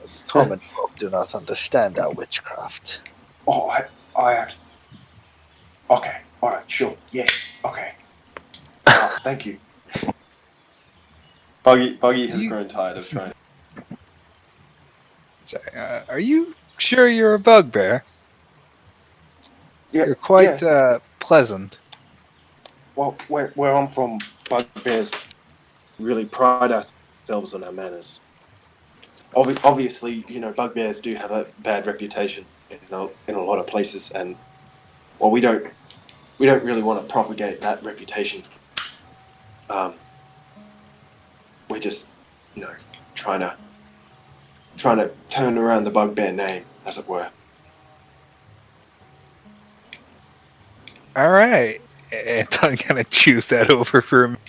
The common folk do not understand our witchcraft. Oh, I actually. Okay, all right, sure, yeah, okay. Thank you. Buggy has grown tired of trying. Sorry, are you sure you're a bugbear? Yeah, You're quite yes. pleasant. Well, where I'm from, bugbears really pride ourselves on our manners. Obviously, bugbears do have a bad reputation in a lot of places, and well, we don't really want to propagate that reputation. We're just, trying to turn around the bugbear name, as it were. All right, and I'm gonna choose that over for a minute.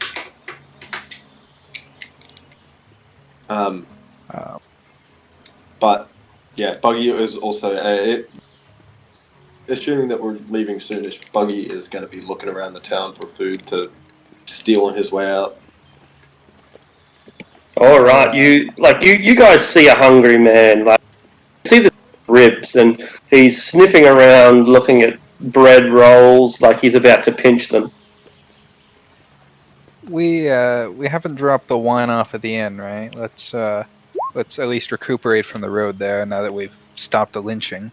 But yeah, Buggy is also assuming that we're leaving soonish. Buggy is going to be looking around the town for food to steal on his way out. All right, you guys see a hungry man, like you see the ribs, and he's sniffing around, looking at bread rolls, like he's about to pinch them. We haven't dropped the wine off at the inn, right? Let's at least recuperate from the road there now that we've stopped the lynching.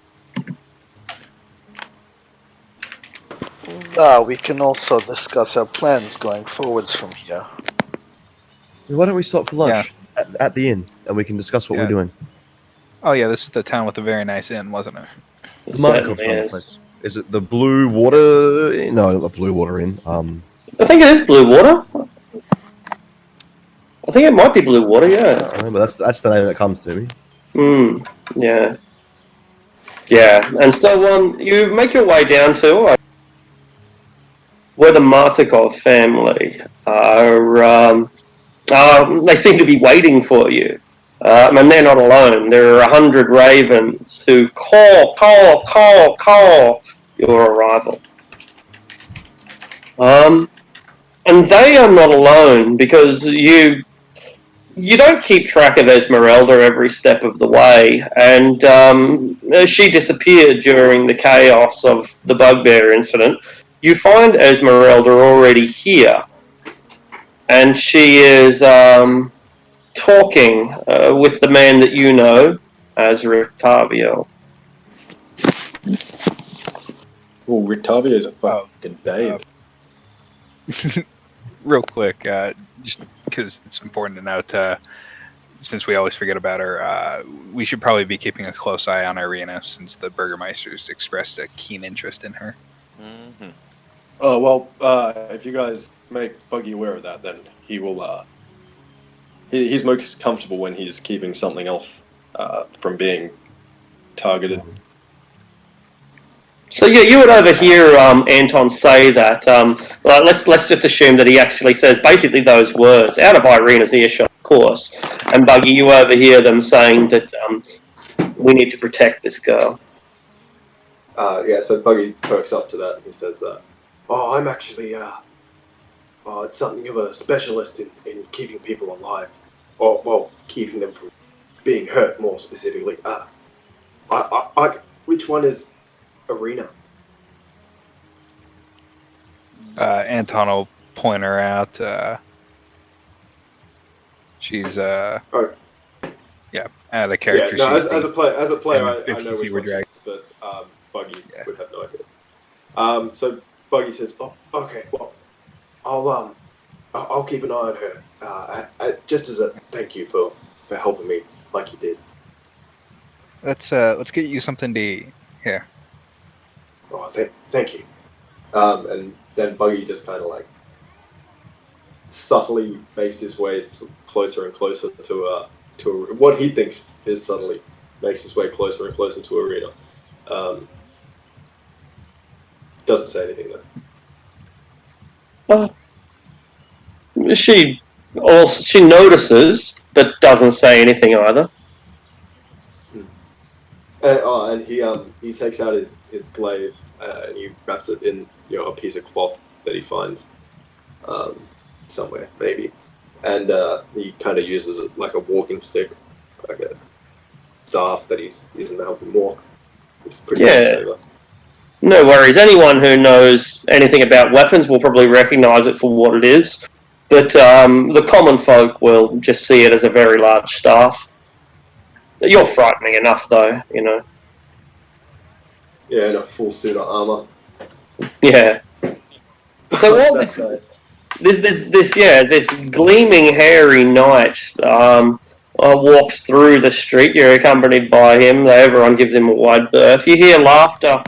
We can also discuss our plans going forwards from here. Why don't we stop for lunch at the inn and we can discuss what we're doing? Oh yeah, this is the town with the very nice inn, wasn't it? The Markov's on the place. Is it the Blue Water Inn? No, not the Blue Water Inn. I think it is Blue Water. I think it might be Blue Water, yeah. But that's the name that comes to me. Yeah. Yeah, and so you make your way down to where the Martikov family are. They seem to be waiting for you. And they're not alone. There are 100 ravens who call your arrival. And they are not alone because you don't keep track of Esmeralda every step of the way, and she disappeared during the chaos of the bugbear incident. You find Esmeralda already here, and she is talking with the man that you know as Rictavio. Oh, Rictavio's a fucking babe. Real quick, just because it's important to note, since we always forget about her, we should probably be keeping a close eye on Irina since the Burgermeisters expressed a keen interest in her. Mm-hmm. Oh, well, if you guys make Buggy aware of that, then he will, he's most comfortable when he's keeping something else from being targeted. So yeah, you would overhear Anton say that. Well, let's just assume that he actually says basically those words out of Irina's earshot, of course. And Buggy, you overhear them saying that we need to protect this girl. Yeah, so Buggy perks up to that and he says, "Oh, I'm actually it's something of a specialist in keeping people alive, or well, keeping them from being hurt more specifically. Which one is Irina?" Anton will point her out. She's out of character. Yeah, no, as a player, I know which one she is, but Buggy would have no idea. So Buggy says, "Oh, okay, well, I'll keep an eye on her. Just as a thank you for helping me like you did." Let's get you something to eat here. Oh, thank you. And then Buggy just kind of like subtly makes his way closer and closer to what he thinks is subtly makes his way closer and closer to Irina. Doesn't say anything though. She notices, but doesn't say anything either. And he takes out his glaive and he wraps it in a piece of cloth that he finds somewhere maybe, and he kind of uses it like a walking stick, like a staff that he's using to help him walk. It's pretty saver. No worries. Anyone who knows anything about weapons will probably recognize it for what it is, but the common folk will just see it as a very large staff. You're frightening enough, though, you know. Yeah, in a full suit of armor. Yeah. So all this gleaming hairy knight walks through the street. You're accompanied by him. Everyone gives him a wide berth. You hear laughter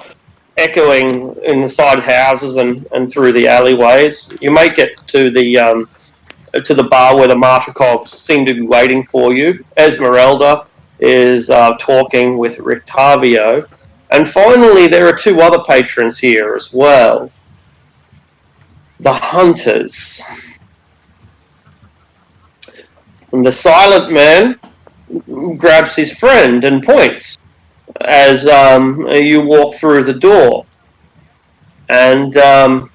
echoing in the side houses and through the alleyways. You make it to the bar where the Martikovs seem to be waiting for you. Esmeralda is talking with Rictavio. And finally, there are two other patrons here as well. The Hunters. And the silent man grabs his friend and points as you walk through the door. And the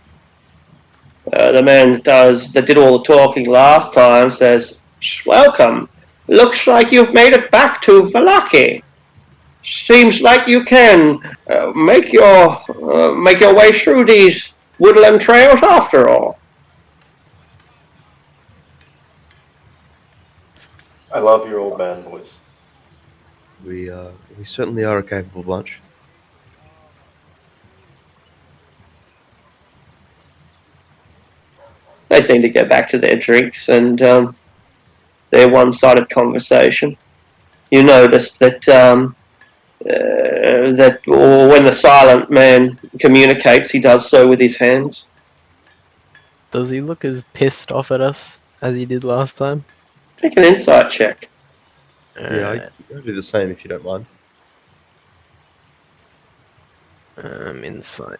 man that did all the talking last time says, "Welcome. Looks like you've made it back to Valaki. Seems like you can make your way through these woodland trails after all." I love your old man, boys. We certainly are a capable bunch. They seem to go back to their drinks and their one-sided conversation. You notice that or when the silent man communicates, he does so with his hands. Does he look as pissed off at us as he did last time? Make an insight check. Yeah, I'll do the same if you don't mind. Insight.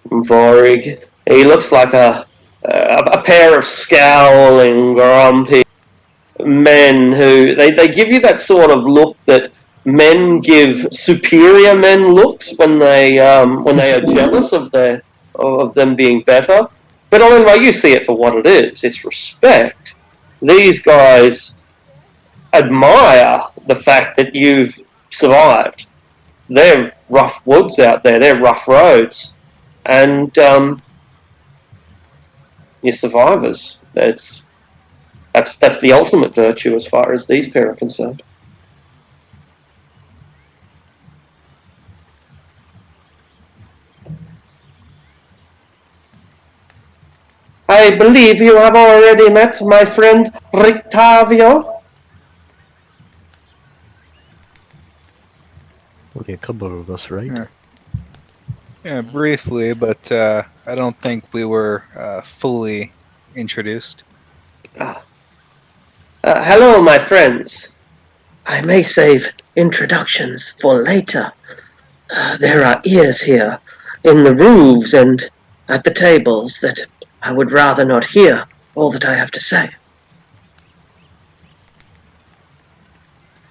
Vorig. He looks like a pair of scowling, grumpy men who they give you that sort of look that men give superior men looks when they are jealous of them being better. But I mean, you see it for what it is. It's respect. These guys admire the fact that you've survived. They're rough woods out there. They're rough roads, and you're survivors. That's the ultimate virtue as far as these pair are concerned. I believe you have already met my friend Rictavio. Only a couple of us, right? Yeah, briefly, but I don't think we were fully introduced. Hello, my friends. I may save introductions for later. There are ears here in the roofs and at the tables that I would rather not hear all that I have to say.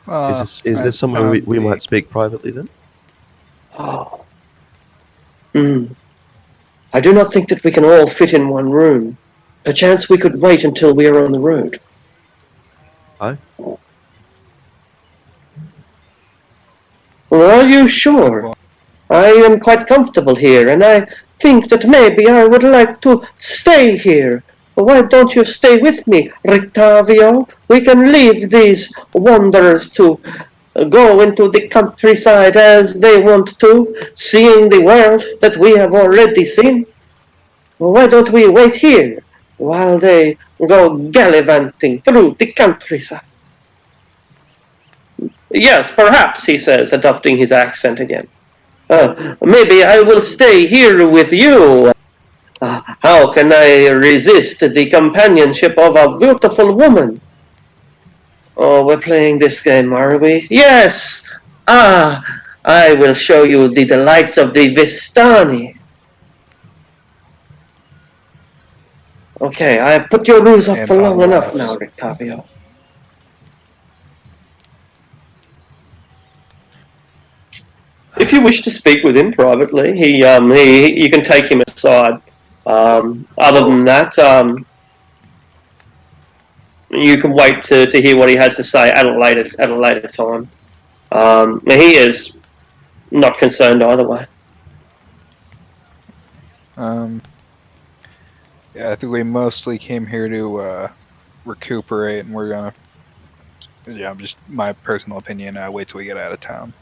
Is there somewhere we might speak privately then? Oh. I do not think that we can all fit in one room. Perchance we could wait until we are on the road. Aye. Well, are you sure? I am quite comfortable here, and I think that maybe I would like to stay here. Why don't you stay with me, Rictavio? We can leave these wanderers to go into the countryside as they want to, seeing the world that we have already seen. Why don't we wait here while they go gallivanting through the countryside? Yes, perhaps, he says, adopting his accent again. Maybe I will stay here with you. How can I resist the companionship of a beautiful woman? Oh, we're playing this game, are we? Yes! I will show you the delights of the Vistani. Okay, I have put your ruse up for long enough now, Rictavio. If you wish to speak with him privately, you can take him aside. Other than that, you can wait to hear what he has to say at a later time. He is not concerned either way. Yeah, I think we mostly came here to recuperate, and we're gonna. Yeah, just my personal opinion. Wait till we get out of town.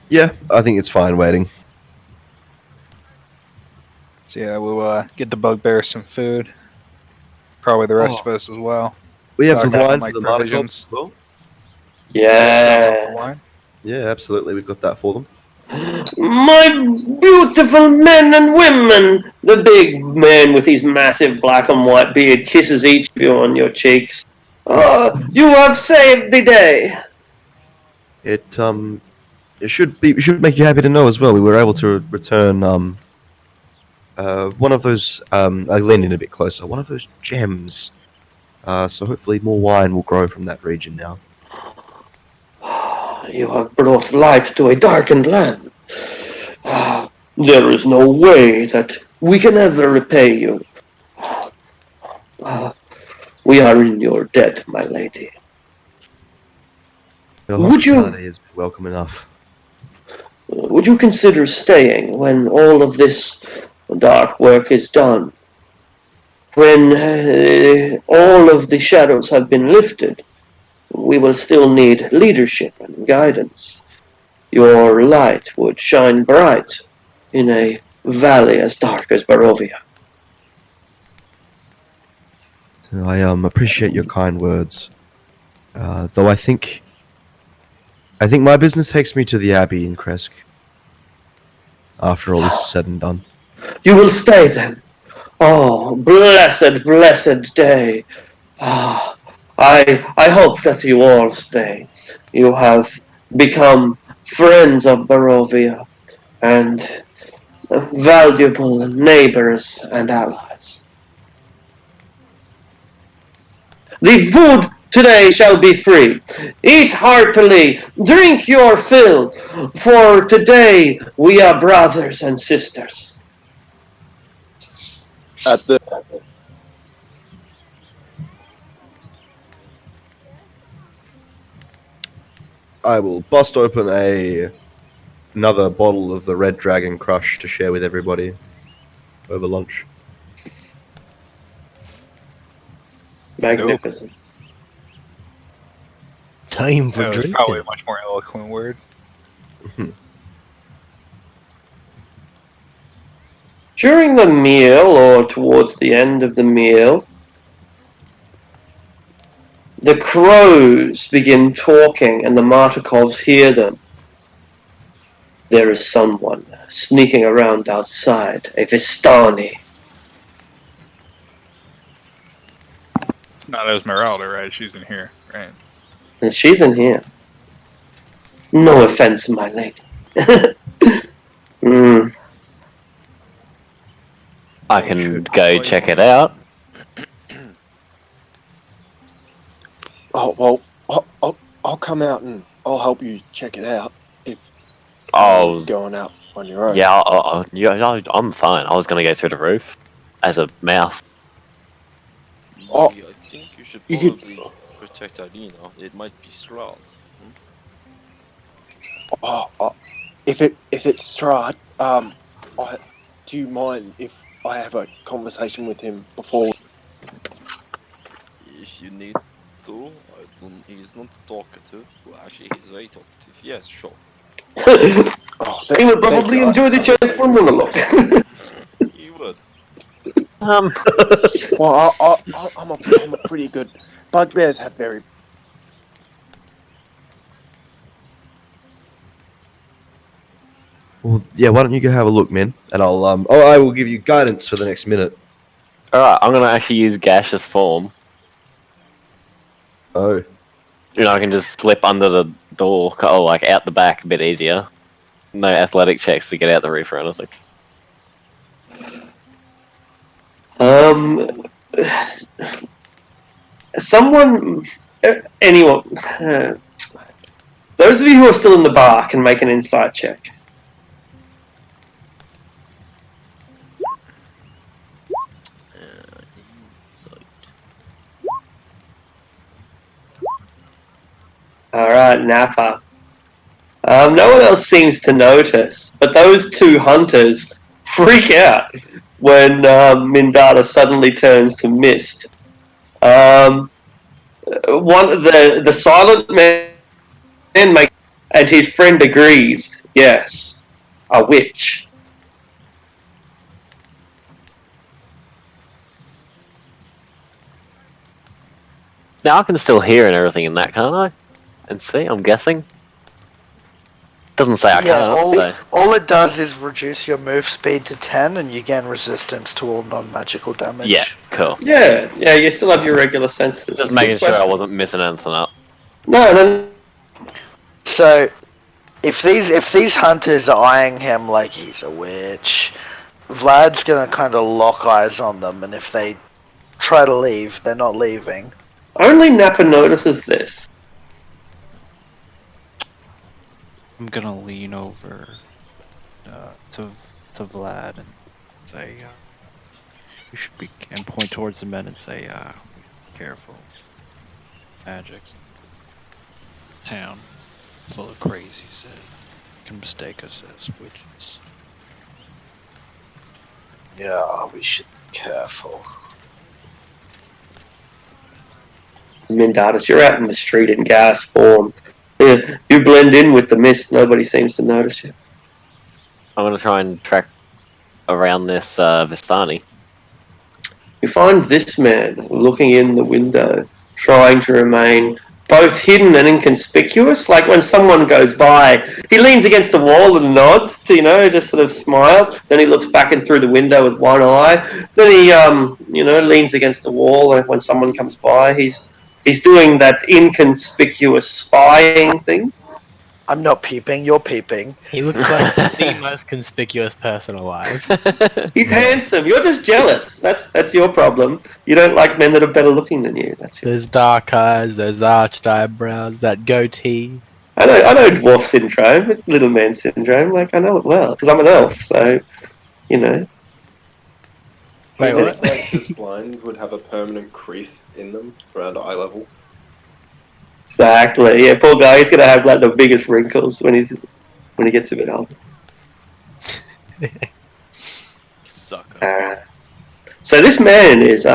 Yeah, I think it's fine waiting. So yeah, we'll get the bugbear some food. Probably the rest of us as well. We have some Stock up wine on, for the provisions. Mardicots as well. Yeah. Wine. Yeah, absolutely. We've got that for them. My beautiful men and women! The big man with his massive black and white beard kisses each of you on your cheeks. You have saved the day. It should make you happy to know as well. We were able to return one of those. I leaned in a bit closer. One of those gems. So hopefully more wine will grow from that region now. You have brought light to a darkened land. There is no way that we can ever repay you. We are in your debt, my lady. Your Would you- hospitality is welcome enough. Would you consider staying when all of this dark work is done? When all of the shadows have been lifted, we will still need leadership and guidance. Your light would shine bright in a valley as dark as Barovia. I appreciate your kind words. Though I think my business takes me to the Abbey in Kresk. After all is said and done. You will stay then. Oh, blessed, blessed day. Ah, I hope that you all stay. You have become friends of Barovia and valuable neighbors and allies. The food today shall be free. Eat heartily, drink your fill, for today we are brothers and sisters. At the I will bust open another bottle of the Red Dragon Crush to share with everybody over lunch. Magnificent. Time for That was drinking. probably a much more eloquent word. During the meal, or towards the end of the meal, the crows begin talking and the Martikovs hear them. There is someone sneaking around outside, a Vistani. It's not Esmeralda, right? She's in here, right? And she's in here. No offense, my lady. I can go check it out. oh well, I'll come out and I'll help you check it out if Oh, you're going out on your own. yeah, I'm fine. I was gonna go through the roof as a mouse. Oh, I think you should you could- probably protect Alina. It might be Strahd. If it's Strahd, do you mind if I have a conversation with him before? If you need to, I don't. He's not talkative. Well, actually, he's very talkative. Yes, sure. He would probably enjoy the chance for a monologue. He would. Well, I'm a pretty good. Bugbears have very. Well, yeah, why don't you go have a look, man? And I will give you guidance for the next minute. Alright, I'm gonna actually use gaseous form. Oh. You know, I can just slip under the door, or like out the back a bit easier. No athletic checks to get out the roof or anything. Anyone. Those of you who are still in the bar can make an insight check. Alright, Nappa. No one else seems to notice, but those two hunters freak out when Mindata suddenly turns to mist. One the silent man makes, and his friend agrees. Yes, a witch. Now I can still hear and everything in that, can't I? And see, I'm guessing. Doesn't say I Yeah, can't. all it does is reduce your move speed to 10 and you gain resistance to all non-magical damage. Yeah, cool. Yeah, you still have your regular senses. Just making sure I wasn't missing anything up. No. So, if these hunters are eyeing him like he's a witch, Vlad's gonna kind of lock eyes on them, and if they try to leave, they're not leaving. Only Nappa notices this. I'm gonna lean over to Vlad and say, "We should be," and point towards the men and say, "Be careful. Magic. Town full of crazies that can mistake us as witches." Yeah, we should be careful. Mindatus, you're out in the street in gas form. You blend in with the mist. Nobody seems to notice you. I'm gonna try and track around this Vistani. You find this man looking in the window, trying to remain both hidden and inconspicuous. Like when someone goes by, he leans against the wall and nods to, just sort of smiles. Then he looks back in through the window with one eye. Then he, leans against the wall. And when someone comes by, he's doing that inconspicuous spying thing. I'm not peeping, you're peeping. He looks like the most conspicuous person alive. He's handsome. You're just jealous. That's your problem. You don't like men that are better looking than you. That's it. Those dark eyes, those arched eyebrows, that goatee. I know dwarf syndrome, little man syndrome. Like I know it well because I'm an elf. So, Wait, Whoever's what? like this blind would have a permanent crease in them around eye level. Exactly. Yeah, poor guy. He's gonna have like the biggest wrinkles when he gets a bit older. Sucker. So this man is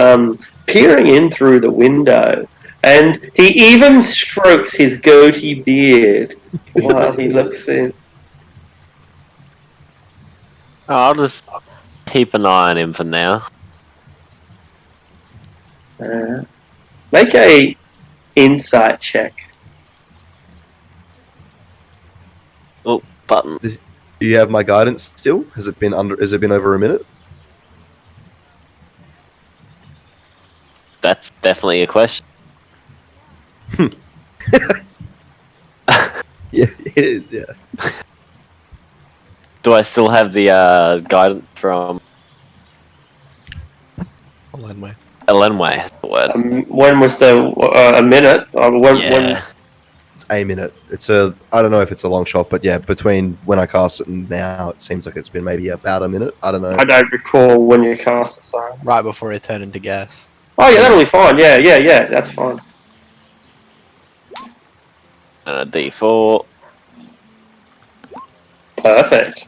peering in through the window, and he even strokes his goatee beard while he looks in. I'll just keep an eye on him for now. Make a insight check. Oh, button. Do you have my guidance still? Has it been over a minute? That's definitely a question. Yeah, it is. Yeah. Do I still have the guidance from Elenway. Elenway? That's the word. When was the a minute? Yeah. It's a minute. I don't know if it's a long shot, but yeah, between when I cast it and now, it seems like it's been maybe about a minute. I don't know. I don't recall when you cast it. So. Right before he turned into gas. Oh yeah, that'll be fine. Yeah, that's fine. And a D4. Perfect.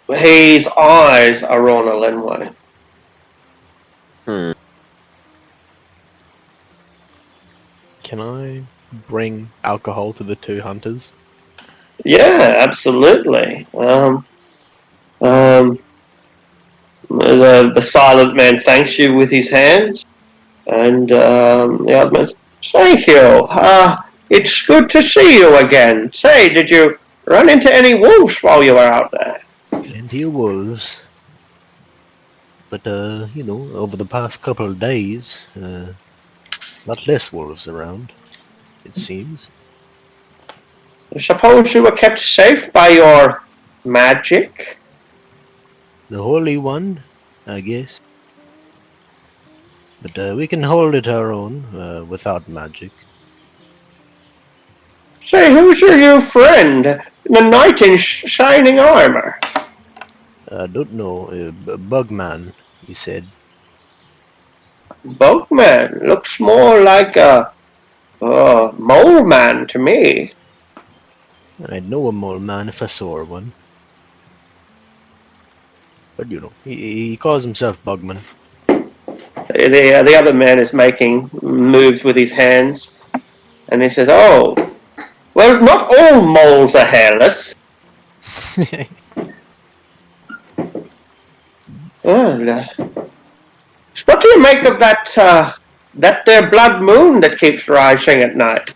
His eyes are on Elenway. Can I bring alcohol to the two hunters? Yeah, absolutely. The silent man thanks you with his hands, and the other man, thank you. It's good to see you again. Say, did you run into any wolves while you were out there? Plenty of wolves. But, over the past couple of days, lot less wolves around, it seems. I suppose you were kept safe by your magic? The Holy One, I guess. But we can hold it our own, without magic. Say, who's your new friend? The knight in shining armor? I don't know, Bugman, he said. Bugman looks more like a mole man to me. I'd know a mole man if I saw one. But he calls himself Bugman. The other man is making moves with his hands, and he says, "Oh, well, not all moles are hairless." What do you make of that there blood moon that keeps rising at night?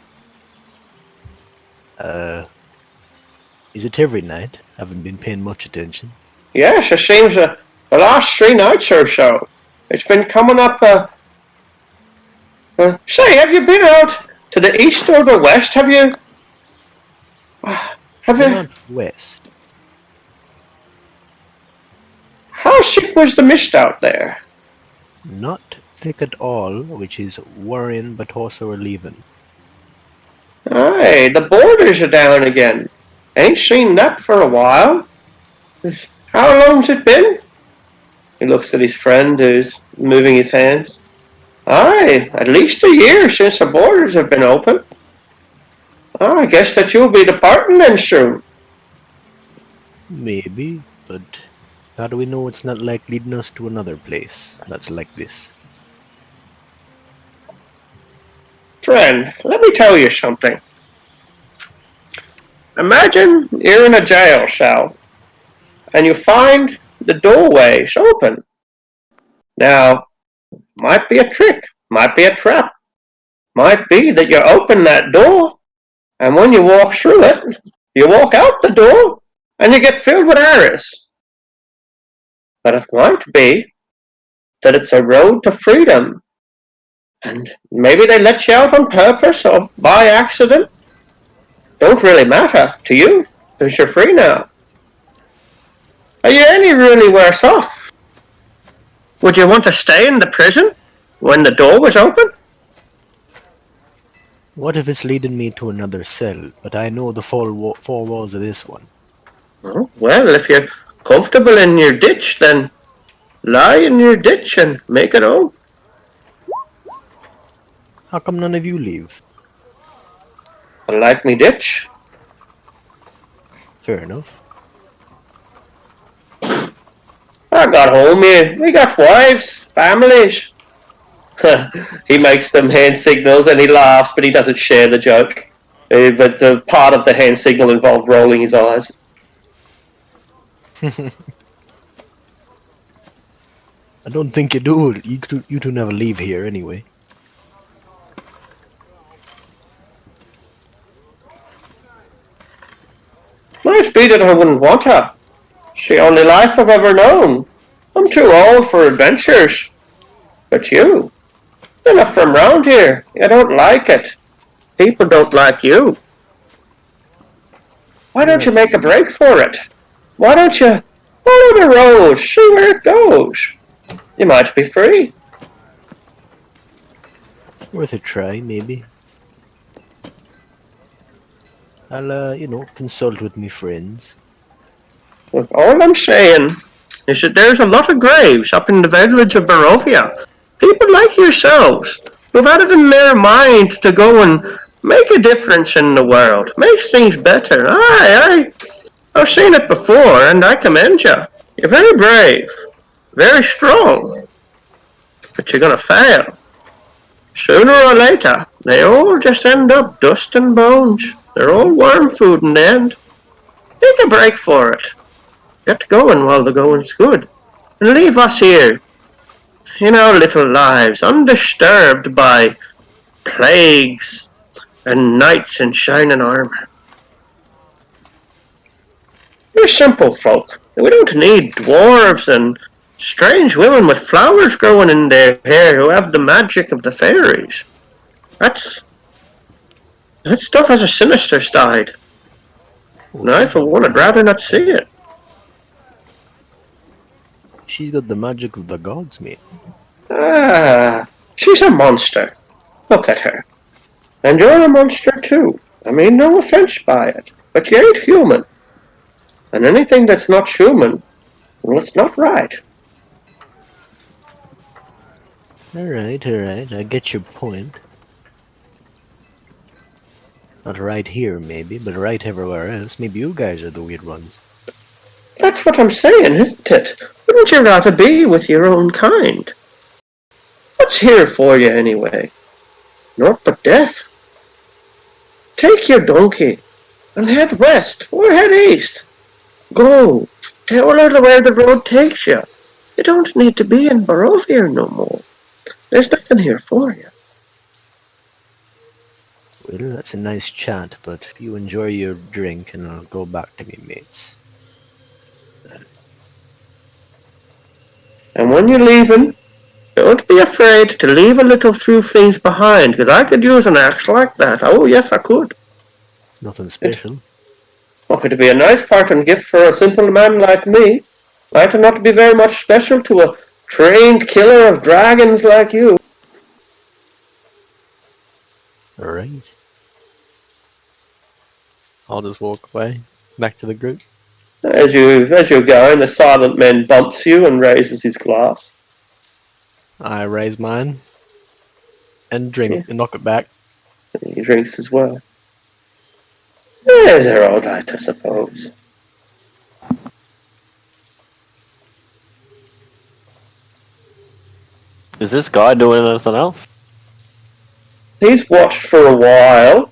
Is it every night? Haven't been paying much attention. Yes, it seems the last 3 nights or so. It's been coming up. Say, have you been out to the east or the west? Have you? West. How thick was the mist out there? Not thick at all, which is worrying but also relieving. Aye, the borders are down again. Ain't seen that for a while. How long's it been? He looks at his friend who's moving his hands. Aye, at least a year since the borders have been open. I guess that you'll be departing then soon. Maybe, but how do we know it's not like leading us to another place that's like this? Friend, let me tell you something. Imagine you're in a jail cell and you find the doorways open. Now, might be a trick, might be a trap, might be that you open that door and when you walk through it, you walk out the door and you get filled with arrows. But it might be that it's a road to freedom. And maybe they let you out on purpose or by accident. Don't really matter to you, because you're free now. Are you any really worse off? Would you want to stay in the prison when the door was open? What if it's leading me to another cell, but I know the four walls of this one? Oh, well, if you're comfortable in your ditch, then lie in your ditch and make it home. How come none of you leave? I like me ditch. Fair enough. I got home here. We got wives, families. He makes some hand signals and he laughs, but he doesn't share the joke. But part of the hand signal involved rolling his eyes. I don't think you do. You two never leave here anyway. Might be that I wouldn't want her. It's the only life I've ever known. I'm too old for adventures. But you're not from round here. You don't like it. People don't like you. Why don't you make a break for it? Why don't you follow the road, see where it goes? You might be free. Worth a try, maybe. I'll, consult with me friends. All I'm saying is that there's a lot of graves up in the village of Barovia. People like yourselves, who've had it in their mind to go and make a difference in the world, make things better. I've seen it before, and I commend you. You're very brave, very strong, but you're gonna fail. Sooner or later, they all just end up dust and bones. They're all worm food in the end. Take a break for it. Get going while the going's good. And leave us here, in our little lives, undisturbed by plagues and knights in shining armor. We're simple folk. We don't need dwarves and strange women with flowers growing in their hair who have the magic of the fairies. That stuff has a sinister side. And I, for one, would rather not see it. She's got the magic of the gods, mate. Ah, she's a monster. Look at her. And you're a monster too. I mean, no offense by it, but you ain't human. And anything that's not human, well, it's not right. Alright, I get your point. Not right here, maybe, but right everywhere else. Maybe you guys are the weird ones. That's what I'm saying, isn't it? Wouldn't you rather be with your own kind? What's here for you anyway? Naught but death. Take your donkey and head west or head east. Go. Tell her where the road takes you. You don't need to be in Barovia no more. There's nothing here for you. Well, that's a nice chat, but you enjoy your drink and I'll go back to me mates. And when you're leaving, don't be afraid to leave a little few things behind, because I could use an axe like that. Oh, yes, I could. Nothing special. It'd be a nice parting gift for a simple man like me. Might not be very much special to a trained killer of dragons like you. Alright. I'll just walk away, back to the group. As you're going, the silent man bumps you and raises his glass. I raise mine and drink and knock it back. He drinks as well. Yeah, they're all right, I suppose. Is this guy doing anything else? He's watched for a while.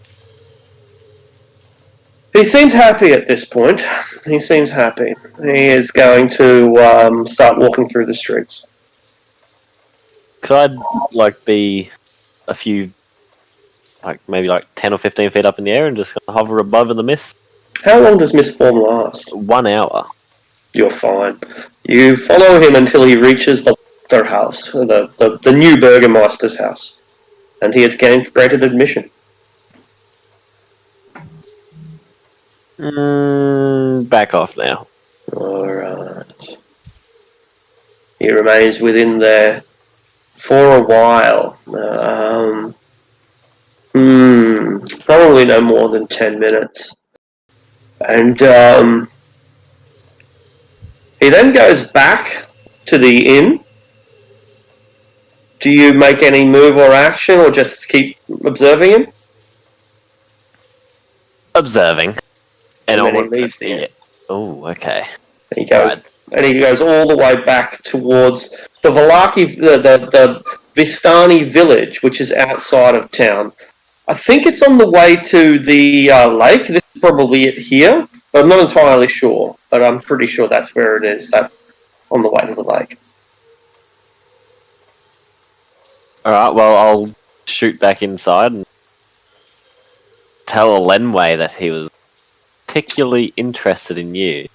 He seems happy at this point. He seems happy. He is going to start walking through the streets. Could I be a few, maybe 10 or 15 feet up in the air and just hover above in the mist? How long does mist form last? 1 hour. You're fine. You follow him until he reaches their house, the new Burgermeister's house, and he has granted admission. Back off now. Alright. He remains within there for a while. Probably no more than 10 minutes. And he then goes back to the inn. Do you make any move or action, or just keep observing him? Observing. And then he leaves the inn. Oh, okay. He goes, and he goes all the way back towards the the Vistani village, which is outside of town. I think it's on the way to the lake. This is probably it here, but I'm not entirely sure. But I'm pretty sure that's where it is. That on the way to the lake. All right. Well, I'll shoot back inside and tell Lenway that he was particularly interested in you,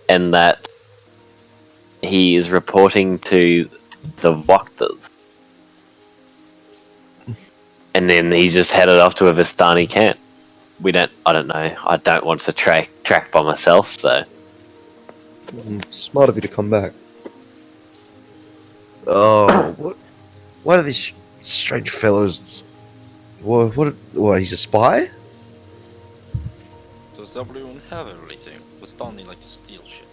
and that he is reporting to the Voctors. And then he's just headed off to a Vistani camp. I don't know. I don't want to track by myself, so. Smart of you to come back. Oh, what? What are these strange fellows? What? He's a spy? Does everyone have everything? Vistani like to steal shit.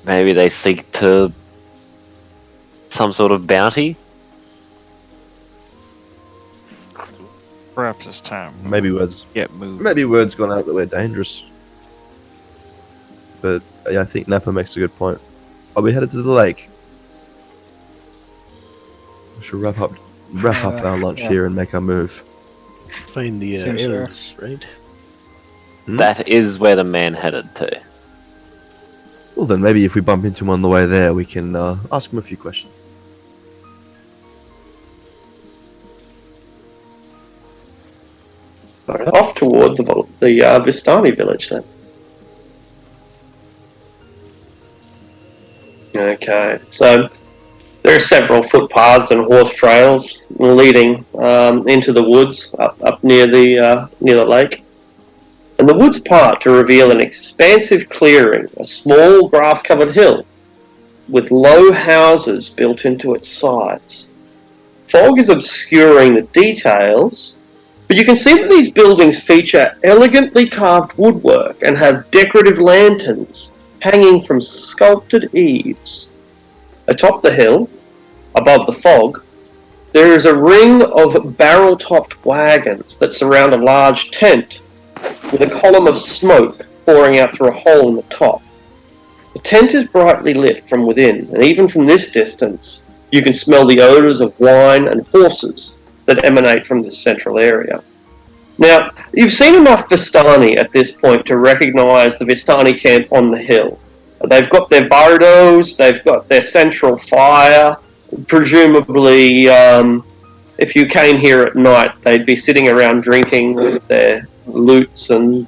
Maybe they seek to some sort of bounty? Perhaps it's time. Maybe word's moved. Maybe word's gone out that we're dangerous. But yeah, I think Nappa makes a good point. I'll be headed to the lake. We should wrap up our lunch here and make our move. Find the elves, right? That is where the man headed to. Well then, maybe if we bump into him on the way there, we can ask him a few questions. Off toward the Vistani village then. Okay, so there are several footpaths and horse trails leading into the woods up near the lake. And the woods part to reveal an expansive clearing, a small grass-covered hill with low houses built into its sides. Fog is obscuring the details, but you can see that these buildings feature elegantly carved woodwork and have decorative lanterns hanging from sculpted eaves. Atop the hill, above the fog, there is a ring of barrel-topped wagons that surround a large tent with a column of smoke pouring out through a hole in the top. The tent is brightly lit from within, and even from this distance, you can smell the odours of wine and horses that emanate from this central area. Now, you've seen enough Vistani at this point to recognise the Vistani camp on the hill. They've got their bardos, they've got their central fire. Presumably, if you came here at night, they'd be sitting around drinking with their lutes and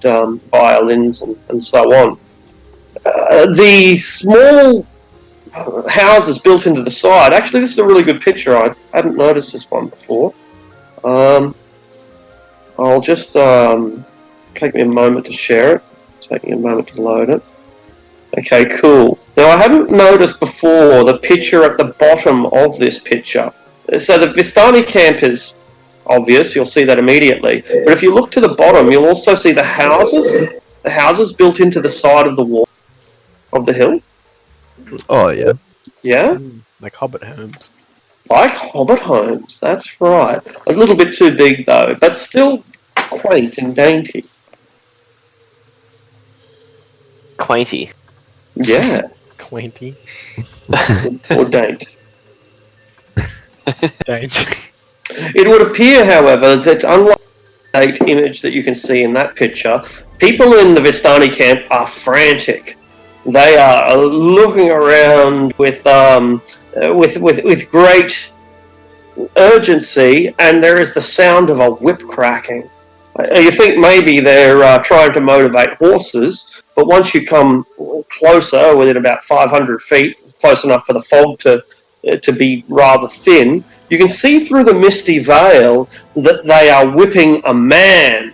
violins and so on. The small houses built into the side, actually this is a really good picture, I hadn't noticed this one before. I'll just take me a moment to share it, taking a moment to load it. Okay, cool. Now I hadn't noticed before the picture at the bottom of this picture. So the Vistani camp is obvious, you'll see that immediately. But if you look to the bottom, you'll also see the houses built into the side of the wall of the hill. Oh, yeah. Yeah? Like Hobbit homes. Like Hobbit homes, that's right. A little bit too big though, but still quaint and dainty. Quainty. Yeah. Quainty. Or daint. Dainty. It would appear, however, that unlike the image that you can see in that picture, people in the Vistani camp are frantic. They are looking around with great urgency, and there is the sound of a whip cracking. You think maybe they're trying to motivate horses, but once you come closer, within about 500 feet, close enough for the fog to be rather thin, you can see through the misty veil that they are whipping a man.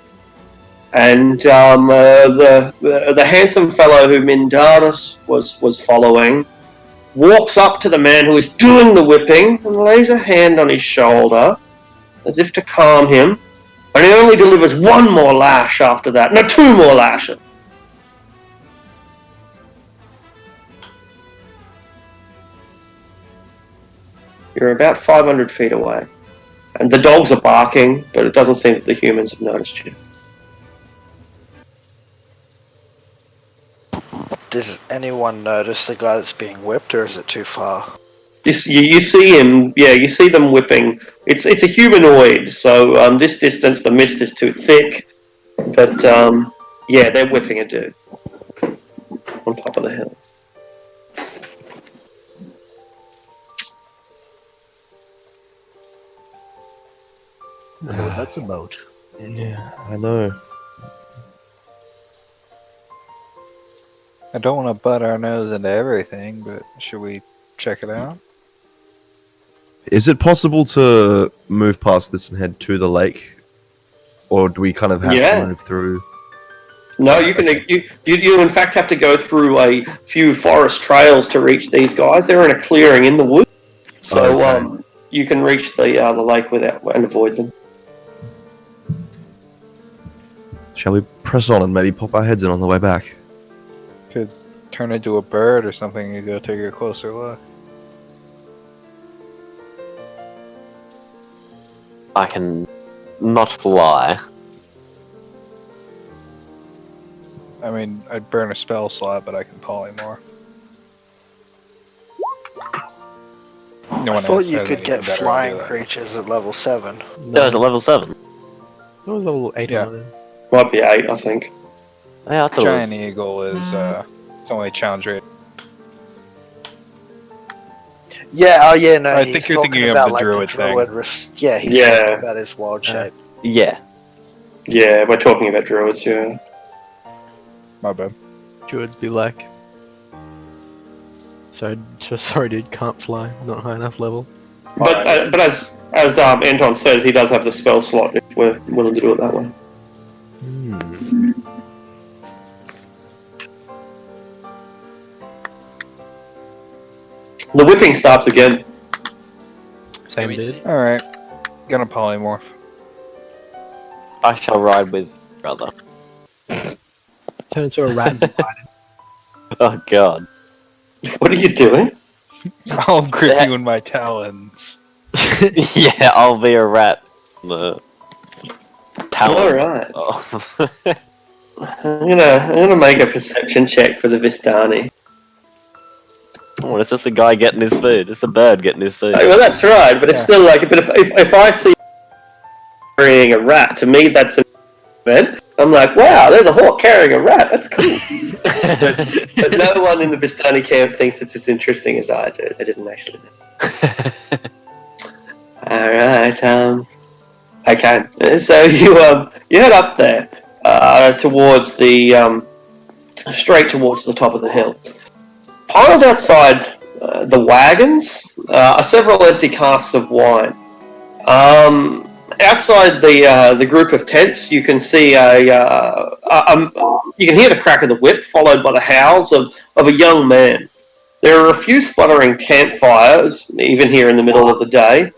And the handsome fellow who Mindaris was following walks up to the man who is doing the whipping and lays a hand on his shoulder as if to calm him. And he only delivers one more lash after that. No, two more lashes. You're about 500 feet away. And the dogs are barking, but it doesn't seem that the humans have noticed you. Does anyone notice the guy that's being whipped, or is it too far? You see him, yeah, you see them whipping. It's a humanoid, so this distance the mist is too thick. But yeah, they're whipping a dude on top of the hill. I know what that's about. Yeah, I know. I don't want to butt our nose into everything, but should we check it out? Is it possible to move past this and head to the lake, or do we kind of have to move through? No, you can. You in fact have to go through a few forest trails to reach these guys. They're in a clearing in the woods, so you can reach the lake without and avoid them. Shall we press on and maybe pop our heads in on the way back? Could turn into a bird or something and go take a closer look. I can not fly. I mean, I'd burn a spell slot, but I can polymorph. No I one thought else you has could anything get better to flying do that. creatures at level 7. No, it's a level 7. That was level 8 Yeah. or 9. Might be 8, I think. Yeah, I thought Giant it was... Eagle is it's only challenge rate. Yeah, oh yeah, no, I he's think you're talking thinking of about the like druid the thing. druid yeah, he's Yeah. talking about his wild shape. Yeah. Yeah, we're talking about druids. Yeah. My bad. Druids be like. Sorry, dude, can't fly. Not high enough level. But as Anton says, he does have the spell slot if we're willing to do it that way. The whipping starts again. Same we dude. see? Alright. Gonna polymorph. I shall ride with brother. Turn into a rat and bite him. Oh god. What are you doing? I'll grip you in my talons. Yeah, I'll be a rat. The talon. Alright. Oh. I'm gonna make a perception check for the Vistani. Oh, it's just a guy getting his food. It's a bird getting his food. Oh, well, that's right, but it's still like. But if I see carrying a rat, to me that's an event. I'm like, wow, there's a hawk carrying a rat. That's cool. but no one in the Vistani camp thinks it's as interesting as I do. They didn't actually know. All right. Okay. So you head up there towards the straight towards the top of the hill. Piled outside the wagons are several empty casks of wine. Outside the group of tents, you can see you can hear the crack of the whip, followed by the howls of a young man. There are a few sputtering campfires, even here in the middle of the day,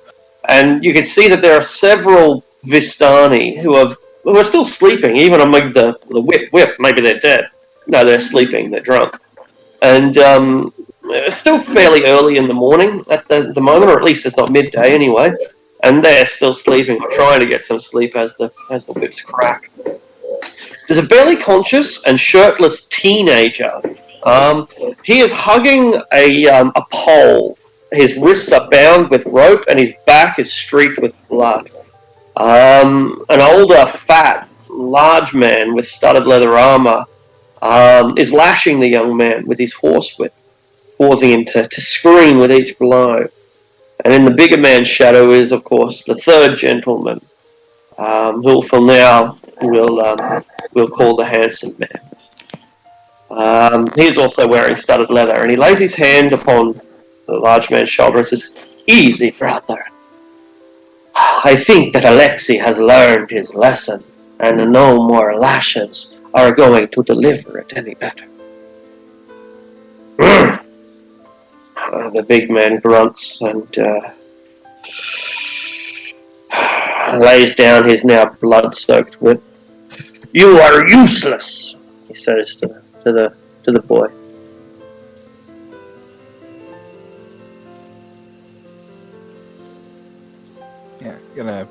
and you can see that there are several Vistani who are still sleeping, even amid the whip. Maybe they're dead. No, they're sleeping. They're drunk. And it's still fairly early in the morning at the moment, or at least it's not midday anyway. And they're still sleeping, or trying to get some sleep as the whips crack. There's a barely conscious and shirtless teenager. He is hugging a pole His wrists are bound with rope, and his back is streaked with blood. An older, fat, large man with studded leather armor is lashing the young man with his horsewhip, causing him to scream with each blow. And in the bigger man's shadow is, of course, the third gentleman, who for now we'll call the handsome man. He's also wearing studded leather, and he lays his hand upon the large man's shoulder and says, "Easy, brother. I think that Alexei has learned his lesson, and no more lashes are going to deliver it any better." The big man grunts and lays down his now blood-soaked whip. "You are useless," he says to the boy. Yeah, gonna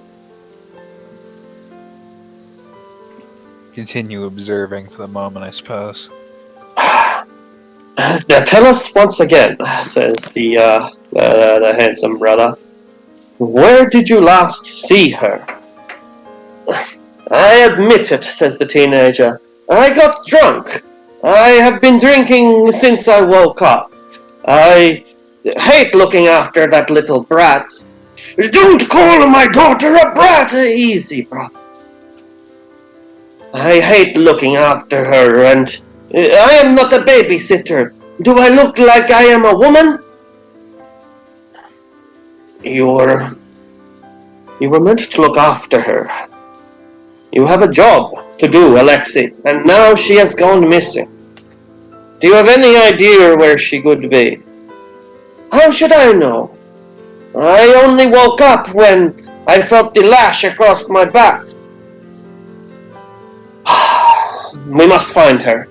continue observing for the moment, I suppose. "Now tell us once again," says the handsome brother, "where did you last see her?" "I admit it," says the teenager. "I got drunk. I have been drinking since I woke up. I hate looking after that little brat." "Don't call my daughter a brat!" "Easy, brother. I hate looking after her, and I am not a babysitter. Do I look like I am a woman?" You were meant to look after her. You have a job to do, Alexei, and now she has gone missing. Do you have any idea where she could be?" "How should I know? I only woke up when I felt the lash across my back." "We must find her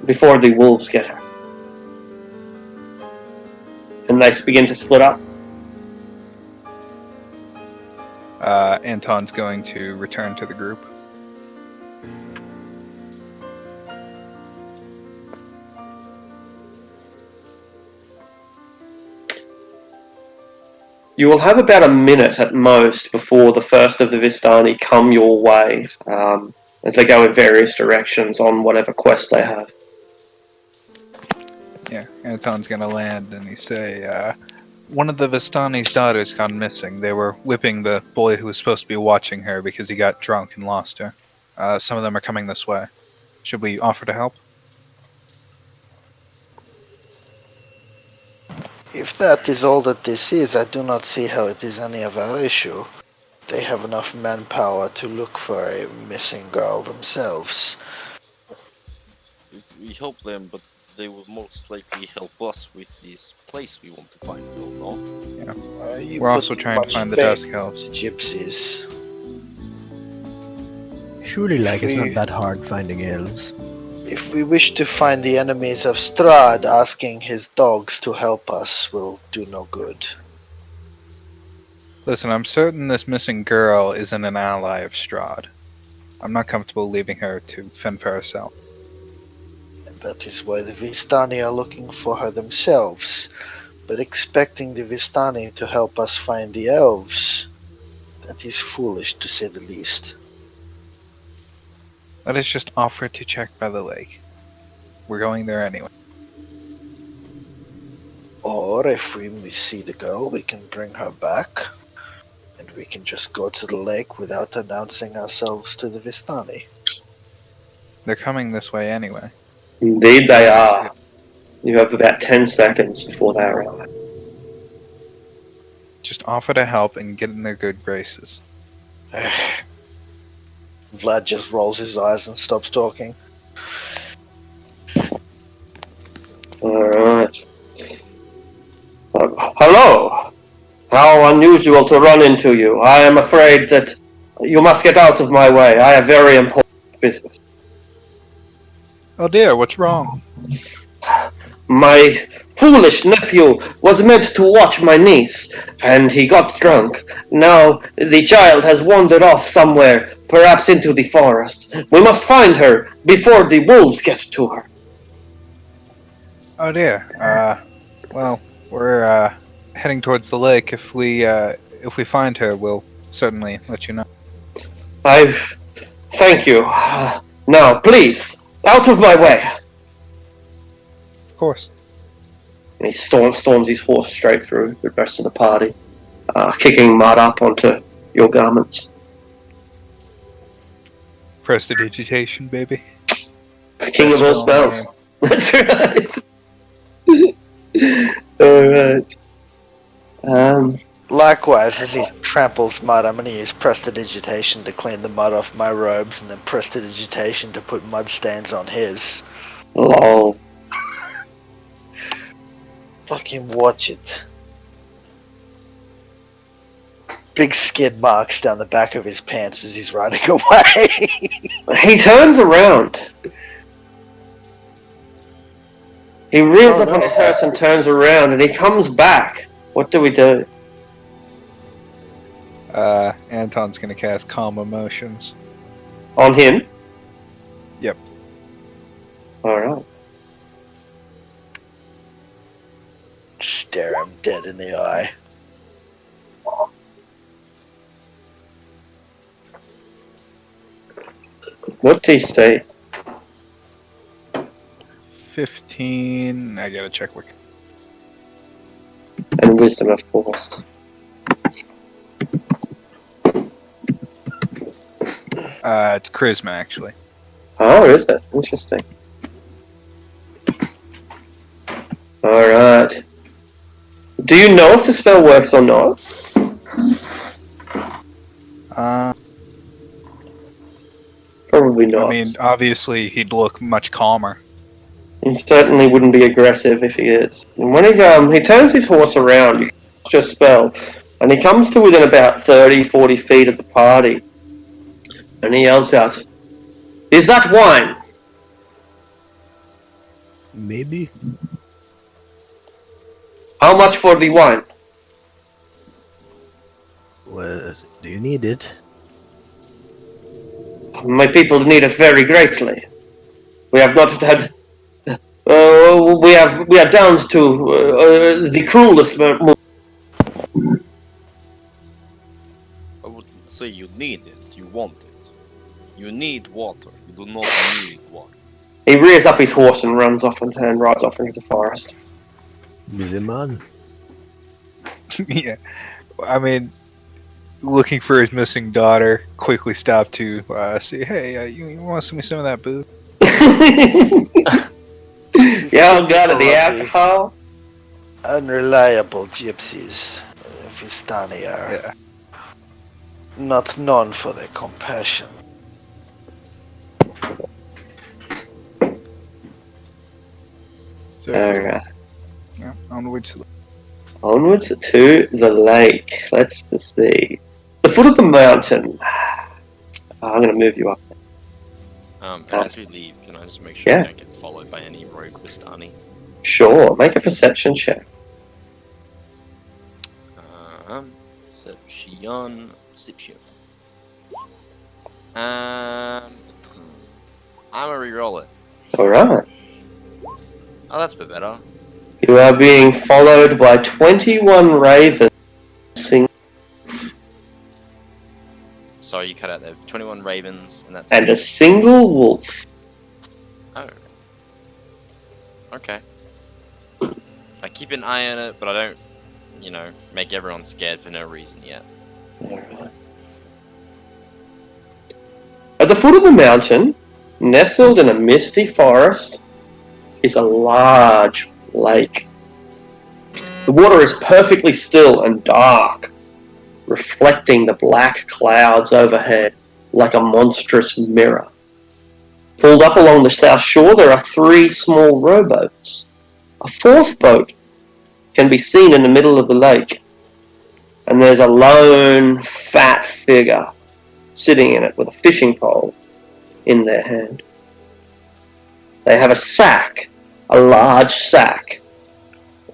before the wolves get her." And they begin to split up. Anton's going to return to the group. You will have about a minute at most before the first of the Vistani come your way, as they go in various directions on whatever quest they have. Yeah, Anton's gonna land and he say, one of the Vistani's daughters gone missing. They were whipping the boy who was supposed to be watching her because he got drunk and lost her. Some of them are coming this way. Should we offer to help? If that is all that this is, I do not see how it is any of our issue. They have enough manpower to look for a missing girl themselves. We help them, but they will most likely help us with this place we want to find. No? You We're put also too trying to much find the faith Dusk in Elves. Gypsies. Surely, like, it's We- not that hard finding elves. If we wish to find the enemies of Strahd, asking his dogs to help us will do no good. Listen, I'm certain this missing girl isn't an ally of Strahd. I'm not comfortable leaving her to fend for herself. And that is why the Vistani are looking for her themselves. But expecting the Vistani to help us find the elves, that is foolish to say the least. Let us just offer to check by the lake. We're going there anyway. Or if we see the girl, we can bring her back. And we can just go to the lake without announcing ourselves to the Vistani. They're coming this way anyway. Indeed they are. You have about 10 seconds before they arrive. Just offer to help and get in their good graces. Vlad just rolls his eyes and stops talking. Alright. Hello! How unusual to run into you. I am afraid that you must get out of my way. I have very important business. Oh dear, what's wrong? My foolish nephew was meant to watch my niece, and he got drunk. Now the child has wandered off somewhere, perhaps into the forest. We must find her before the wolves get to her. Oh dear. Well, We're heading towards the lake. If we find her, we'll certainly let you know. Thank you. Now, please, out of my way. Of course. And he storms his horse straight through the rest of the party, kicking mud up onto your garments. Prestidigitation, baby. King of all Best spell in the spells. That's right. Alright. Likewise, as he tramples mud, I'm going to use Prestidigitation to clean the mud off my robes, and then Prestidigitation to put mud stains on his. Lol. Fucking watch it. Big skid marks down the back of his pants as he's riding away. He turns around. He rears up on his horse and turns around, and he comes back. What do we do? Anton's gonna cast Calm Emotions. On him? Yep. Alright. Stare him dead in the eye. What do you say? 15. I gotta check what. And wisdom, of course. It's charisma, actually. Oh, is it? Interesting. Alright. Do you know if the spell works or not? Probably not. I mean, obviously, he'd look much calmer. He certainly wouldn't be aggressive if he is. And when he turns his horse around, you cast your spell, and he comes to within about 30, 40 feet of the party. And he yells out, "Is that wine?" Maybe. How much for the wine? Well, do you need it? My people need it very greatly. We have not had. We are down to the cruelest. I wouldn't say you need it, you want it. You need water, you do not need water. He rears up his horse and runs off and rides off into the forest. Busy man. Yeah. I mean, looking for his missing daughter, quickly stopped to say, hey, you want to send me some of that booze? Yeah, got it. The alcohol. Unreliable gypsies of Vistani are not known for their compassion. So, Alright. yeah, onwards to the lake. Let's just see. The foot of the mountain. I'm going to move you up. And as we leave, can I just make sure I don't get followed by any rogue Vistani? Sure. Make a perception check. Perception. I'm gonna reroll it. Alright. Oh, that's a bit better. You are being followed by 21 ravens. Sorry, you cut out there. 21 ravens, and that's... And a single wolf. Oh. Okay. I keep an eye on it, but I don't, make everyone scared for no reason yet. Alright. At the foot of the mountain, nestled in a misty forest, is a large lake. The water is perfectly still and dark, reflecting the black clouds overhead like a monstrous mirror. Pulled up along the south shore, there are 3 small rowboats. A 4th boat can be seen in the middle of the lake, and there's a lone, fat figure sitting in it with a fishing pole in their hand. They have a sack, a large sack,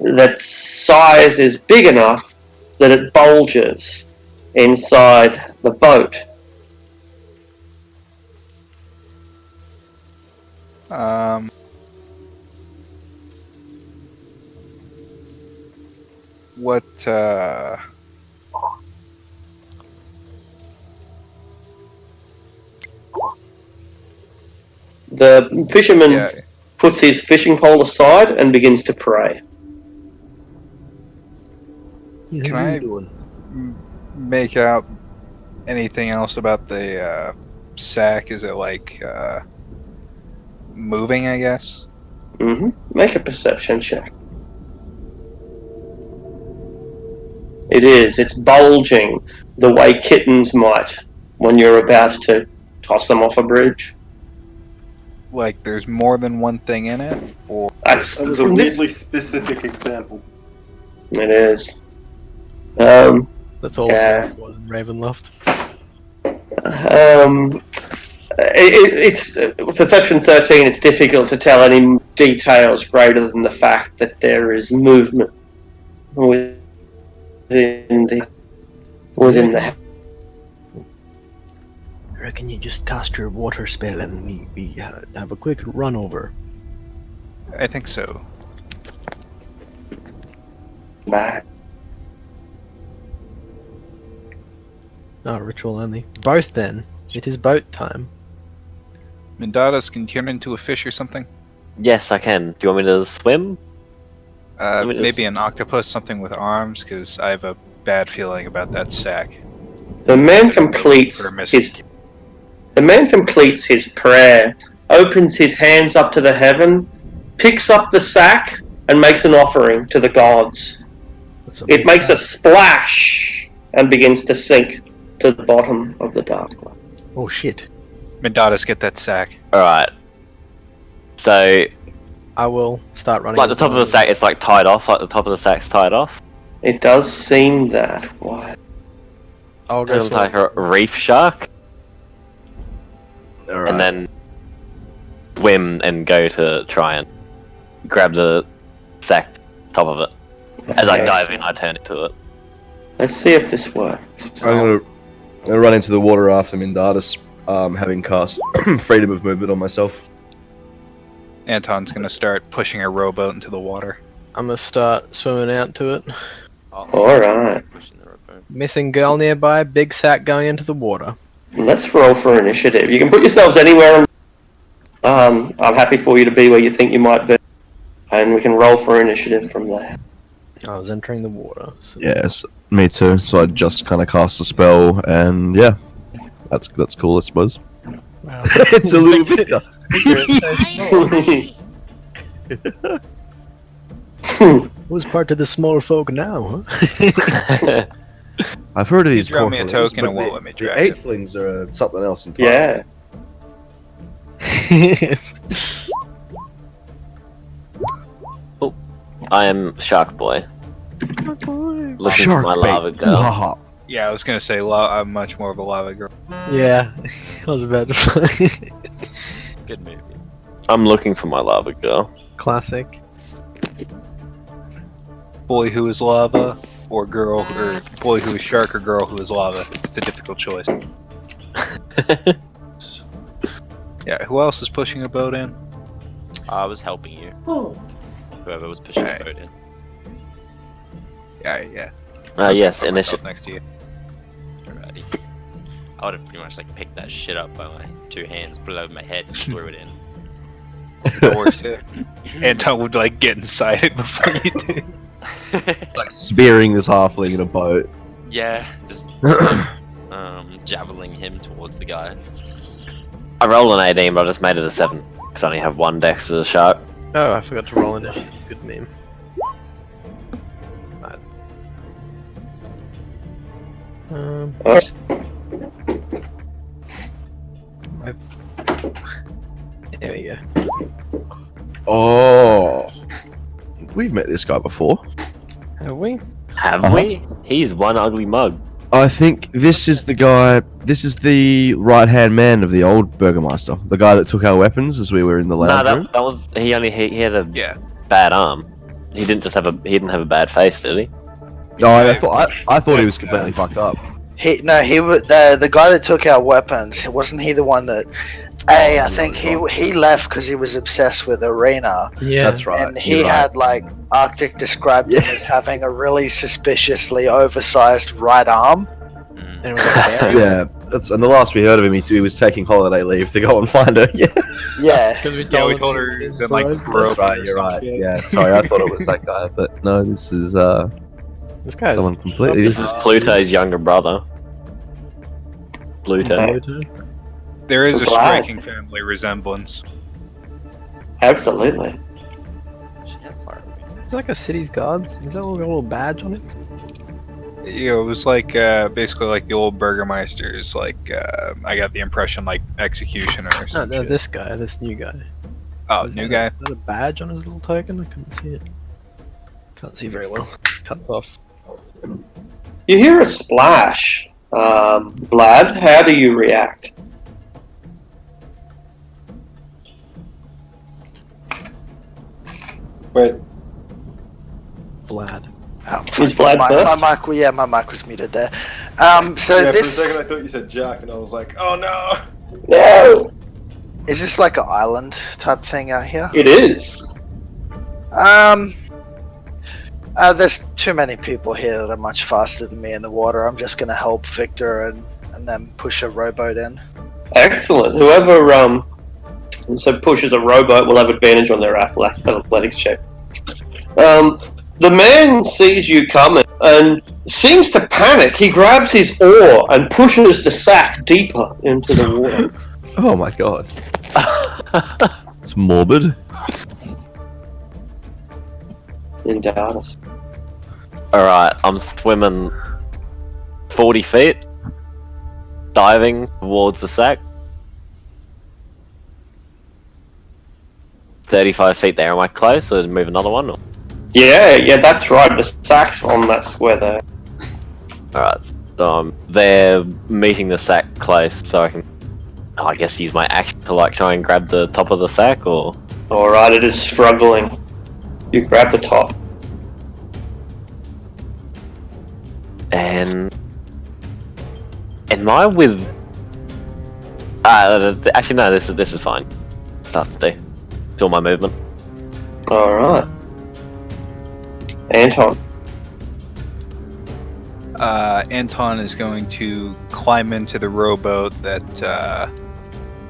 that size is big enough that it bulges inside the boat. What? The fisherman Yeah. puts his fishing pole aside and begins to pray. You think Can he's I doing? make out anything else about the sack? Is it like moving? I guess. Make a perception check. It is. It's bulging the way kittens might when you're about to toss them off a bridge. Like there's more than one thing in it, or That's That was a from this. weirdly specific example. It is. That's all Yeah. was in Ravenloft. It's perception 13. It's difficult to tell any details greater than the fact that there is movement within the I reckon you just cast your water spell and we have a quick run over. I think so. back. Ritual only. Both then. It is boat time. Mendadas can turn into a fish or something. Yes, I can. Do you want me to swim? me just- Maybe an octopus, something with arms, because I have a bad feeling about that sack. The man completes his prayer, opens his hands up to the heaven, picks up the sack, and makes an offering to the gods. It makes a splash and begins to sink to the bottom of the dark lake. Oh shit. Mendadas, get that sack. Alright. So, I will start running. like the top of the sack, it's like tied off, like the top of the sack's tied off. It does seem that way. I'll go It's swim. like a reef shark, All right. and then swim and go to try and grab the sack top of it. As I dive in, I turn into it. Let's see if this works. I'm gonna run into the water after Mindaris, having cast freedom of movement on myself. Anton's gonna start pushing a rowboat into the water. I'm gonna start swimming out to it. Alright. Missing girl nearby, big sack going into the water. Let's roll for initiative. You can put yourselves anywhere. I'm happy for you to be where you think you might be. And we can roll for initiative from there. I was entering the water. So. Yes, me too. So I just kind of cast a spell, and yeah, that's cool, I suppose. Wow. It's a little bigger. Who's part of the small folk now, huh? I've heard of these draw me a corporals, token but and won't let me the drag it. eightlings are something else entirely. Yeah. I am Shark Boy. Looking for Shark my bait. lava girl. Haha. Yeah, I was gonna say I'm much more of a lava girl. Yeah, I was about to. Good movie. I'm looking for my lava girl. Classic. Boy who is lava, or girl, or boy who is shark, or girl who is lava. It's a difficult choice. Yeah, who else is pushing a boat in? I was helping you. Whoever was pushing the boat in. Yeah. Yes, Put myself initiative. next to you. Alrighty. I would have pretty much like picked that shit up by my two hands, put it over my head, and threw it in. Yours too. Anton would like get inside it before you do. Like spearing this halfling in a boat. Yeah, just javeling him towards the guy. I rolled an 18, but I just made it a 7 because I only have 1 dex as a shark. Oh, I forgot to roll initiative. Good meme. Alright. There we go. Oh, we've met this guy before. Have we? Have we? He's one ugly mug. I think this is the guy. This is the right-hand man of the old Burgermeister, the guy that took our weapons as we were in the Nah, lounge room. that was he had a Yeah. bad arm. He didn't have a bad face, did he? Oh, I thought he was completely fucked up. He was the guy that took our weapons. Wasn't he the one that? Hey, I think he left because he was obsessed with Arena. Yeah. That's right. And he you're right. had like Arctic described him as having a really suspiciously oversized right arm. Mm. And it was like hairy. Yeah, and the last we heard of him, he was taking holiday leave to go and find her. Yeah, Yeah. Because we Yeah, we told told him her it was that like Barovia. that's right. You're right. Yeah, sorry, I thought it was that guy, but no, this is This guy's someone completely This different. is Pluto's younger brother. Pluto. There is a Glad. striking family resemblance. Absolutely. It's like a city's guard. Is that a little badge on it? Yeah, it was like basically like the old burgermeisters. Like I got the impression like executioner or No, something. no, this guy, this new guy. Oh, Is new that guy. Is that a badge on his little token? I couldn't see it. Can't see very well. Cuts off. You hear a splash. Vlad, how do you react? Wait, Vlad. Oh, Is Vlad first? my mic was muted there. So yeah, for a this second I thought you said Jack, and I was like, oh no! No, is this like an island type thing out here? it is. There's too many people here that are much faster than me in the water. I'm just gonna help Victor and then push a rowboat in. Excellent. Whoever pushes a rowboat will have advantage on their athletics check. The man sees you coming and seems to panic. He grabs his oar and pushes the sack deeper into the water. Oh my god, it's morbid. In Dallas. Alright, I'm swimming 40 feet, diving towards the sack. 35 feet there. Am I close or move another one? Or? Yeah, that's right. The sack's on that square there. Alright, so I'm there meeting the sack close, so I can, I guess, use my action to like try and grab the top of the sack, or? Alright, it is struggling. You grab the top. And am I with? Actually, no. This is fine. Start to do. It's all my movement. Alright. Anton. Anton is going to climb into the rowboat that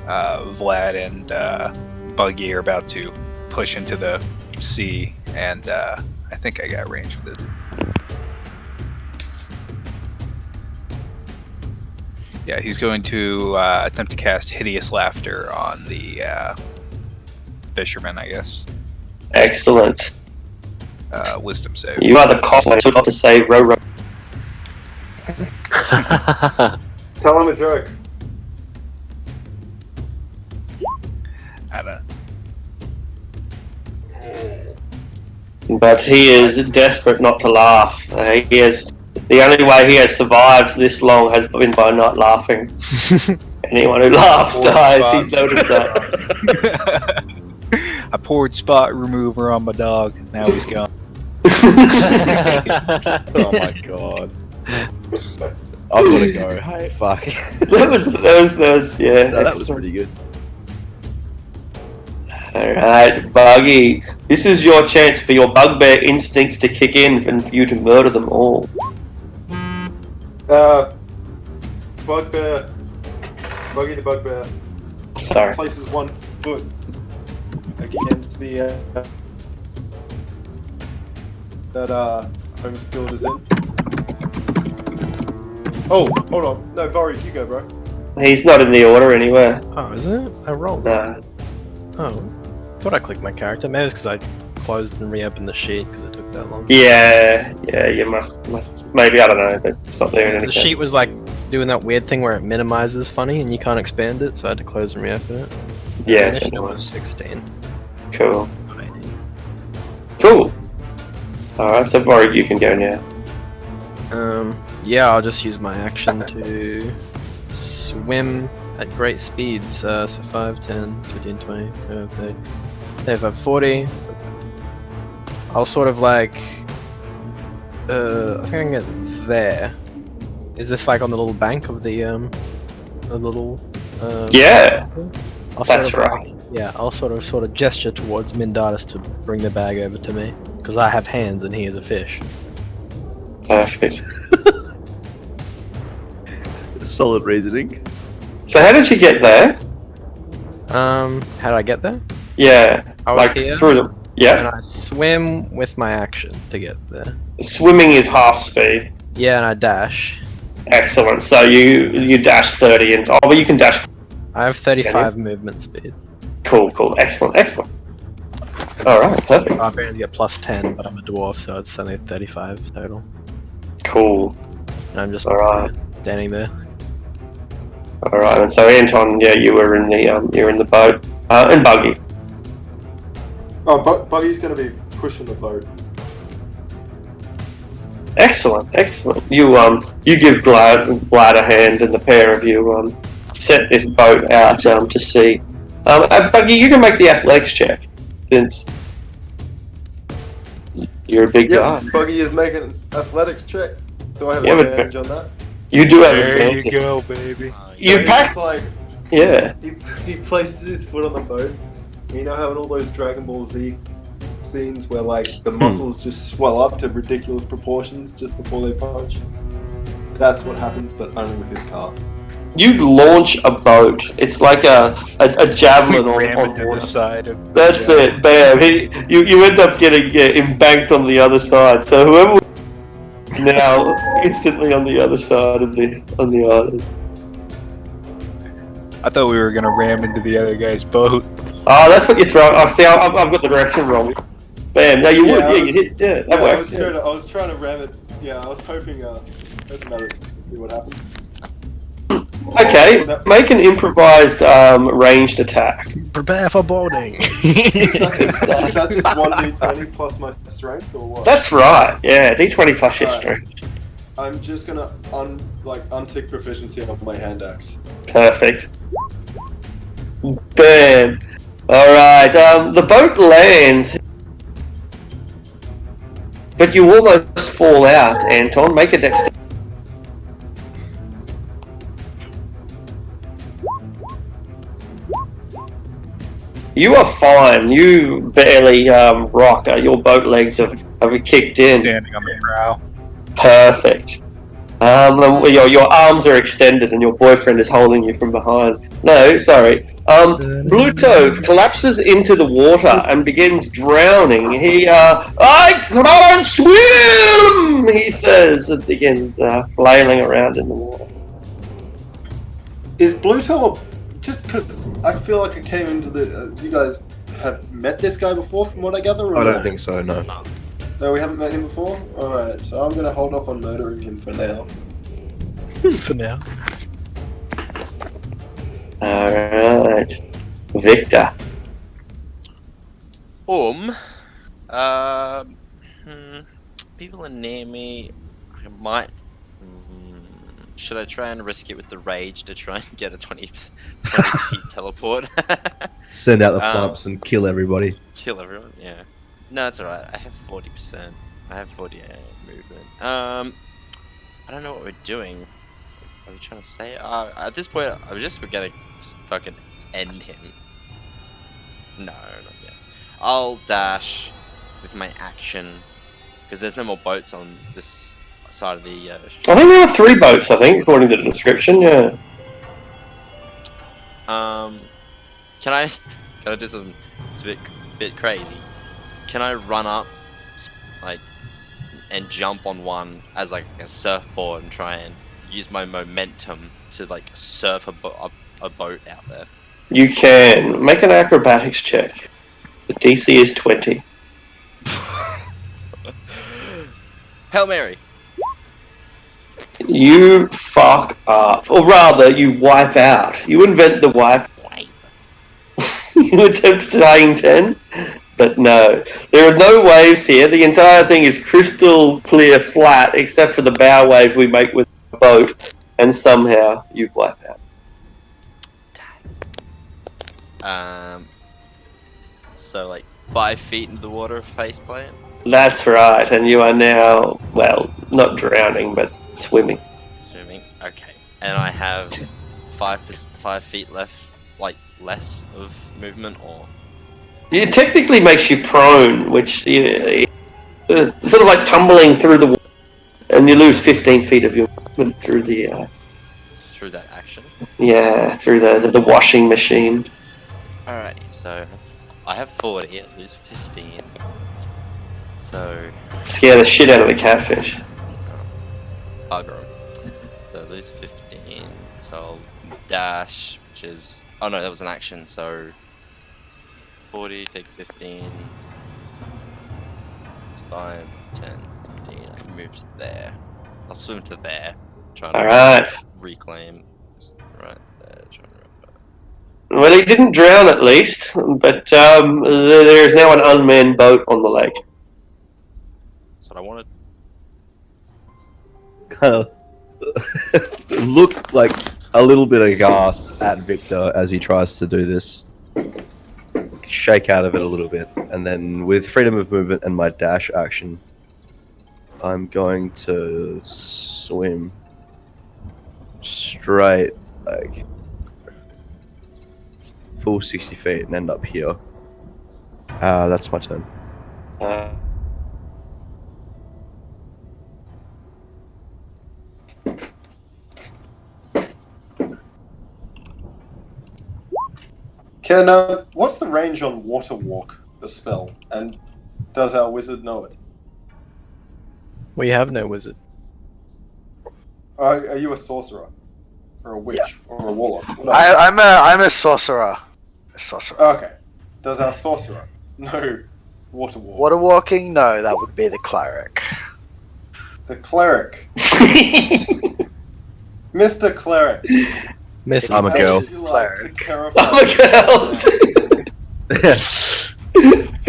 Vlad and Buggy are about to push into the sea, and I think I got range for this. Yeah, he's going to attempt to cast Hideous Laughter on the fisherman, I guess. Excellent. Wisdom save. You are the cost I took to say row. Tell him it's Eric. I don't know. But he is desperate not to laugh. He is the only way he has survived this long has been by not laughing. Anyone who laughs dies. He's noticed that. I poured spot remover on my dog. Now he's gone. Oh my god. I've got to go. Hey, fuck. that was yeah. No, that was pretty good. Alright, Buggy. This is your chance for your bugbear instincts to kick in and for you to murder them all. Bugbear. Buggy the Bugbear Sorry. places one foot against the that home skilled is in. Oh, hold on. No, Vari, you go, bro. He's not in the order anywhere. Oh, is it? I rolled. No. Oh. Thought I clicked my character. Maybe it's because I closed and reopened the sheet because it took that long. Yeah, you must. Maybe, I don't know, but it's not there in any The case. sheet was like doing that weird thing where it minimizes funny and you can't expand it, so I had to close and reopen it. Yeah, Initiative so- was 16. Cool. Cool. Alright, so Borg, you can go now. Yeah, I'll just use my action to swim at great speeds. So 5, 10, 15, 20, 30, 35, 40. I'll sort of like, I think I can get there. Is this like on the little bank of the little? Yeah, I'll that's sort of right. I'll sort of gesture towards Mindaris to bring the bag over to me because I have hands and he is a fish. Perfect. Solid reasoning. So how did you get there? How did I get there? Yeah, I was like here, through the. and Yeah, I swim with my action to get there. swimming is half speed. Yeah, and I dash. Excellent. So you dash 30 and but you can dash. I have 35 movement speed. Cool. Excellent. All right, perfect. Barbarians get plus 10, but I'm a dwarf, so it's only 35 total. Cool. And I'm just All right. standing there. All right. And so Anton, yeah, you were in the boat, and Buggy. Oh, Buggy's going to be pushing the boat. Excellent. You give Glad a hand, and the pair of you set this boat out to sea. Buggy, you can make the athletics check since you're a big guy. Buggy is making an athletics check. Do I have Yeah, an but- advantage on that? You do have There advantage. you go, baby. You So pack. it's like Yeah. he places his foot on the boat. You know how in all those Dragon Ball Z scenes where like the muscles just swell up to ridiculous proportions just before they punch? That's what happens, but only with his car. You launch a boat. It's like a javelin Ram on into water. the side of That's it. Bam. You end up getting embanked on the other side. So whoever now instantly on the other side of the island. I thought we were gonna ram into the other guy's boat. Oh, that's what you're throwing. Oh, see, I've got the direction wrong. Bam. No, you would. Yeah, You hit. Yeah, that I works. was trying to ram it. Yeah, I was hoping that would see what happens. Okay, make an improvised ranged attack. Prepare for boarding! Is that just 1d20 plus my strength or what? That's right. Yeah, d20 plus your Alright. strength. I'm just gonna untick proficiency on my hand axe. Perfect. Bam. All right. The boat lands, but you almost fall out. Anton, make a dexterity. You are fine. You barely rock. Your boat legs have kicked in. Standing on the prow. Perfect. Your arms are extended and your boyfriend is holding you from behind. No, sorry. Bluto collapses into the water and begins drowning. He, I can't swim, he says, and begins flailing around in the water. Is Bluto just because I feel like I came into the. You guys have met this guy before, from what I gather? Or I no? don't think so. No. No, we haven't met him before? Alright, so I'm gonna hold off on murdering him for now. For now. Alright. Victor. People are near me. I might. Should I try and risk it with the rage to try and get a 20 feet teleport? Send out the flumps and kill everybody. Kill everyone? Yeah. No, it's alright. I have 40%. I have 48 movement. I don't know what we're doing. What are we trying to say? At this point, we're gonna fucking end him. No, not yet. I'll dash with my action because there's no more boats on this side of the. I think there are 3 boats, according to the description, yeah. Can I do something? It's a bit crazy. Can I run up, and jump on one as like a surfboard and try and use my momentum to surf a boat out there? You can. Make an acrobatics check. The DC is 20. Hail Mary! You fuck up. Or rather, you wipe out. You invent the wipe. You attempt tying 10, but no. There are no waves here. The entire thing is crystal clear flat, except for the bow wave we make with the boat, and somehow you wipe out. So 5 feet into the water, face plant. That's right, and you are now, well, not drowning, but swimming. So moving. Okay, and I have 5 feet left, like less of movement, or It technically makes you prone, which sort of like tumbling through the water, and you lose 15 feet of your movement through the through that action. through the washing machine. Alrighty, so I have 40, at least 15. So Scare the shit out of the catfish. bugger 'em. So lose 15. So I'll dash, which is no, that was an action. So 40, take 15. It's 5, 10, 15. I can move to there. I'll swim to there. Trying to Alright. reclaim. Just right there. Well, he didn't drown at least, but there is now an unmanned boat on the lake. That's what I wanted. Kind of look like a little bit aghast at Victor as he tries to do this. Shake out of it a little bit, and then with freedom of movement and my dash action, I'm going to swim straight, like full 60 feet and end up here. That's my turn. Ken, what's the range on Water Walk, the spell, and does our wizard know it? We have no wizard. Are you a sorcerer? Or a witch? Yeah. Or a warlock? I'm a sorcerer. A sorcerer. Okay. Does our sorcerer know Water Walk? Water walking? No, that would be the cleric. The cleric. Mr. Cleric. Mrs. I'm a girl. How would you like to terrify I'm a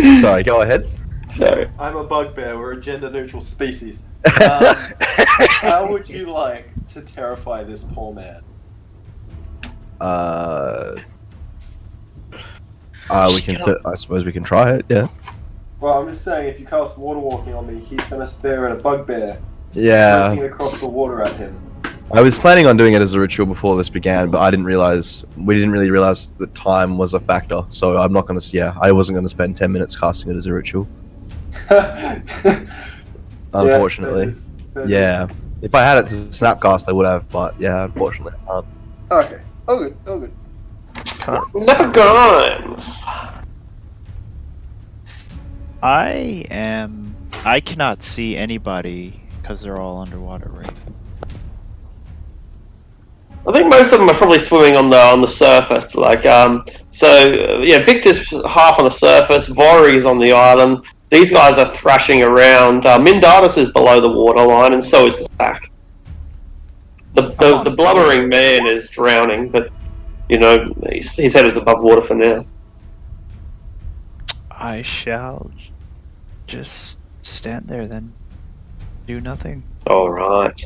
girl. Sorry, go ahead. Sorry. I'm a bugbear. We're a gender-neutral species. How would you like to terrify this poor man? We can. I suppose we can try it. Yeah. Well, I'm just saying, if you cast water walking on me, he's gonna stare at a bugbear. Yeah. Looking across the water at him. I was planning on doing it as a ritual before this began, but we didn't really realize that time was a factor. So I'm not gonna. Yeah, I wasn't gonna spend 10 minutes casting it as a ritual. Unfortunately. Yeah. If I had it to snapcast, I would have, but yeah, unfortunately, I can't. Okay. Oh good. Oh good. No guns. I cannot see anybody because they're all underwater, right? I think most of them are probably swimming on the surface. Victor's half on the surface. Vori's on the island. These guys are thrashing around. Mindatus is below the waterline, and so is the sack. The blubbering man is drowning, but his head is above water for now. I shall just stand there then. Do nothing. Alright.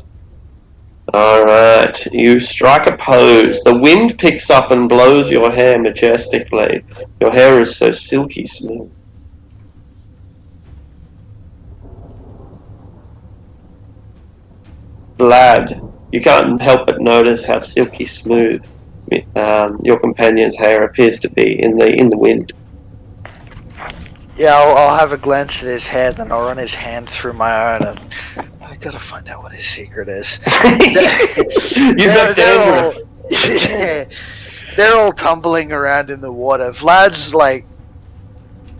You strike a pose. The wind picks up and blows your hair majestically. Your hair is so silky smooth. Vlad, you can't help but notice how silky smooth your companion's hair appears to be in the wind. Yeah, I'll have a glance at his head, and I'll run his hand through my own, and I gotta find out what his secret is. They're all tumbling around in the water. Vlad's like,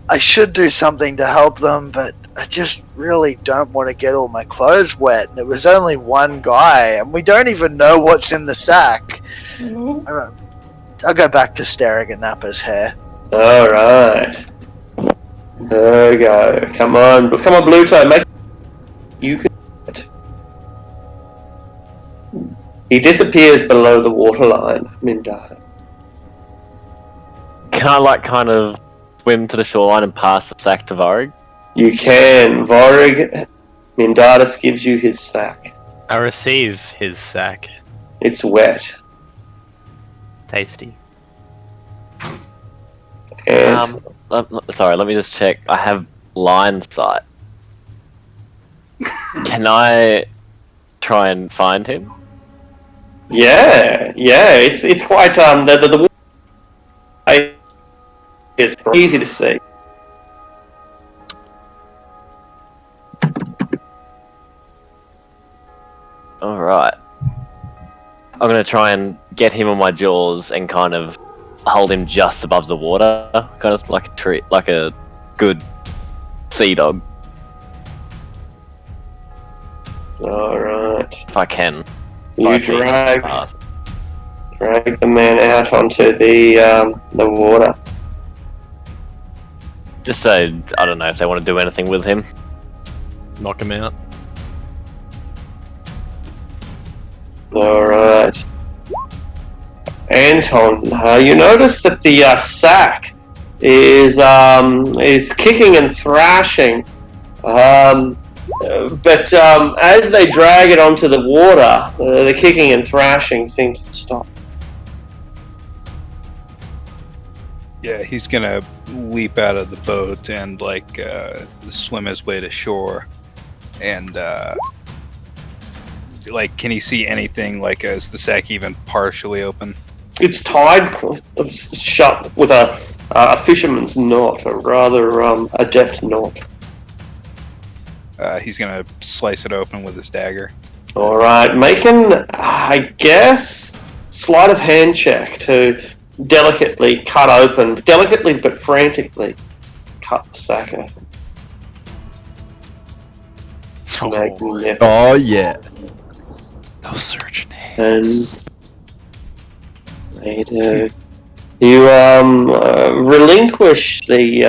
I should do something to help them, but I just really don't want to get all my clothes wet. There was only one guy, and we don't even know what's in the sack. I'll go back to staring at Nappa's hair. Alright. There we go. Come on, Bluto, make you can. He disappears below the waterline, Mindata. Can I kind of swim to the shoreline and pass the sack to Vorig? You can. Vorig, Mindatus gives you his sack. I receive his sack. It's wet. Tasty. And Sorry, let me just check. I have line sight. Can I try and find him? Yeah, it's quite the water is easy to see. All right. I'm gonna try and get him on my jaws and kind of hold him just above the water, kind of like a tree, like a good sea dog, Alright. if I can. You 5 feet drag past. the man out onto the water. Just so I don't know if they want to do anything with him. Knock him out. Alright. Anton, you notice that the sack is kicking and thrashing, but as they drag it onto the water, the kicking and thrashing seems to stop. Yeah, he's gonna leap out of the boat and like swim his way to shore, and like, can he see anything? Like, is the sack even partially open? It's tied shut with a fisherman's knot, a rather adept knot. He's gonna slice it open with his dagger. Alright, make an, I guess, sleight of hand check to delicately cut open, delicately but frantically cut the sack open. Magnificent. Oh yeah. Those surgeon hands. And they do. You relinquish the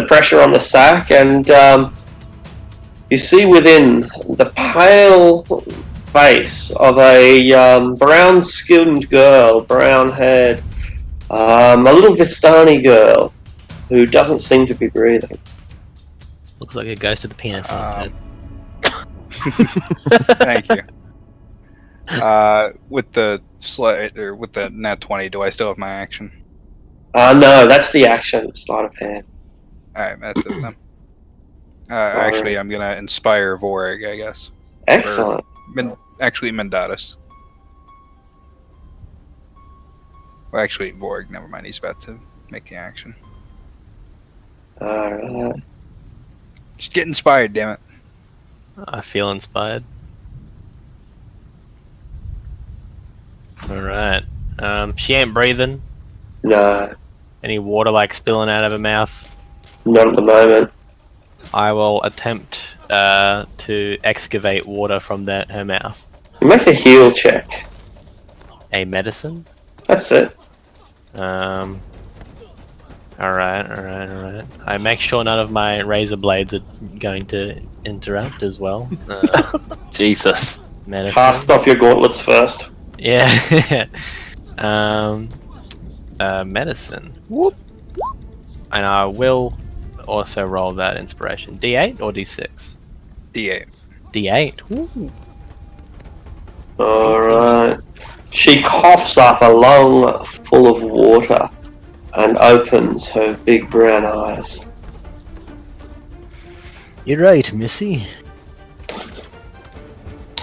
pressure on the sack, and you see within the pale face of a brown-skinned girl, brown-haired, a little Vistani girl who doesn't seem to be breathing. Looks like a ghost with a penis on its head. Thank you. With the nat 20, do I still have my action? No, that's the action, sleight of hand. Alright, that's it then. Actually, I'm gonna inspire Vorg, I guess. Excellent. Actually, Mendatus. Well, actually, Vorg, never mind, he's about to make the action. Alright. Just get inspired, damn it. I feel inspired. Alright. She ain't breathing. No, Any water like spilling out of her mouth. not at the moment. I will attempt to excavate water from her mouth. Make a heal check. A medicine? That's it. Alright. I make sure none of my razor blades are going to interrupt as well. Jesus. Medicine. Cast off your gauntlets first. Yeah. Medicine. Whoop. And I will also roll that inspiration. D8 or D6? D8. D8. Woo. Alright. She coughs up a lung full of water and opens her big brown eyes. You're right, Missy.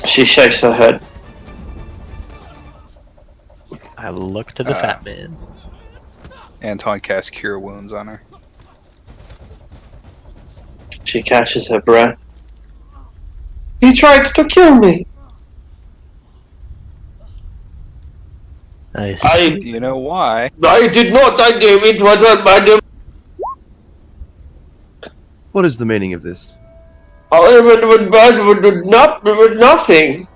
She shakes her head. I look to the fat man. Anton casts Cure Wounds on her. She catches her breath. He tried to kill me. You know why? I did not. I gave it was a bad. What is the meaning of this? With nothing.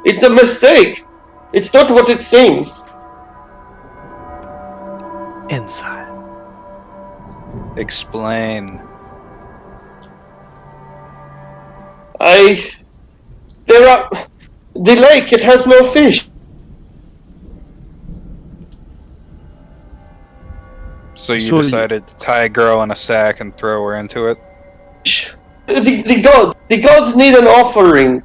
It's a mistake. It's not what it seems. Inside. Explain. There are. The lake, it has no fish. So you decided to tie a girl in a sack and throw her into it? The gods need an offering.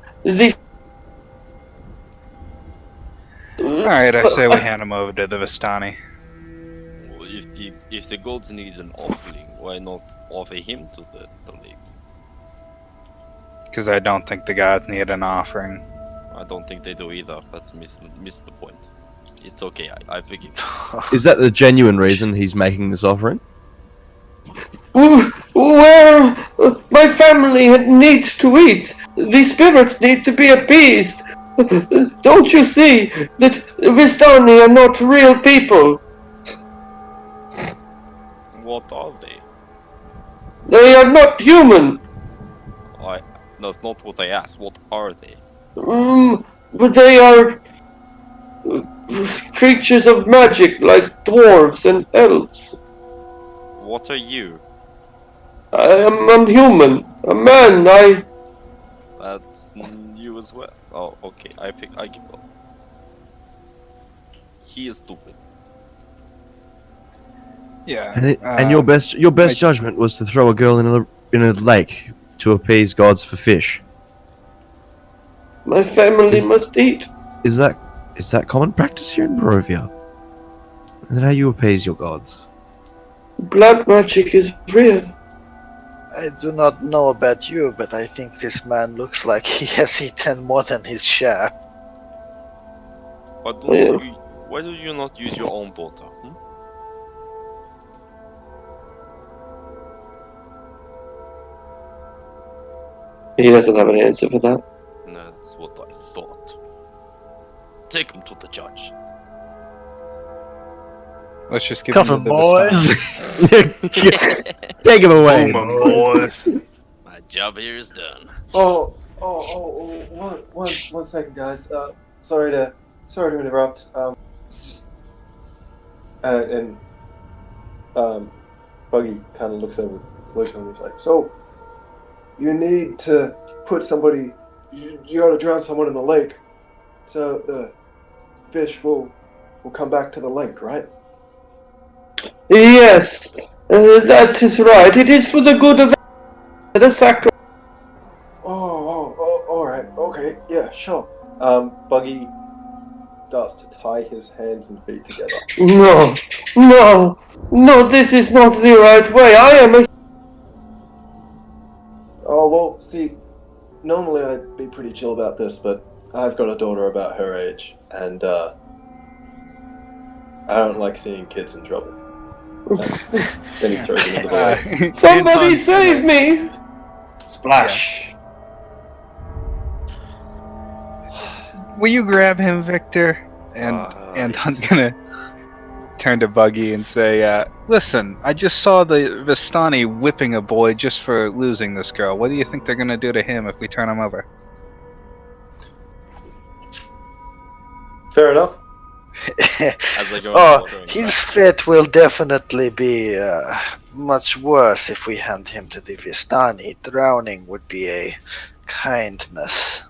Alright, I say we hand him over to the Vistani. Well, if the gods need an offering, why not offer him to the lake? Because I don't think the gods need an offering. don't think they do either. That's miss the point. It's okay. I forgive. Is that the genuine reason he's making this offering? Well, my family needs to eat. The spirits need to be appeased. Don't you see that Vistani are not real people? What are they? They are not human. That's not what I asked. What are they? But they are creatures of magic, like dwarves and elves. What are you? I'm human, a man. That's you as well. Oh, okay. I think I give up. He is stupid. Yeah. And your best judgment was to throw a girl in a lake to appease gods for fish. My family must eat. Is that common practice here in Barovia? Is that how you appease your gods? Blood magic is real. I do not know about you, but I think this man looks like he has eaten more than his share. Why do you not use your own daughter? He doesn't have an answer for that. That's what I thought. Take him to the judge. Let's just give Cuff him him, the boys. Take him away, boys. My job here is done. One second, guys. Sorry to interrupt. It's just, Buggy kind of looks over Lucian and he's like, so you need to put somebody. You ought to drown someone in the lake, so the fish will come back to the lake, right? Yes, that is right. It is for the good of the sacrifice. All right, okay, yeah, sure. Buggy starts to tie his hands and feet together. No, this is not the right way. I am a... Oh, well, see, normally I'd be pretty chill about this, but I've got a daughter about her age, and, I don't like seeing kids in trouble. Then he throws him into the lake. Somebody save me! Splash. Will you grab him, Victor? And Anton's gonna turn to Buggy and say, listen, I just saw the Vistani whipping a boy just for losing this girl. What do you think they're gonna do to him if we turn him over? Fair enough. His fate will definitely be much worse if we hand him to the Vistani. Drowning would be a kindness.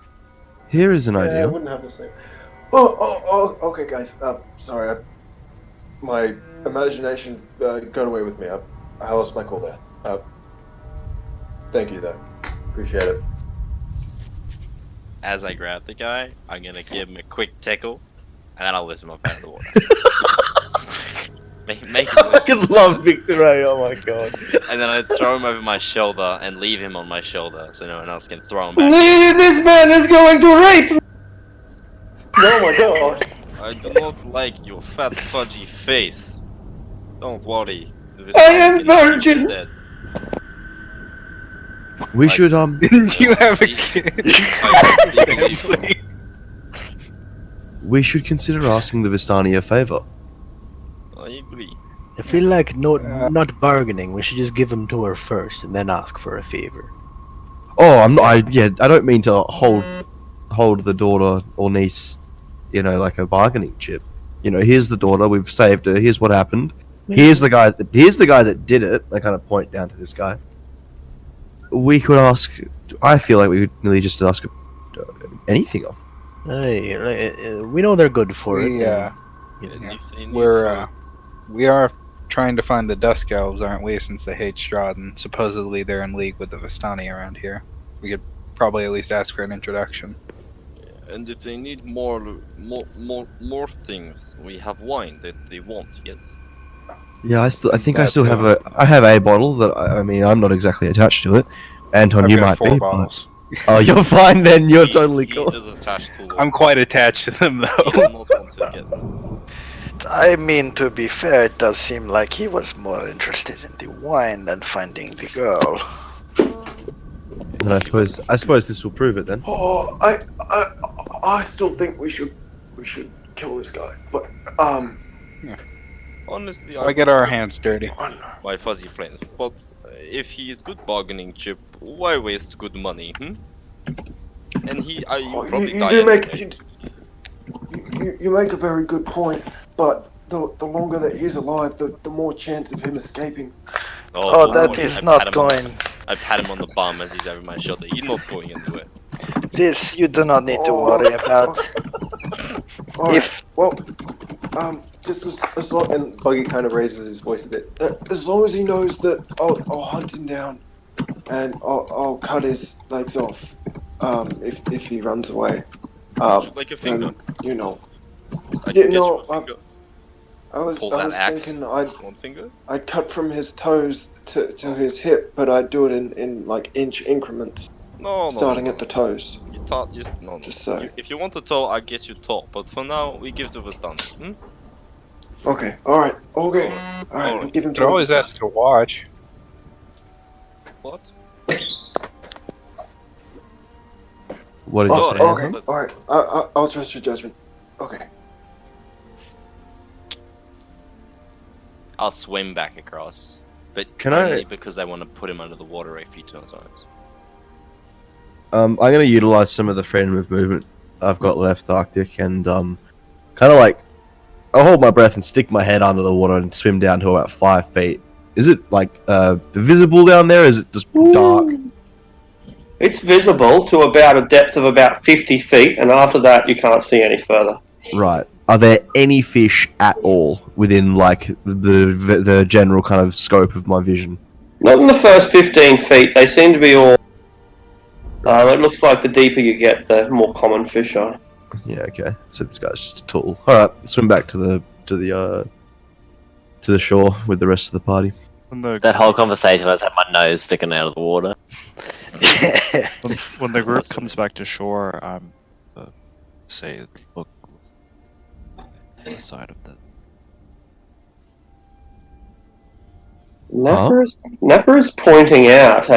Here is an I idea. wouldn't have the same. Okay, guys. Sorry, my imagination got away with me. I lost my cool there. Thank you, though. Appreciate it. As I grab the guy, I'm gonna give him a quick tickle, and then I'll lift him up out of the water. make him I fucking love Victor A. Oh my god. And then I throw him over my shoulder and leave him on my shoulder so no one else can throw him back. This man is going to rape me! Oh my god. I do not like your fat fudgy face. Don't worry. I am virgin. We should Didn't you have a kid? we should consider asking the Vistani a favor. I agree. I feel like not bargaining. We should just give him to her first and then ask for a favor. Oh, I'm not. I don't mean to hold the daughter or niece, like a bargaining chip. Here's the daughter. We've saved her. Here's what happened. Here's the guy that did it. I kind of point down to this guy. We could ask. I feel like we could really just ask anything of them. Hey, we know they're good for it. We are trying to find the Dusk Elves, aren't we? Since they hate Strahd and supposedly they're in league with the Vistani around here. We could probably at least ask for an introduction. And if they need more things, we have wine that they want. Yes. Yeah, I still have I have a bottle that I'm not exactly attached to it. Anton, I've you got might 4 be. bottles. Oh, you're fine then. You're He- totally he cool. is attached to I'm quite attached to them He though. does not want to get them. I mean, to be fair, it does seem like he was more interested in the wine than finding the girl. Then I suppose this will prove it then. Oh, I still think we should kill this guy. But Honestly, Why get our hands dirty? my fuzzy friend. But if he is good bargaining chip, why waste good money? And you probably die anyway. You make a very good point. But the longer that he's alive, the more chance of him escaping. Oh, don't that worry, is I not pat him on- going. I pat him on the bum as he's over my shoulder. You're not going anywhere. This you do not need to worry about. Alright, If well, just as long, and Buggy kind of raises his voice a bit. As long as he knows that I'll hunt him down, and I'll cut his legs off, if he runs away. Like a finger. Then, you know, I yeah, can get no, you a finger. I was Pull that axe. thinking One finger. I'd cut from his toes to his hip, but I'd do it in like inch increments, No, starting at the toes. No. Just so. If you want a toe, I get you toe. But for now, we give to Vistani. Okay, alright, okay. Alright, we'll give him You to could always ask to watch. What? What did you Oh, say? okay, Anton? alright. I'll trust your judgment. Okay. I'll swim back across, but Can only I- because I want to put him under the water a few times. I'm going to utilize some of the freedom of movement I've got left, Arctic, and kind of like I'll hold my breath and stick my head under the water and swim down to about 5 feet. Is it like visible down there? Or is it just dark? It's visible to about a depth of about 50 feet, and after that, you can't see any further. Right. Are there any fish at all within like the general kind of scope of my vision? Not in the first 15 feet. They seem to be all. It looks like the deeper you get, the more common fish are. Yeah. Okay. So this guy's just a tool. All right. Swim back to the shore with the rest of the party. That whole conversation, I just had my nose sticking out of the water. When the group comes back to shore, say, look on the side of the. Nappa is pointing out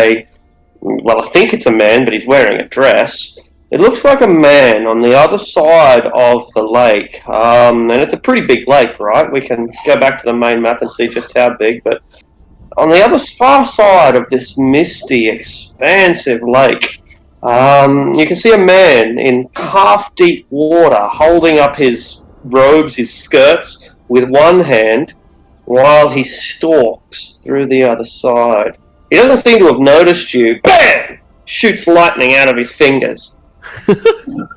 well, I think it's a man, but he's wearing a dress. It looks like a man on the other side of the lake, and it's a pretty big lake, right? We can go back to the main map and see just how big, but on the other far side of this misty, expansive lake, you can see a man in calf-deep water holding up his robes, his skirts, with one hand, while he stalks through the other side. He doesn't seem to have noticed you. BAM! Shoots lightning out of his fingers.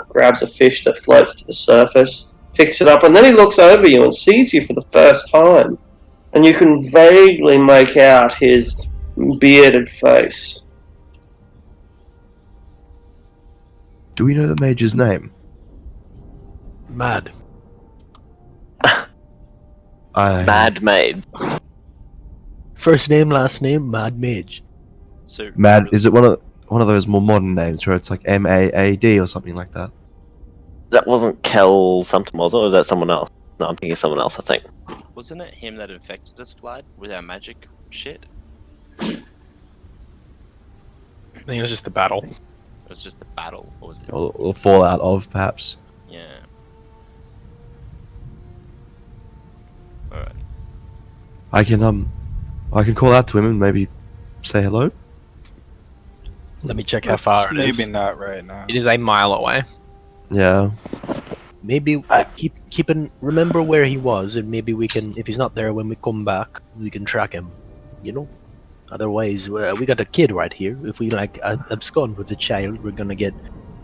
Grabs a fish that floats to the surface, picks it up, and then he looks over you and sees you for the first time. And you can vaguely make out his bearded face. Do we know the mage's name? Mad. Mad Maid. First name, last name, Mad Mage. So Mad. Is it one of those more modern names where it's like MAAD or something like that? That wasn't Kel something, was it? Or was that someone else? No, I'm thinking of someone else, I think. Wasn't it him that infected us, Vlad, with our magic shit? I think it was just the battle. It was just the battle, or was it? Or fallout of, perhaps. Yeah. Alright. I can call out to him and maybe say hello. Let me check how far it is. Maybe not right now. It is a mile away. Yeah. Maybe remember where he was, and maybe we can, if he's not there when we come back, we can track him. You know. Otherwise, we got a kid right here. If we abscond with the child, we're gonna get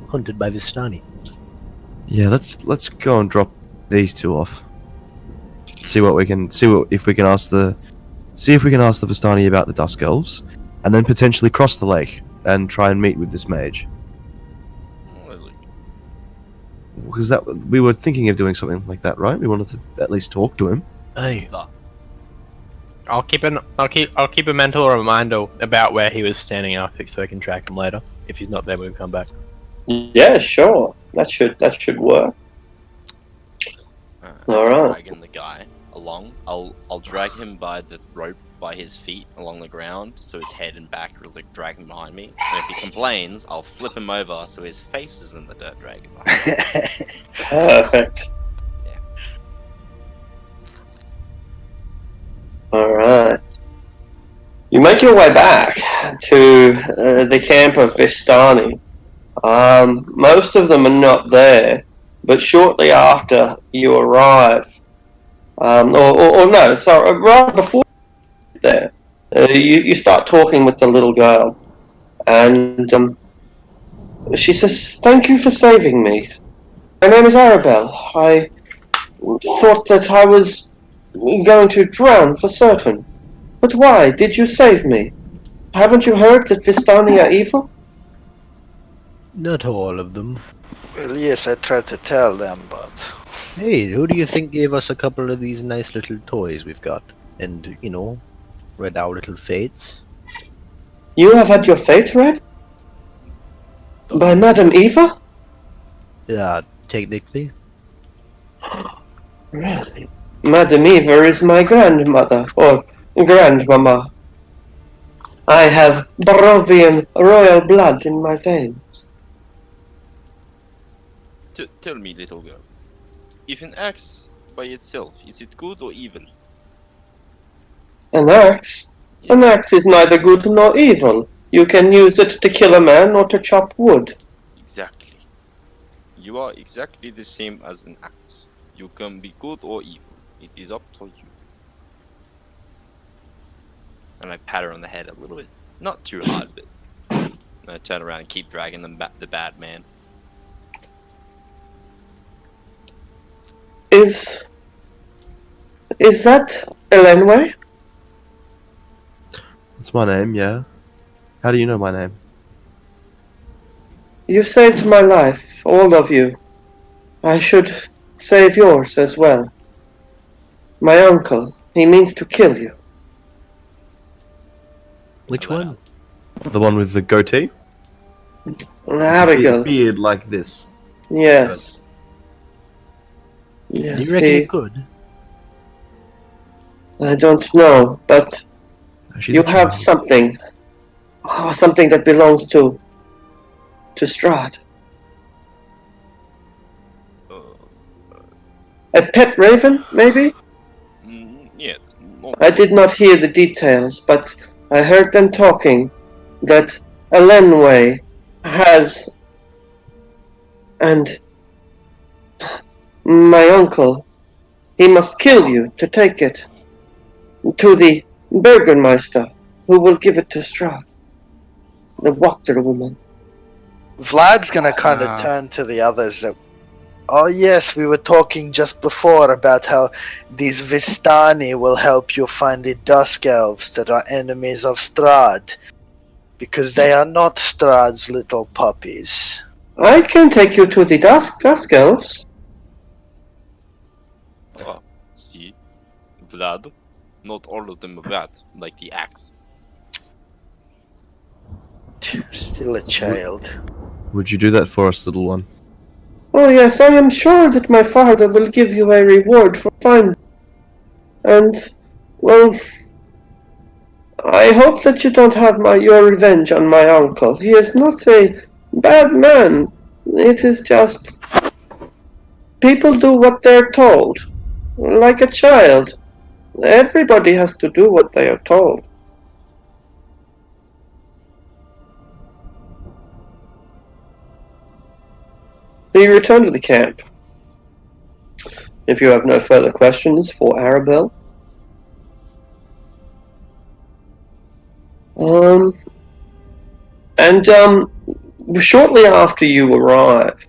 hunted by Vistani. Yeah. Let's go and drop these two off. See if we can ask the Vistani about the Dusk Elves, and then potentially cross the lake and try and meet with this mage. Because we were thinking of doing something like that, right? We wanted to at least talk to him. Aye. I'll keep a mental reminder about where he was standing after, so I can track him later if he's not there when we come back. Yeah, sure. That should work. As Alright. I'm dragging the guy along, I'll drag him by the rope by his feet along the ground, so his head and back are like dragging behind me. And if he complains, I'll flip him over so his face is in the dirt dragging behind me. Perfect. Yeah. Alright. You make your way back to the camp of Vistani. Most of them are not there, but shortly after you arrive, or no, sorry, right before you get there, you start talking with the little girl, and she says, "Thank you for saving me. My name is Arabelle. I thought that I was going to drown for certain. But why did you save me? Haven't you heard that Vistani are evil?" Not all of them. Well, yes, I tried to tell them, but Hey, who do you think gave us a couple of these nice little toys we've got? And, read our little fates? You have had your fate read? By Madame Eva? Yeah, technically. Really? Madame Eva is my grandmother, or grandmama. I have Barovian royal blood in my veins. Tell me, little girl, if an axe by itself, is it good or evil? An axe? An axe is neither good nor evil. You can use it to kill a man or to chop wood. Exactly. You are exactly the same as an axe. You can be good or evil. It is up to you. And I pat her on the head a little bit. Not too hard, but and I turn around and keep dragging the bad man. Is that Elenway? That's my name, yeah. How do you know my name? You saved my life, all of you. I should save yours as well. My uncle, he means to kill you. Which one? The one with the goatee? It's a Abigail. beard like this. Yes. Yes, Do you reckon he could? I don't know, but She's you a have child. something. Something that belongs to Strahd. A pet raven, maybe? Yeah. I did not hear the details, but I heard them talking that Elenway has, and my uncle, he must kill you to take it to the Burgermeister, who will give it to Strahd, the water woman. Vlad's gonna kind of turn to the others that. Oh yes, we were talking just before about how these Vistani will help you find the Dusk Elves that are enemies of Strahd, because they are not Strahd's little puppies. I can take you to the Dusk Elves. Oh, see, Vlad. Not all of them are bad, like the axe. Still a child. Would you do that for us, little one? Oh yes, I am sure that my father will give you a reward for finding. And, well, I hope that you don't have your revenge on my uncle. He is not a bad man. It is just people do what they're told, like a child. Everybody has to do what they are told. So you return to the camp. If you have no further questions for Arabelle. Shortly after you arrive,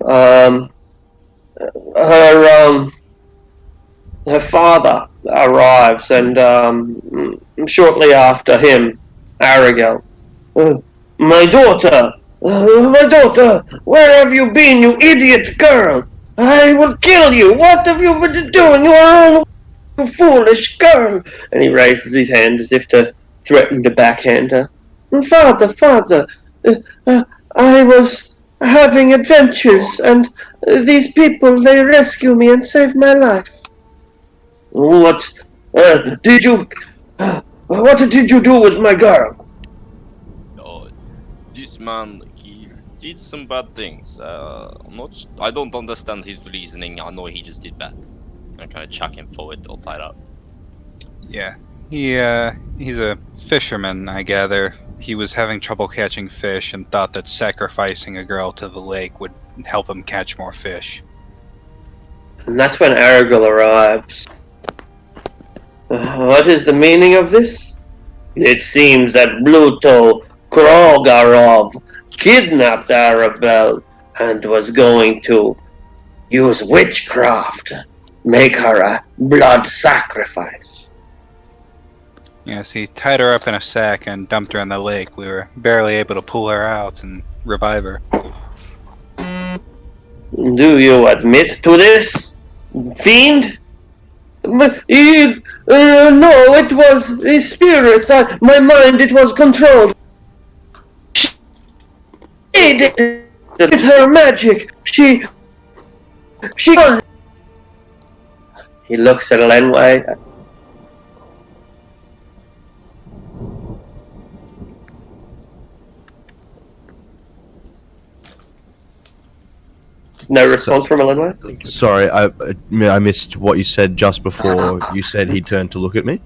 her father arrives, and shortly after him, Aragel. My daughter! My daughter! Where have you been, you idiot girl? I will kill you! What have you been doing? You are You foolish girl! And he raises his hand as if to threaten to backhand her. Father, I was having adventures, and these people, they rescue me and save my life. What did you... what did you do with my girl? Oh, this man, he did some bad things. I don't understand his reasoning. I know he just did bad. I'm gonna chuck him forward, all tied up. Yeah. He's a fisherman, I gather. He was having trouble catching fish and thought that sacrificing a girl to the lake would help him catch more fish. And that's when Aragorn arrives. What is the meaning of this? It seems that Bluto Krogarov kidnapped Arabelle and was going to use witchcraft, make her a blood sacrifice. Yes, he tied her up in a sack and dumped her in the lake. We were barely able to pull her out and revive her. Do you admit to this, fiend? No, it was his spirits. My mind, it was controlled. She did it with her magic. She. He looks at Lenway. No response from Lenway? Sorry, I missed what you said just before you said he turned to look at me.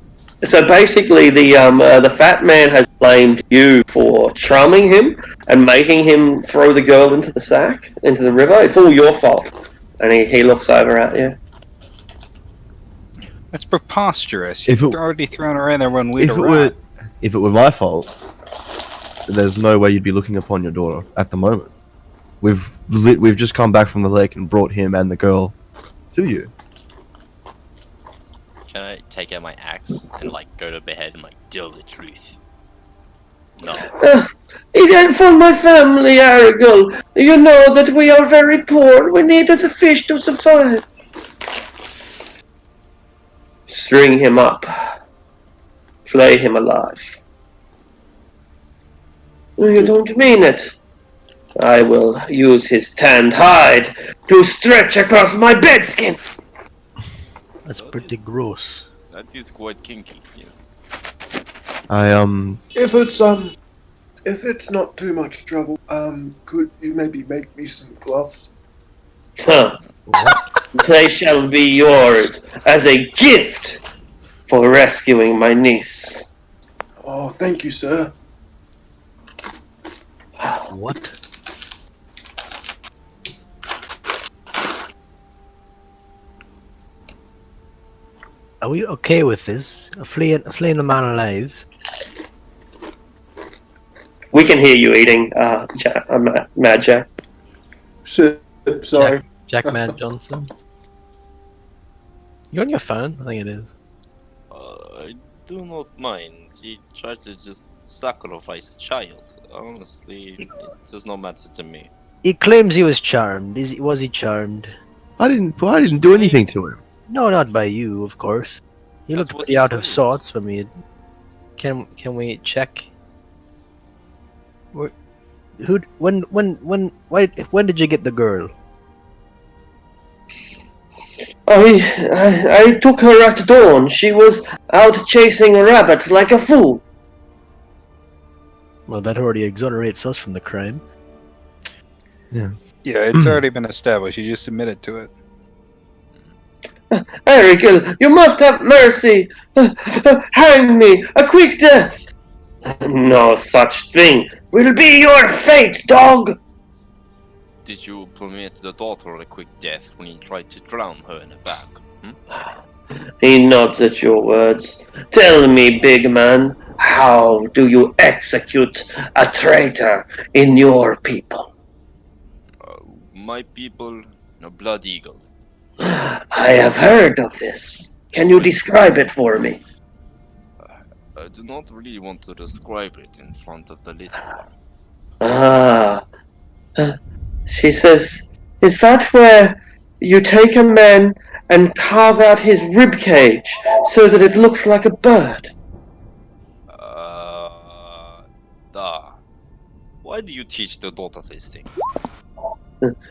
So basically, the fat man has blamed you for charming him and making him throw the girl into the sack, into the river. It's all your fault. And he looks over at you. That's preposterous. If You've it- already thrown her in there when we If it were my fault, there's no way you'd be looking upon your daughter at the moment. We've just come back from the lake and brought him and the girl to you. Can I take out my axe and like go to behead and like tell the truth? No. It ain't for my family, Aragorn. You know that we are very poor. We needed the fish to survive. String him up. Flay him alive. You don't mean it. I will use his tanned hide to stretch across my bedskin. That's pretty gross. That is quite kinky, yes. If it's not too much trouble, could you maybe make me some gloves? Huh. They shall be yours as a gift for rescuing my niece. Oh, thank you, sir. What? Are we okay with this? Fleeing the man alive? We can hear you eating, Mad Jack. Shit, sorry. Jack Mad Johnson. You on your phone? I think it is. I do not mind. He tried to just sacrifice a child. Honestly, it does not matter to me. He claims he was charmed. Was he charmed? I didn't do anything to him. No, not by you, of course. He That's looked what pretty he out of said. sorts when we. Can we check? When did you get the girl? I took her at dawn. She was out chasing a rabbit like a fool. Well, that already exonerates us from the crime. Yeah, it's already been established. You just admitted to it. Aragorn, you must have mercy. Hang me, a quick death. No such thing will be your fate, dog. Did you permit the daughter a quick death when you tried to drown her in a bag? He nods at your words. Tell me, big man, how do you execute a traitor in your people? My people, blood eagles. I have heard of this. Can you describe it for me? I do not really want to describe it in front of the little one. Ah. She says, is that where you take a man and carve out his rib cage so that it looks like a bird. Why do you teach the daughter these things?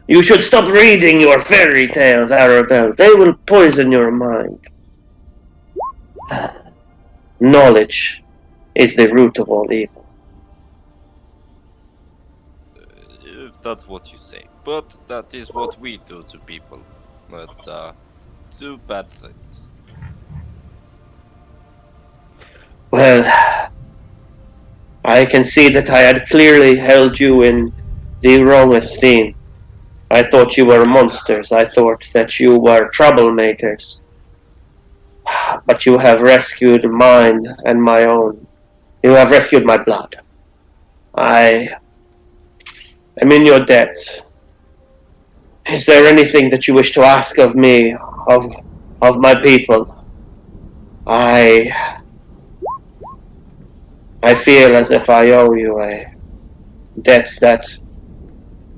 You should stop reading your fairy tales, Arabelle. They will poison your mind. Knowledge is the root of all evil. If that's what you say. But that is what we do to people. But, do bad things. Well, I can see that I had clearly held you in the wrong esteem. I thought you were monsters. I thought that you were troublemakers. But you have rescued mine and my own. You have rescued my blood. I am in your debt. Is there anything that you wish to ask of me, of my people? I feel as if I owe you a debt that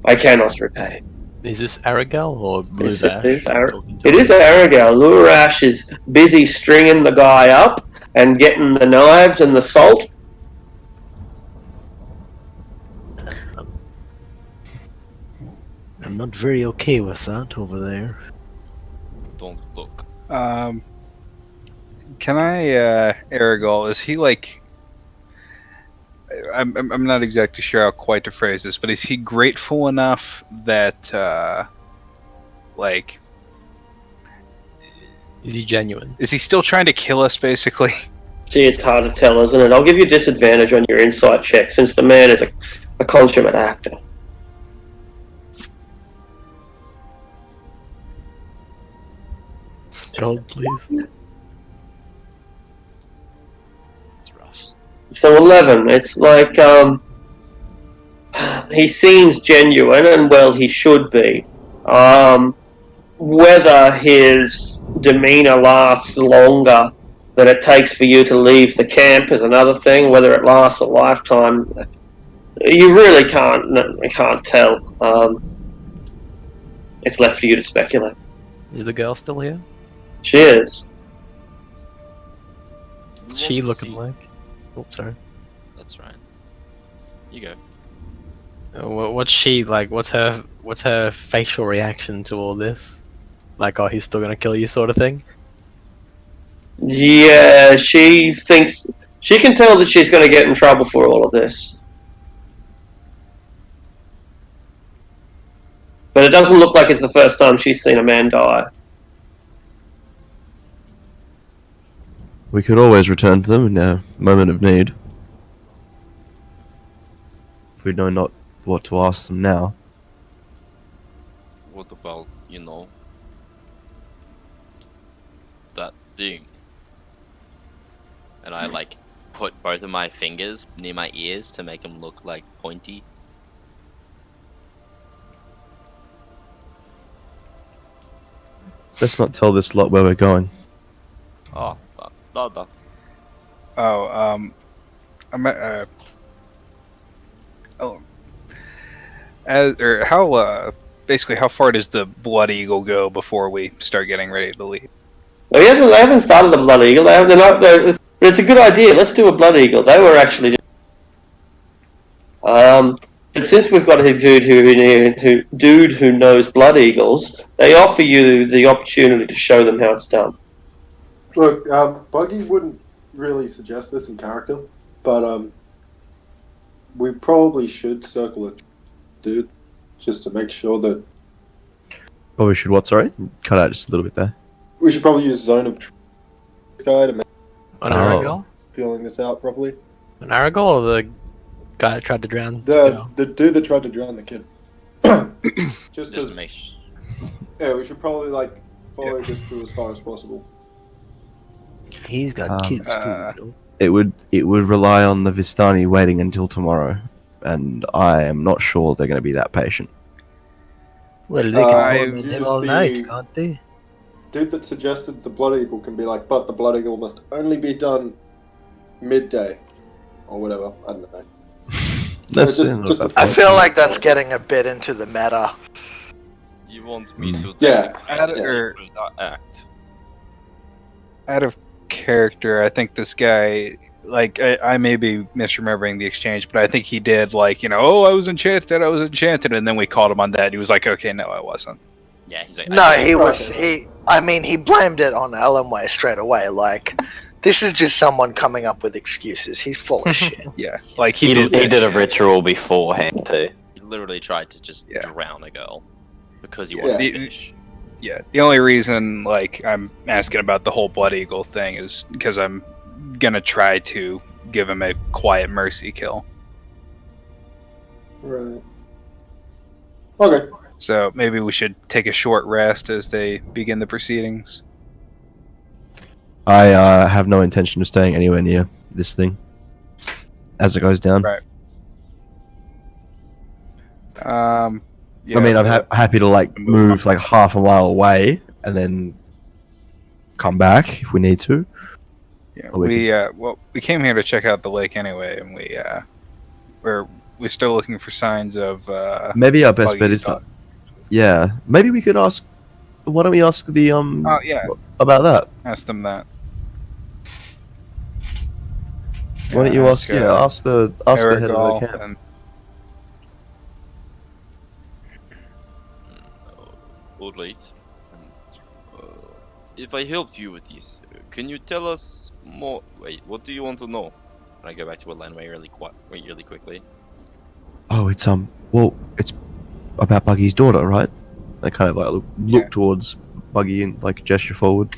I cannot repay. Is this Aragel or Blue It Vash? is Aragel. Lurash is busy stringing the guy up and getting the knives and the salt. I'm not very okay with that over there. Don't look. Can I, Aragol, is he like... I'm not exactly sure how quite to phrase this, but is he grateful enough that, like... Is he genuine? Is he still trying to kill us, basically? Gee, it's hard to tell, isn't it? I'll give you disadvantage on your insight check, since the man is a consummate actor. Gold, please. It's rough. So 11. It's like he seems genuine, and well, he should be. Whether his demeanor lasts longer than it takes for you to leave the camp is another thing. Whether it lasts a lifetime, you really can't tell. It's left for you to speculate. Is the girl still here? She is. What's she looking like? Oh, sorry. That's right. You go. What's she like? What's her facial reaction to all this? Like, oh, he's still gonna kill you, sort of thing. Yeah, she thinks she can tell that she's going to get in trouble for all of this. But it doesn't look like it's the first time she's seen a man die. We could always return to them in a moment of need. If we know not what to ask them now. What about, that thing? And I, like, put both of my fingers near my ears to make them look, like, pointy. Let's not tell this lot where we're going. Oh, fuck. No. Oh, basically, how far does the Blood Eagle go before we start getting ready to leave? Well, they haven't started the Blood Eagle. It's a good idea. Let's do a Blood Eagle. They were actually but since we've got a dude who knows Blood Eagles, they offer you the opportunity to show them how it's done. Look, Buggy wouldn't really suggest this in character, but we probably should circle a dude just to make sure that. Oh, we should what? Sorry, cut out just a little bit there. We should probably use Zone of Truth guy to make An Aragol? feeling this out properly. An Aragol or the guy that tried to drown the dude that tried to drown the kid. just to because. make Yeah, we should probably follow this through as far as possible. He's got kids too. It would rely on the Vistani waiting until tomorrow, and I am not sure they're going to be that patient. Well, they can hold it all night, can't they? Dude that suggested the Blood Eagle can be like, but the Blood Eagle must only be done midday, or whatever. I don't know. Let's I feel like that's getting a bit into the meta. You want me to Yeah. act? Out of character, I think this guy, like, I may be misremembering the exchange, but I think he did, like, oh, I was enchanted, and then we called him on that. He was like, okay, no, I wasn't. Yeah, he's like, No, he was. Okay. He blamed it on Ellenway straight away. Like, this is just someone coming up with excuses. He's full of shit. Yeah, like He did a ritual beforehand too. He literally tried to just Yeah. drown a girl because he Yeah. wanted fish. Yeah, the only reason, like, I'm asking about the whole Blood Eagle thing is because I'm gonna try to give him a quiet mercy kill. Right. Okay. So maybe we should take a short rest as they begin the proceedings. I have no intention of staying anywhere near this thing as it goes down. Right. I mean, I'm happy to like move like half a mile away and then come back if we need to. Yeah, Or we we came here to check out the lake anyway, and we're still looking for signs of. Maybe our best bet Buggy's is to. dog. Yeah, maybe we could ask. Why don't we ask the Oh yeah, about that? ask them that. Why don't you ask? Yeah, ask the head of the Erigol camp. and All right. If I helped you with this, can you tell us more? Wait, what do you want to know? And I go back to Elanway really quickly. Oh, it's well, it's about Buggy's daughter, right? I kind of like look towards Buggy and like gesture forward.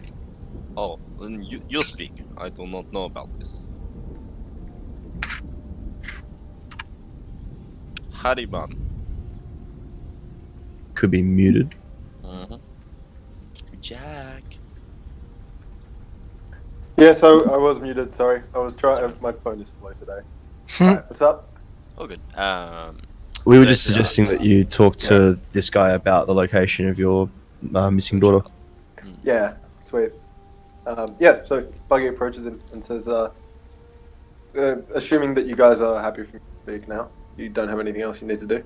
Oh, then you speak. I do not know about this. Hariban. Could be muted. Jack. Yeah, so I was muted. Sorry, I was trying. My phone is slow today. Alright, what's up? Oh, good. We were so just suggesting that you talk to this guy about the location of your missing daughter. Yeah, sweet. Yeah, so Buggy approaches him and says, assuming that you guys are happy for me to speak now, you don't have anything else you need to do?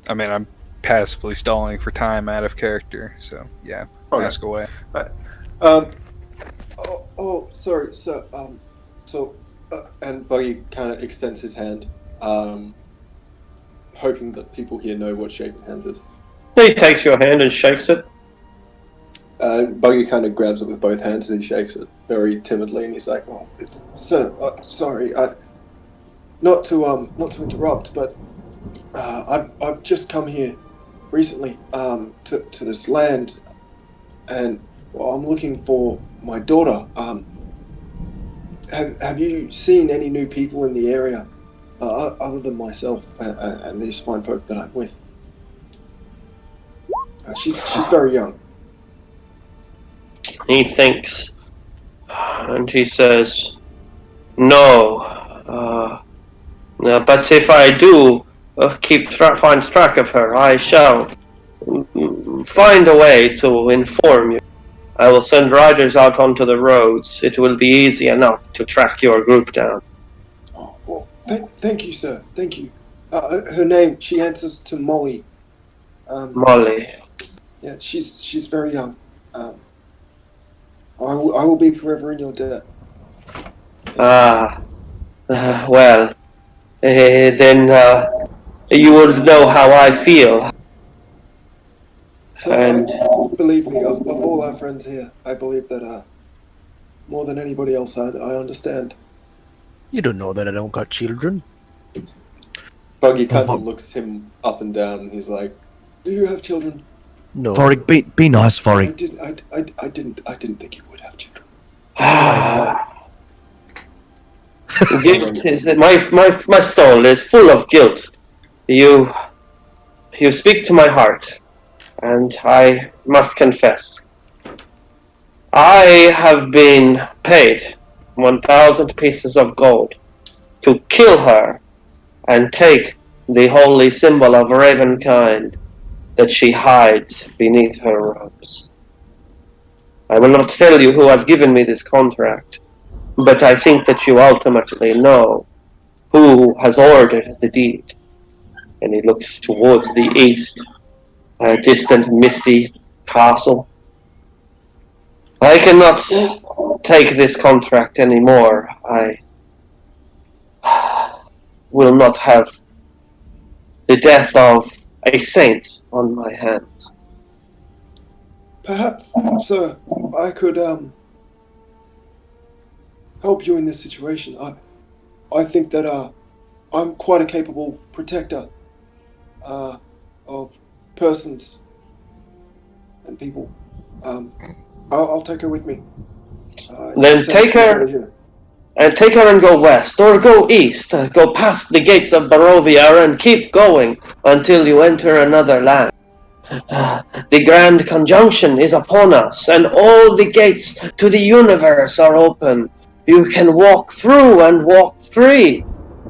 I mean, I'm passively stalling for time out of character, so yeah, Okay. ask away. Sorry, and Buggy kind of extends his hand, hoping that people here know what shaking hands is. He takes your hand and shakes it. Buggy kind of grabs it with both hands and he shakes it very timidly, and he's like, "Oh, it's sir, sorry, not to interrupt, but I've just come here recently to this land, and I'm looking for my daughter. Have you seen any new people in the area other than myself and these fine folk that I'm with? She's very young." He thinks, and he says, "No, but if I do find track of her, I shall find a way to inform you. I will send riders out onto the roads. It will be easy enough to track your group down." Oh, well, thank you, sir. Thank you. Her name, she answers to Molly. Molly. Yeah, she's very young. I will be forever in your debt. Well, then you will know how I feel. So, And believe me, of all our friends here, I believe that more than anybody else, I understand. You don't know that I don't got children. Buggy kind of looks him up and down, and he's like, "Do you have children?" No. Vorik, be nice, Vorik. I didn't think you would have children. Guilt is my soul is full of guilt. You speak to my heart, and I must confess, I have been paid 1,000 pieces of gold to kill her and take the holy symbol of Ravenkind that she hides beneath her robes. I will not tell you who has given me this contract, but I think that you ultimately know who has ordered the deed. And he looks towards the east, a distant misty castle. I cannot take this contract anymore. I will not have the death of a saint on my hands. Perhaps, sir, I could help you in this situation. I think that I'm quite a capable protector of persons and people. I'll take her with me. Then take her over here. and take her and go west or go east. Go past the gates of Barovia and keep going until you enter another land. The grand conjunction is upon us, and all the gates to the universe are open. You can walk through and walk free.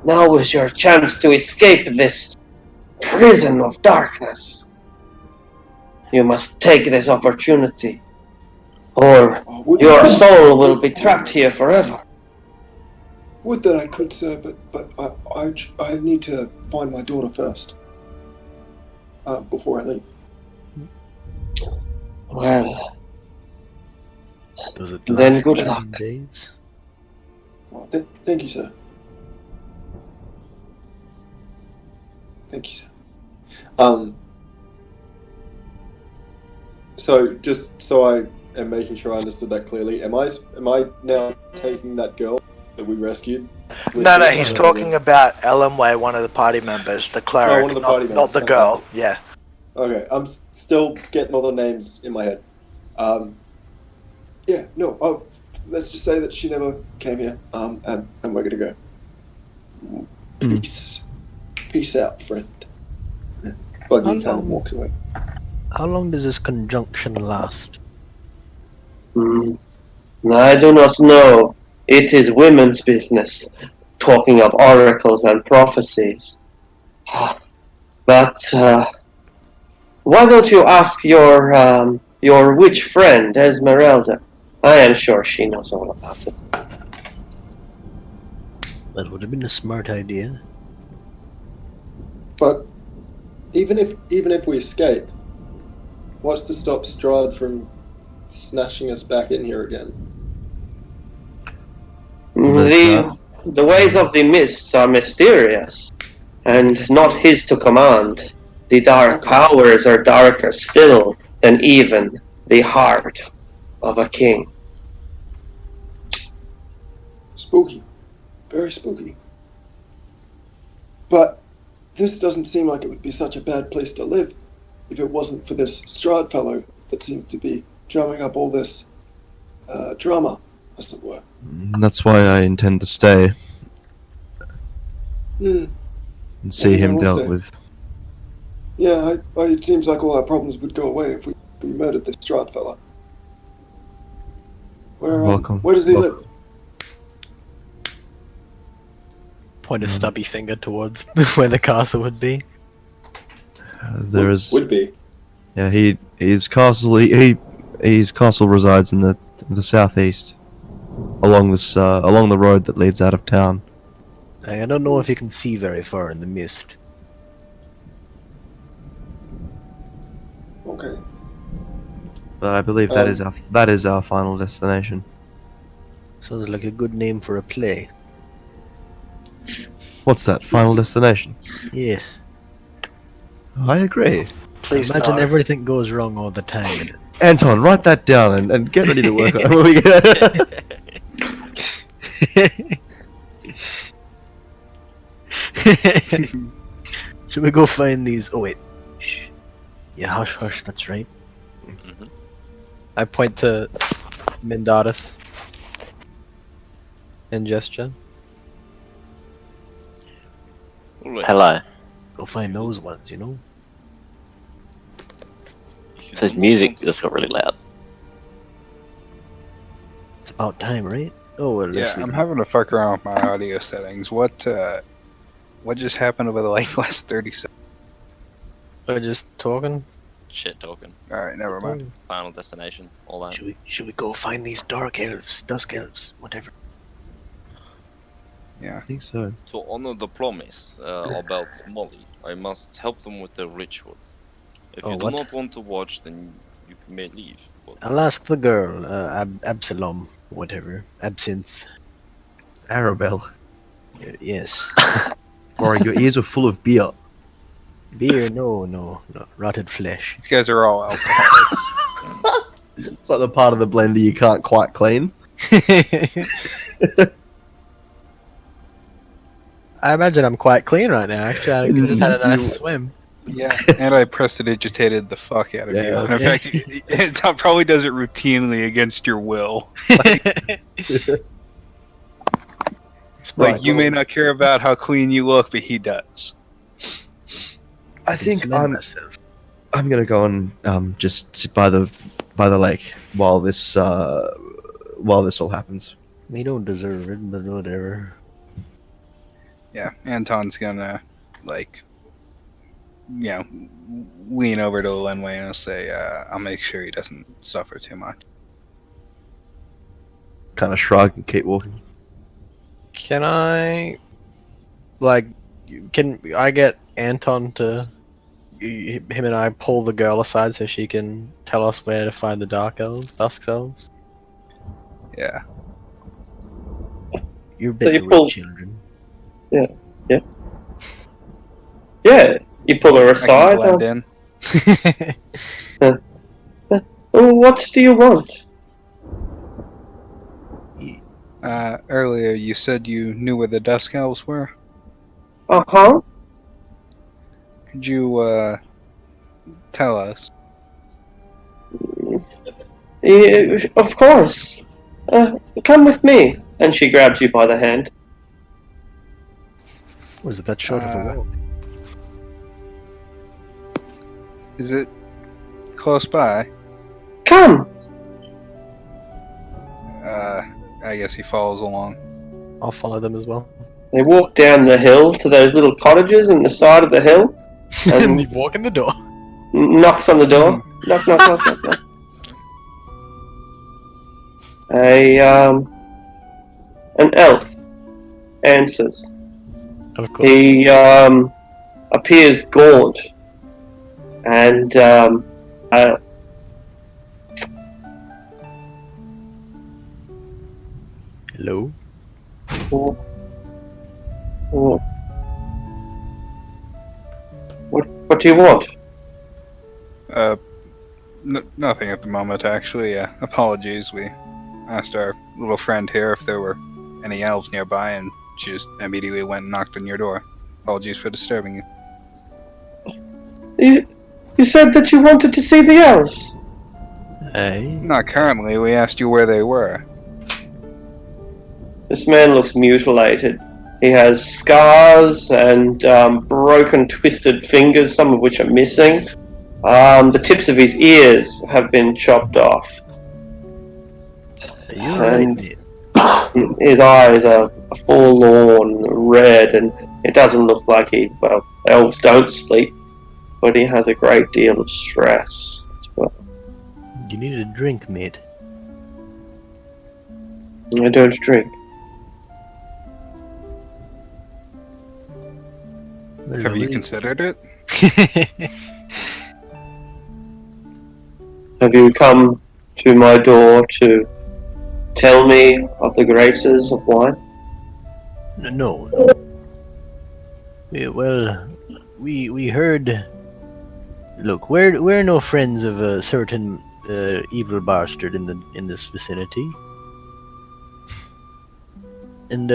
Now is your chance to escape this prison of darkness. You must take this opportunity, or your soul will be trapped here forever. Would that I could, sir, but I need to find my daughter first before I leave. Well, Does it then last good 9 luck. days? Well, thank you, sir. Thank you, sir. So just so I am making sure I understood that clearly, am I now taking that girl that we rescued? No, he's talking about Elmway, one of the party members, the cleric, one of the party not members, the girl. fantastic. Yeah. Okay, I'm still getting all the names in my head. Yeah, no. Let's just say that she never came here. And we're gonna go. Peace out, friend. Buggy kind of walks away. How long does this conjunction last? I do not know. It is women's business, talking of oracles and prophecies. But why don't you ask your witch friend, Esmeralda? I am sure she knows all about it. That would have been a smart idea. But even if we escape, what's to stop Strahd from snatching us back in here again? The ways of the mists are mysterious, and not his to command. The dark powers are darker still than even the heart of a king. Spooky. Very spooky. But this doesn't seem like it would be such a bad place to live if it wasn't for this Strahd fellow that seems to be drumming up all this drama, as it were. That's why I intend to stay Hmm. and see him we'll dealt see. with. Yeah, it seems like all our problems would go away if we murdered this Strahd fella. Where does he live? Point a stubby finger towards where the castle would be. There is. Would be. Yeah, his castle resides in the southeast, along the road that leads out of town. I don't know if you can see very far in the mist. Okay. But I believe that is our final destination. Sounds like a good name for a play. What's that? Final destination? Yes. I agree. Please Imagine no. everything goes wrong all the time. Anton, write that down and get ready to work on it. Should we go find these? Oh wait. Shh. Yeah, hush, hush. That's right. I point to Mindatus and gesture. Hello. Go find those ones. You know. So his music just got really loud. It's about time, right? Oh well. Yeah, I'm having to fuck around with my audio settings. What just happened over the last 30 seconds? We're just talking. Shit talking. Alright, never mind. Final destination. All that. Should we go find these dark elves, dusk elves, whatever? I think so. To honor the promise about Molly, I must help them with their ritual. If Oh, you do what? not want to watch, then you may leave. But I'll ask the girl, Absalom, whatever. Absinthe. Arabelle. Yes. Or your ears are full of beer. Beer, no. Rotted flesh. These guys are all alcoholics. It's like the part of the blender you can't quite clean. I imagine I'm quite clean right now. Actually, I just had a nice You- swim. Yeah, and I prestidigitated the fuck out of you. Yeah. And in fact, it probably does it routinely against your will. Smart. Like, you may not care about how clean you look, but he does. I think Smell I'm myself. gonna go and just sit by the lake while this all happens. We don't deserve it, but whatever. Yeah, Anton's gonna, like, lean over to Lenway and say, I'll make sure he doesn't suffer too much. Kind of shrug and keep walking. Can I, like, can I get Anton to him and I pull the girl aside so she can tell us where to find the dusk elves? Yeah. You're So better you with pull- children. Yeah, you pull her I aside. can blend in. Oh, what do you want? Earlier you said you knew where the Dusk Elves were. Uh-huh. Could you, tell us? Yeah, of course. Come with me. And she grabs you by the hand. Was it that short of a walk? Is it close by? Come! I guess he follows along. I'll follow them as well. They walk down the hill to those little cottages in the side of the hill. And you walk in the door. Knocks on the door. Knock, knock, knock, knock, knock. An elf answers. Of course. He appears gaunt and Hello? what do you want? Nothing at the moment, actually. Apologies. We asked our little friend here if there were any elves nearby, and she just immediately went and knocked on your door. Apologies for disturbing you. You said that you wanted to see the elves. Hey? Not currently. We asked you where they were. This man looks mutilated. He has scars and broken, twisted fingers, some of which are missing. The tips of his ears have been chopped off. Are you alright, And mate? his eyes are forlorn red, and it doesn't look like elves don't sleep, but he has a great deal of stress as well. You need a drink, mate. I don't drink. Have you considered it? Have you come to my door to tell me of the graces of wine? No. We heard. Look, we're no friends of a certain evil bastard in this vicinity, and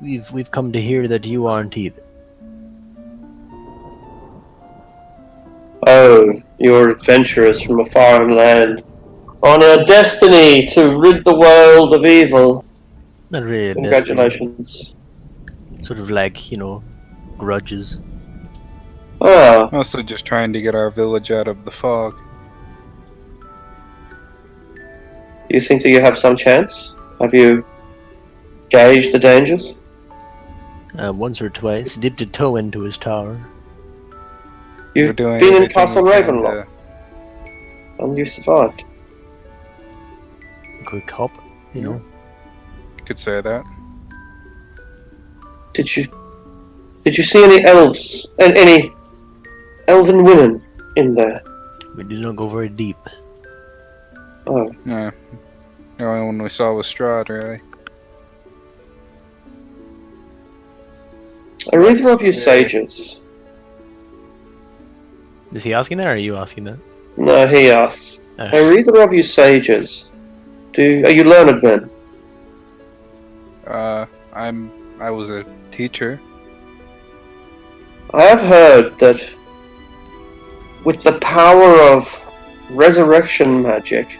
we've come to hear that you aren't either. Oh, you're adventurers from a foreign land, on a destiny to rid the world of evil. Not really. Congratulations. Sort of like, grudges. Ah, Mostly just trying to get our village out of the fog. you think that you have some chance? Have you gauged the dangers? Once or twice, dipped a toe into his tower. You've We're doing been in everything Castle we can Ravenlock, and you survived. Quick hop, Could say that. Did you see any elves and any elven women in there? We did not go very deep. Oh, Yeah. The only one we saw was Strahd, really. are either of you sages? Is he asking that or are you asking that? No, he asks. Oh. Are either of you sages? Are you learned men? I was a teacher. I have heard that with the power of resurrection magic,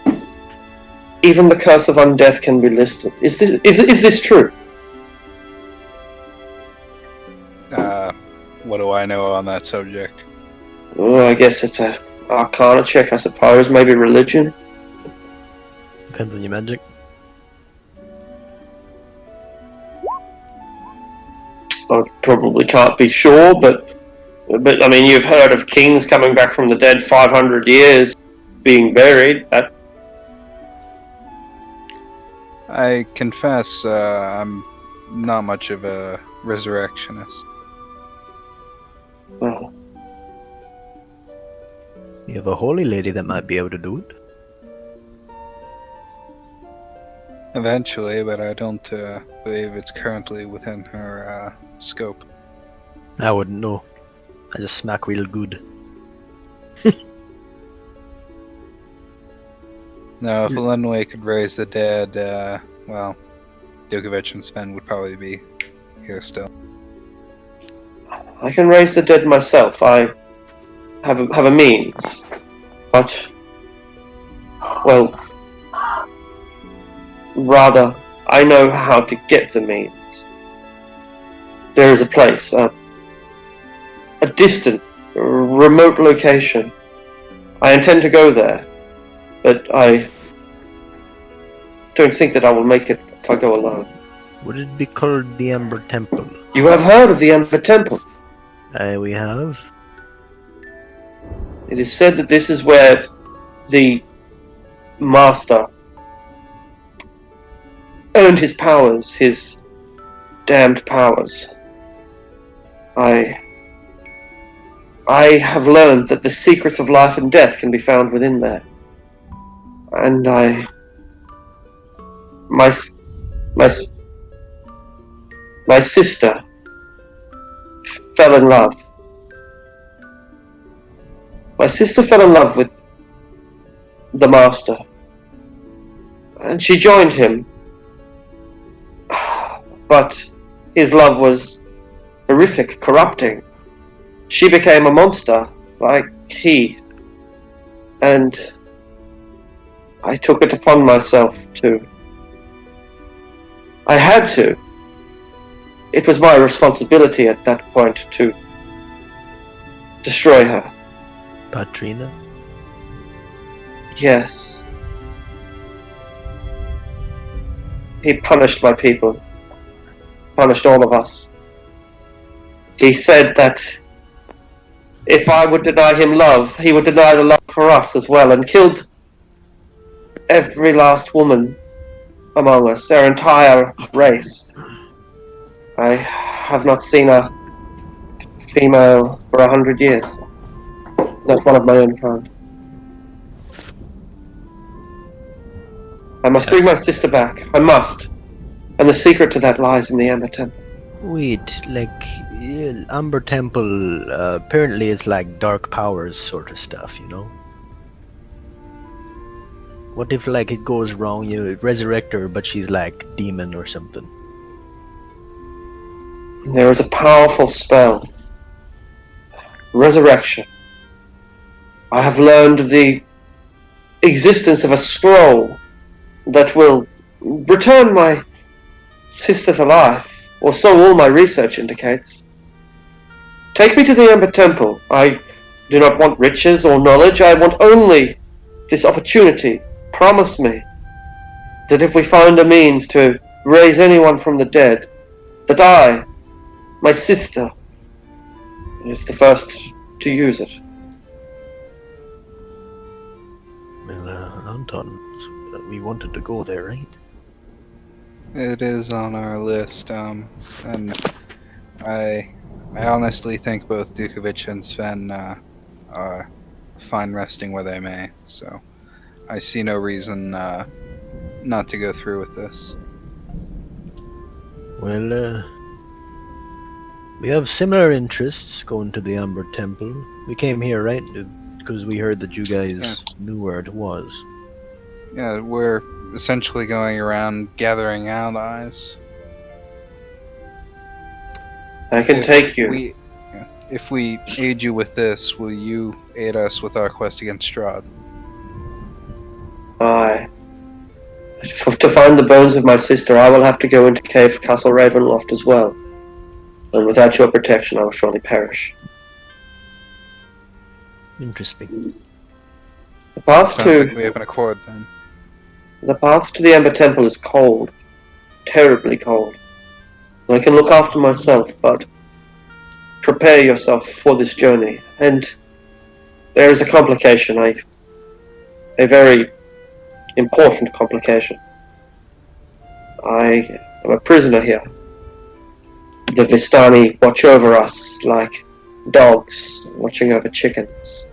even the curse of undeath can be listed. Is this true? What do I know on that subject? Oh, I guess it's a arcana check, I suppose. Maybe religion. Depends on your magic. I probably can't be sure, but I mean, you've heard of kings coming back from the dead 500 years, being buried. I confess, I'm not much of a resurrectionist. Well, You have a holy lady that might be able to do it. Eventually, but I don't believe it's currently within her scope. I wouldn't know. I just smack real good. No, if Lenway could raise the dead, well, Djokovic and Sven would probably be here still. I can raise the dead myself. I have a means, but well, rather, I know how to get the means. There is a place, a distant, remote location. I intend to go there, but I don't think that I will make it if I go alone. Would it be called the Amber Temple? You have heard of the Amber Temple? We have. It is said that this is where the Master earned his powers, his damned powers. I have learned that the secrets of life and death can be found within there. And my sister fell in love. My sister fell in love with the Master. And she joined him. But his love was horrific, corrupting. She became a monster, like he. And I took it upon myself to. I had to. It was my responsibility at that point to destroy her. Patrina? Yes. He punished my people. Punished all of us. He said that if I would deny him love, he would deny the love for us as well, and killed every last woman among us, our entire race. I have not seen a female for 100 years. Not one of my own kind. I must bring my sister back. I must. And the secret to that lies in the Amber Temple. Wait, like, Amber Temple, apparently it's like dark powers sort of stuff, you know? What if, like, it goes wrong, you resurrect her, but she's like demon or something? There is a powerful spell. Resurrection. I have learned the existence of a scroll that will return my sister to life, or so all my research indicates. Take me to the Amber Temple. I do not want riches or knowledge. I want only this opportunity. Promise me that if we find a means to raise anyone from the dead, that I, my sister, is the first to use it. Well, Anton, we wanted to go there, right? It is on our list, and I honestly think both Dukovic and Sven are fine resting where they may, so I see no reason not to go through with this. Well, we have similar interests going to the Amber Temple. We came here, right? Because we heard that you guys Yeah. knew where it was. Yeah, we're essentially going around gathering allies. I can take you. If we aid you with this, will you aid us with our quest against Strahd? To find the bones of my sister, I will have to go into Cave Castle Ravenloft as well. And without your protection, I will surely perish. Interesting. The path Sounds like to we have an accord then. the Amber Temple is cold, terribly cold. I can look after myself, but prepare yourself for this journey. And there is a complication, a very important complication. I am a prisoner here. The Vistani watch over us like dogs watching over chickens.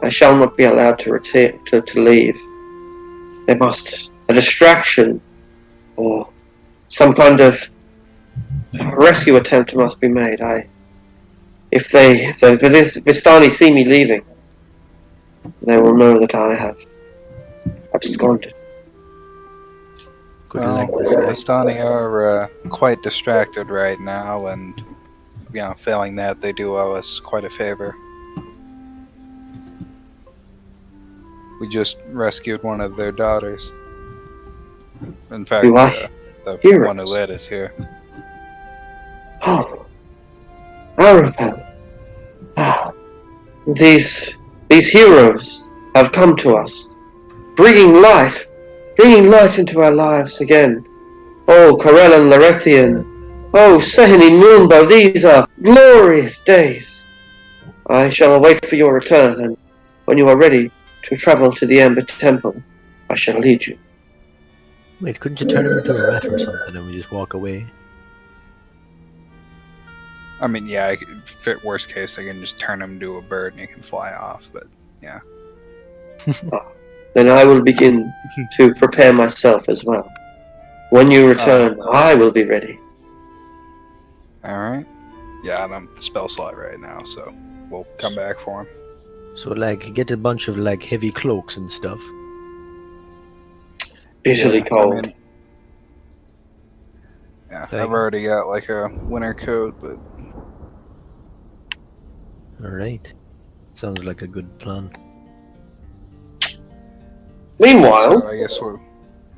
I shall not be allowed to leave. There must a distraction or some kind of rescue attempt must be made. If the Vistani see me leaving, they will know that I have absconded. Good Well, luck, this the guy. Vistani are quite distracted right now, and failing that, they do owe us quite a favor. We just rescued one of their daughters. In fact, the heroes? one who led us here. Oh, Arabelle. These heroes have come to us, bringing light into our lives again. Oh, Corel and Larethian. Oh, Seheni Moonbow, these are glorious days. I shall await for your return, and when you are ready to travel to the Amber Temple, I shall lead you. Wait, couldn't you turn him into a rat or something and we just walk away? I mean, yeah, fit worst case, I can just turn him into a bird and he can fly off, but yeah. Then I will begin to prepare myself as well. When you return, I will be ready. Alright. Yeah, and I'm the spell slot right now, so we'll come back for him. So, like, get a bunch of, like, heavy cloaks and stuff. Bitterly cold. I've already got, like, a winter coat, but... Alright. Sounds like a good plan. Meanwhile... So I guess we're...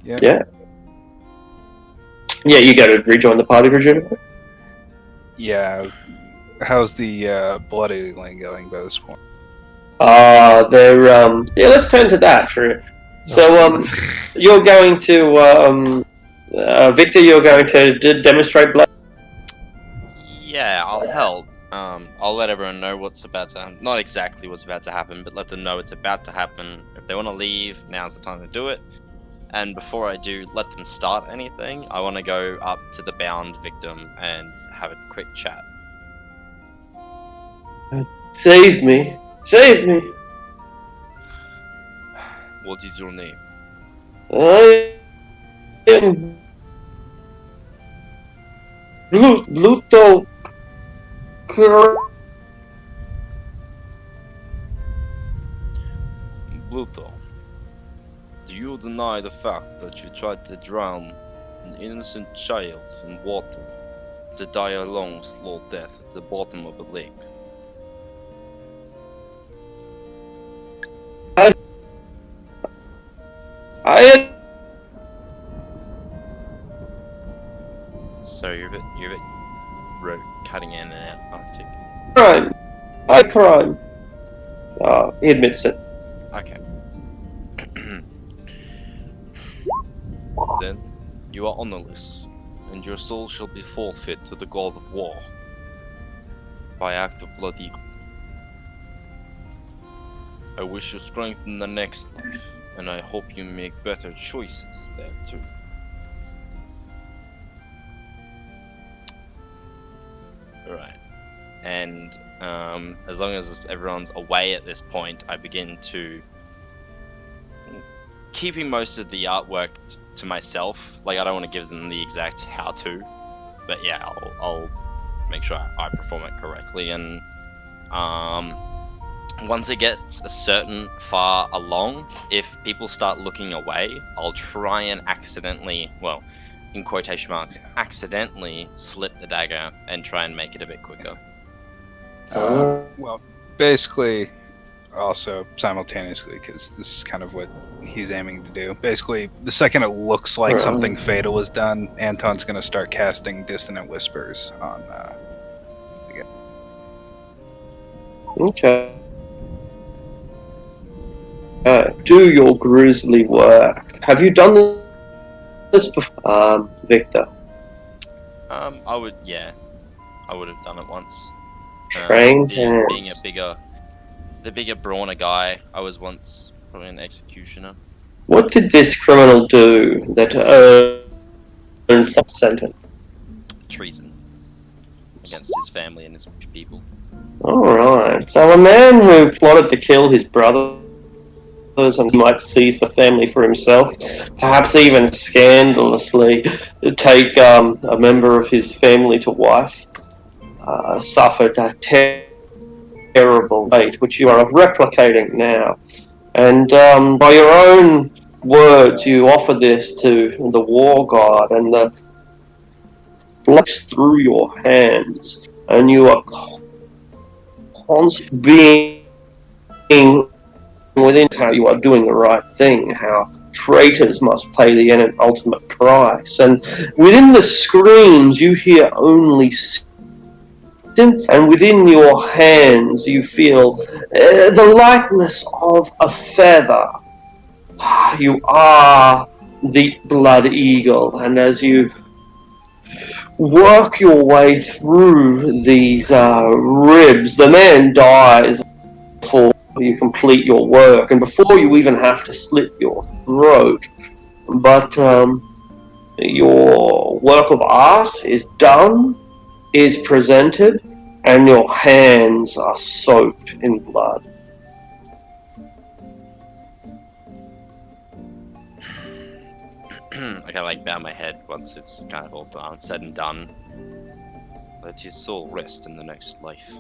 Yeah, you gotta rejoin the party, presumably? Yeah. How's the bloody lane going by this point? Let's turn to that for it. So, you're going to, Victor, you're going to demonstrate blood? Yeah, I'll help. I'll let everyone know what's about to happen. Not exactly what's about to happen, but let them know it's about to happen. If they want to leave, now's the time to do it. And before I do let them start anything, I want to go up to the bound victim and have a quick chat. Save me! Save me! What is your name? I am Bluto. Pluto. Do you deny the fact that you tried to drown an innocent child in water to die a long, slow death at the bottom of a lake? So you're a bit cutting in and out. Crime. I crime. He admits it. Okay. Then you are honorless, and your soul shall be forfeit to the god of war by act of blood eagle. I wish you strength in the next life, and I hope you make better choices there too. and as long as everyone's away at this point, I begin to keeping most of the artwork to myself. Like, I don't want to give them the exact how-to, but yeah, I'll make sure I perform it correctly. And once it gets a certain far along, if people start looking away, I'll try and accidentally, well, in quotation marks, accidentally slip the dagger and try and make it a bit quicker. Well, basically, also simultaneously, because this is kind of what he's aiming to do. Basically, the second it looks like something fatal is done, Anton's going to start casting Dissonant Whispers on. Okay. Do your grisly work. Have you done this before, Victor? I would have done it once. Trained Being hands. the bigger, brawner guy, I was once probably an executioner. What did this criminal do that earned such sentence? Treason against his family and his people. Alright, so a man who plotted to kill his brothers and might seize the family for himself, perhaps even scandalously take a member of his family to wife, suffered a terrible fate, which you are replicating now. And by your own words, you offer this to the war god, and the blood through your hands, and you are constantly being within how you are doing the right thing, how traitors must pay the ultimate price. And within the screams, you hear only synth, and within your hands, you feel the lightness of a feather. You are the Blood Eagle, and as you work your way through these ribs, the man dies before you complete your work, and before you even have to slit your throat. But your work of art is done, is presented, and your hands are soaked in blood. Like, I like bow my head once it's kind of all done, said and done. Let his soul rest in the next life.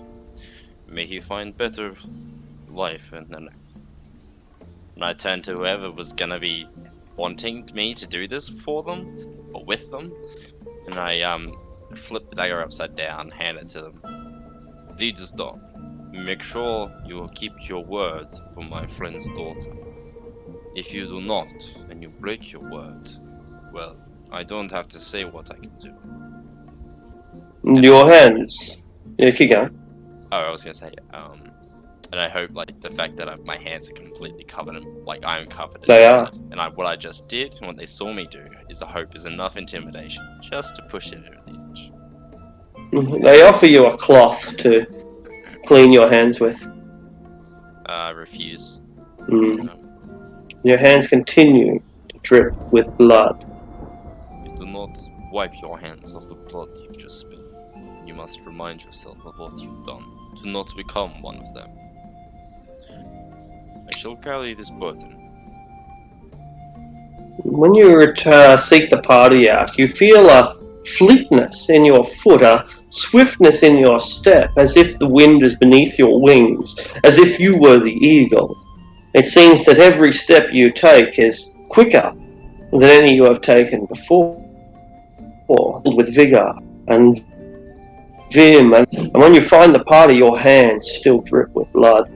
May he find better life in the next. And I turn to whoever was gonna be wanting me to do this for them, or with them, and I flip the dagger upside down, hand it to them. Deed is done. Make sure you keep your word for my friend's daughter. If you do not, and you break your word, well, I don't have to say what I can do. Your hands. Yeah, keep going. Oh, I was gonna say, and I hope, like, the fact that my hands are completely covered in, like, I'm covered in They blood, are. and what I just did, and what they saw me do, is I hope is enough intimidation, just to push it over the edge. They offer you a cloth to clean your hands with. I refuse. Your hands continue to drip with blood. You do not wipe your hands of the blood you've just spilled. You must remind yourself of what you've done, to not become one of them. I shall carry this burden. When you seek the party out, you feel a fleetness in your foot, a swiftness in your step, as if the wind is beneath your wings, as if you were the eagle. It seems that every step you take is quicker than any you have taken before, with vigor and vim, and when you find the party, your hands still drip with blood.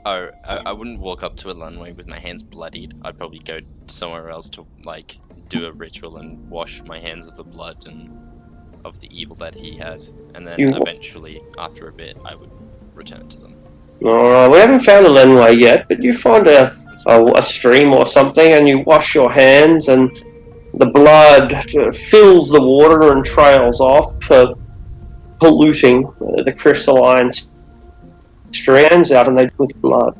Oh, I wouldn't walk up to a Lunway with my hands bloodied. I'd probably go somewhere else to, like, do a ritual and wash my hands of the blood and of the evil that he had, and then eventually, after a bit, I would return to them. Alright, we haven't found a Lenway yet, but you find a stream or something, and you wash your hands, and the blood fills the water and trails off, polluting the crystalline strands out, and they with blood.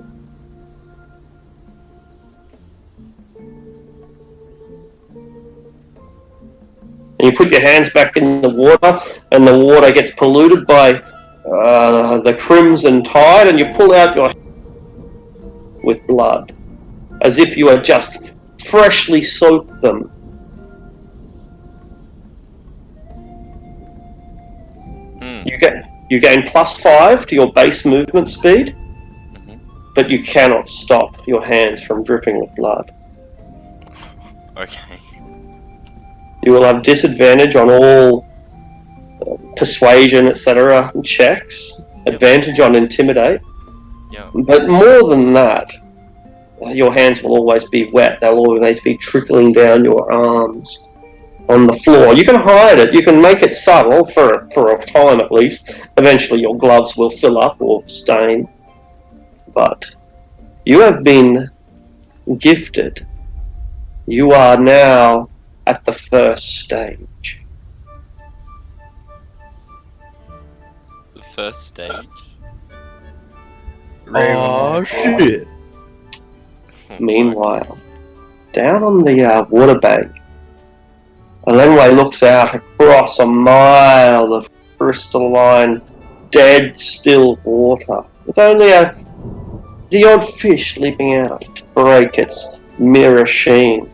and you put your hands back in the water, and the water gets polluted by the crimson tide, and you pull out your with blood, as if you had just freshly soaked them. You gain +5 to your base movement speed, but you cannot stop your hands from dripping with blood. Okay. You will have disadvantage on all persuasion, etc. checks, advantage on intimidate, Yeah. but more than that, your hands will always be wet. They'll always be trickling down your arms on the floor. You can hide it. You can make it subtle for a time at least. Eventually your gloves will fill up or stain. But you have been gifted. You are now at the first stage. The first stage. Oh shit! Meanwhile, down on the water bank, Elenway looks out across a mile of crystalline, dead still water, with only the odd fish leaping out to break its mirror sheen.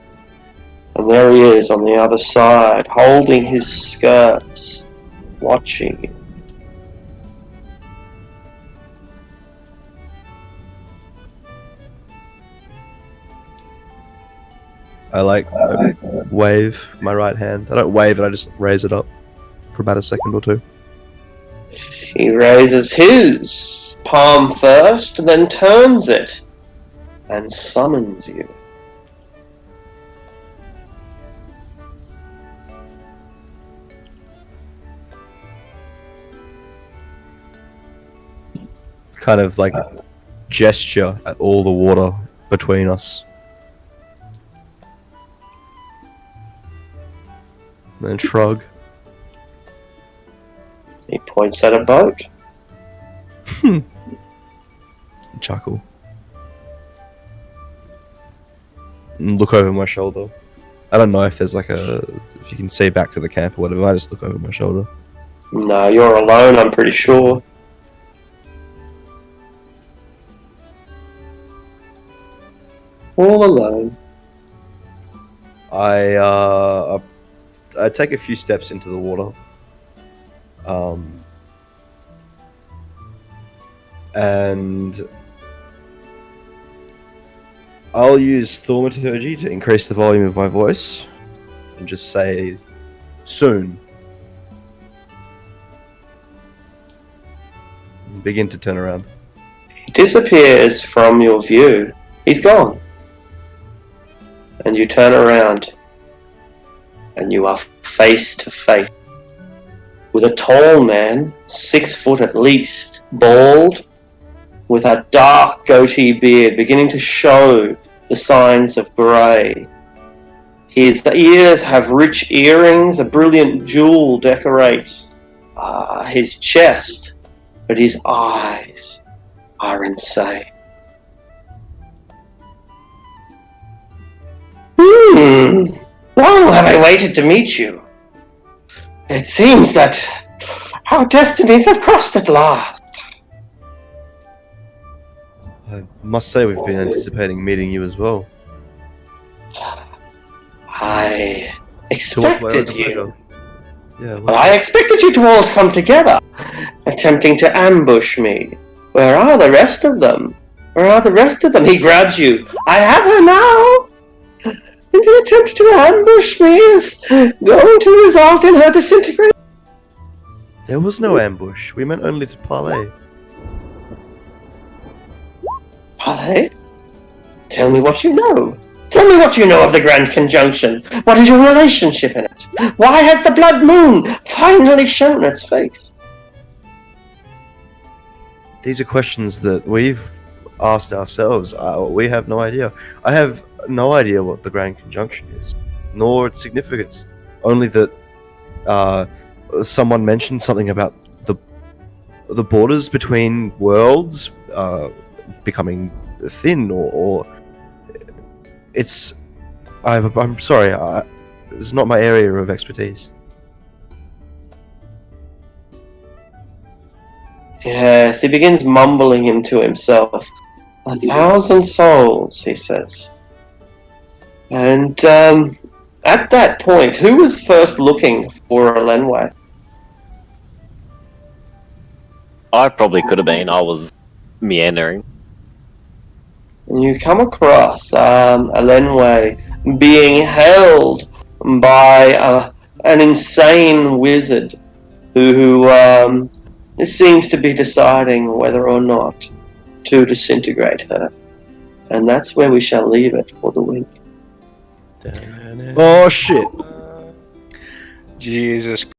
And there he is on the other side, holding his skirts, watching you. I wave my right hand. I don't wave it, I just raise it up for about a second or two. He raises his palm first, then turns it, and summons you. Kind of like gesture at all the water between us. And then shrug. He points at a boat. Chuckle. And look over my shoulder. I don't know if there's if you can see back to the camp or whatever, I just look over my shoulder. No, you're alone, I'm pretty sure. All alone. I take a few steps into the water. And I'll use thaumaturgy to increase the volume of my voice and just say soon. And begin to turn around. He disappears from your view. He's gone. And you turn around, and you are face to face with a tall man, 6 foot at least, bald, with a dark goatee beard beginning to show the signs of grey. His ears have rich earrings, a brilliant jewel decorates his chest, but his eyes are insane. Long have I waited to meet you. It seems that our destinies have crossed at last. I must say we've been anticipating meeting you as well. I To what my own expected pleasure. you. Yeah, Well, I expected you to all come together, attempting to ambush me. Where are the rest of them? Where are the rest of them? He grabs you. I have her now! And the attempt to ambush me is going to result in her disintegration. There was no ambush. We meant only to parley. Parley? Tell me what you know. Tell me what you know of the Grand Conjunction. What is your relationship in it? Why has the Blood Moon finally shown its face? These are questions that we've asked ourselves. We have no idea. I have no idea what the Grand Conjunction is, nor its significance. Only that someone mentioned something about the borders between worlds becoming thin, or it's. I'm sorry. It's not my area of expertise. Yes, he begins mumbling into himself. 1,000 souls, he says. And at that point, who was first looking for a Lenway? I probably could have been. I was meandering. And you come across a Lenway being held by an insane wizard who seems to be deciding whether or not to disintegrate her. And that's where we shall leave it for the week. Oh shit. Jesus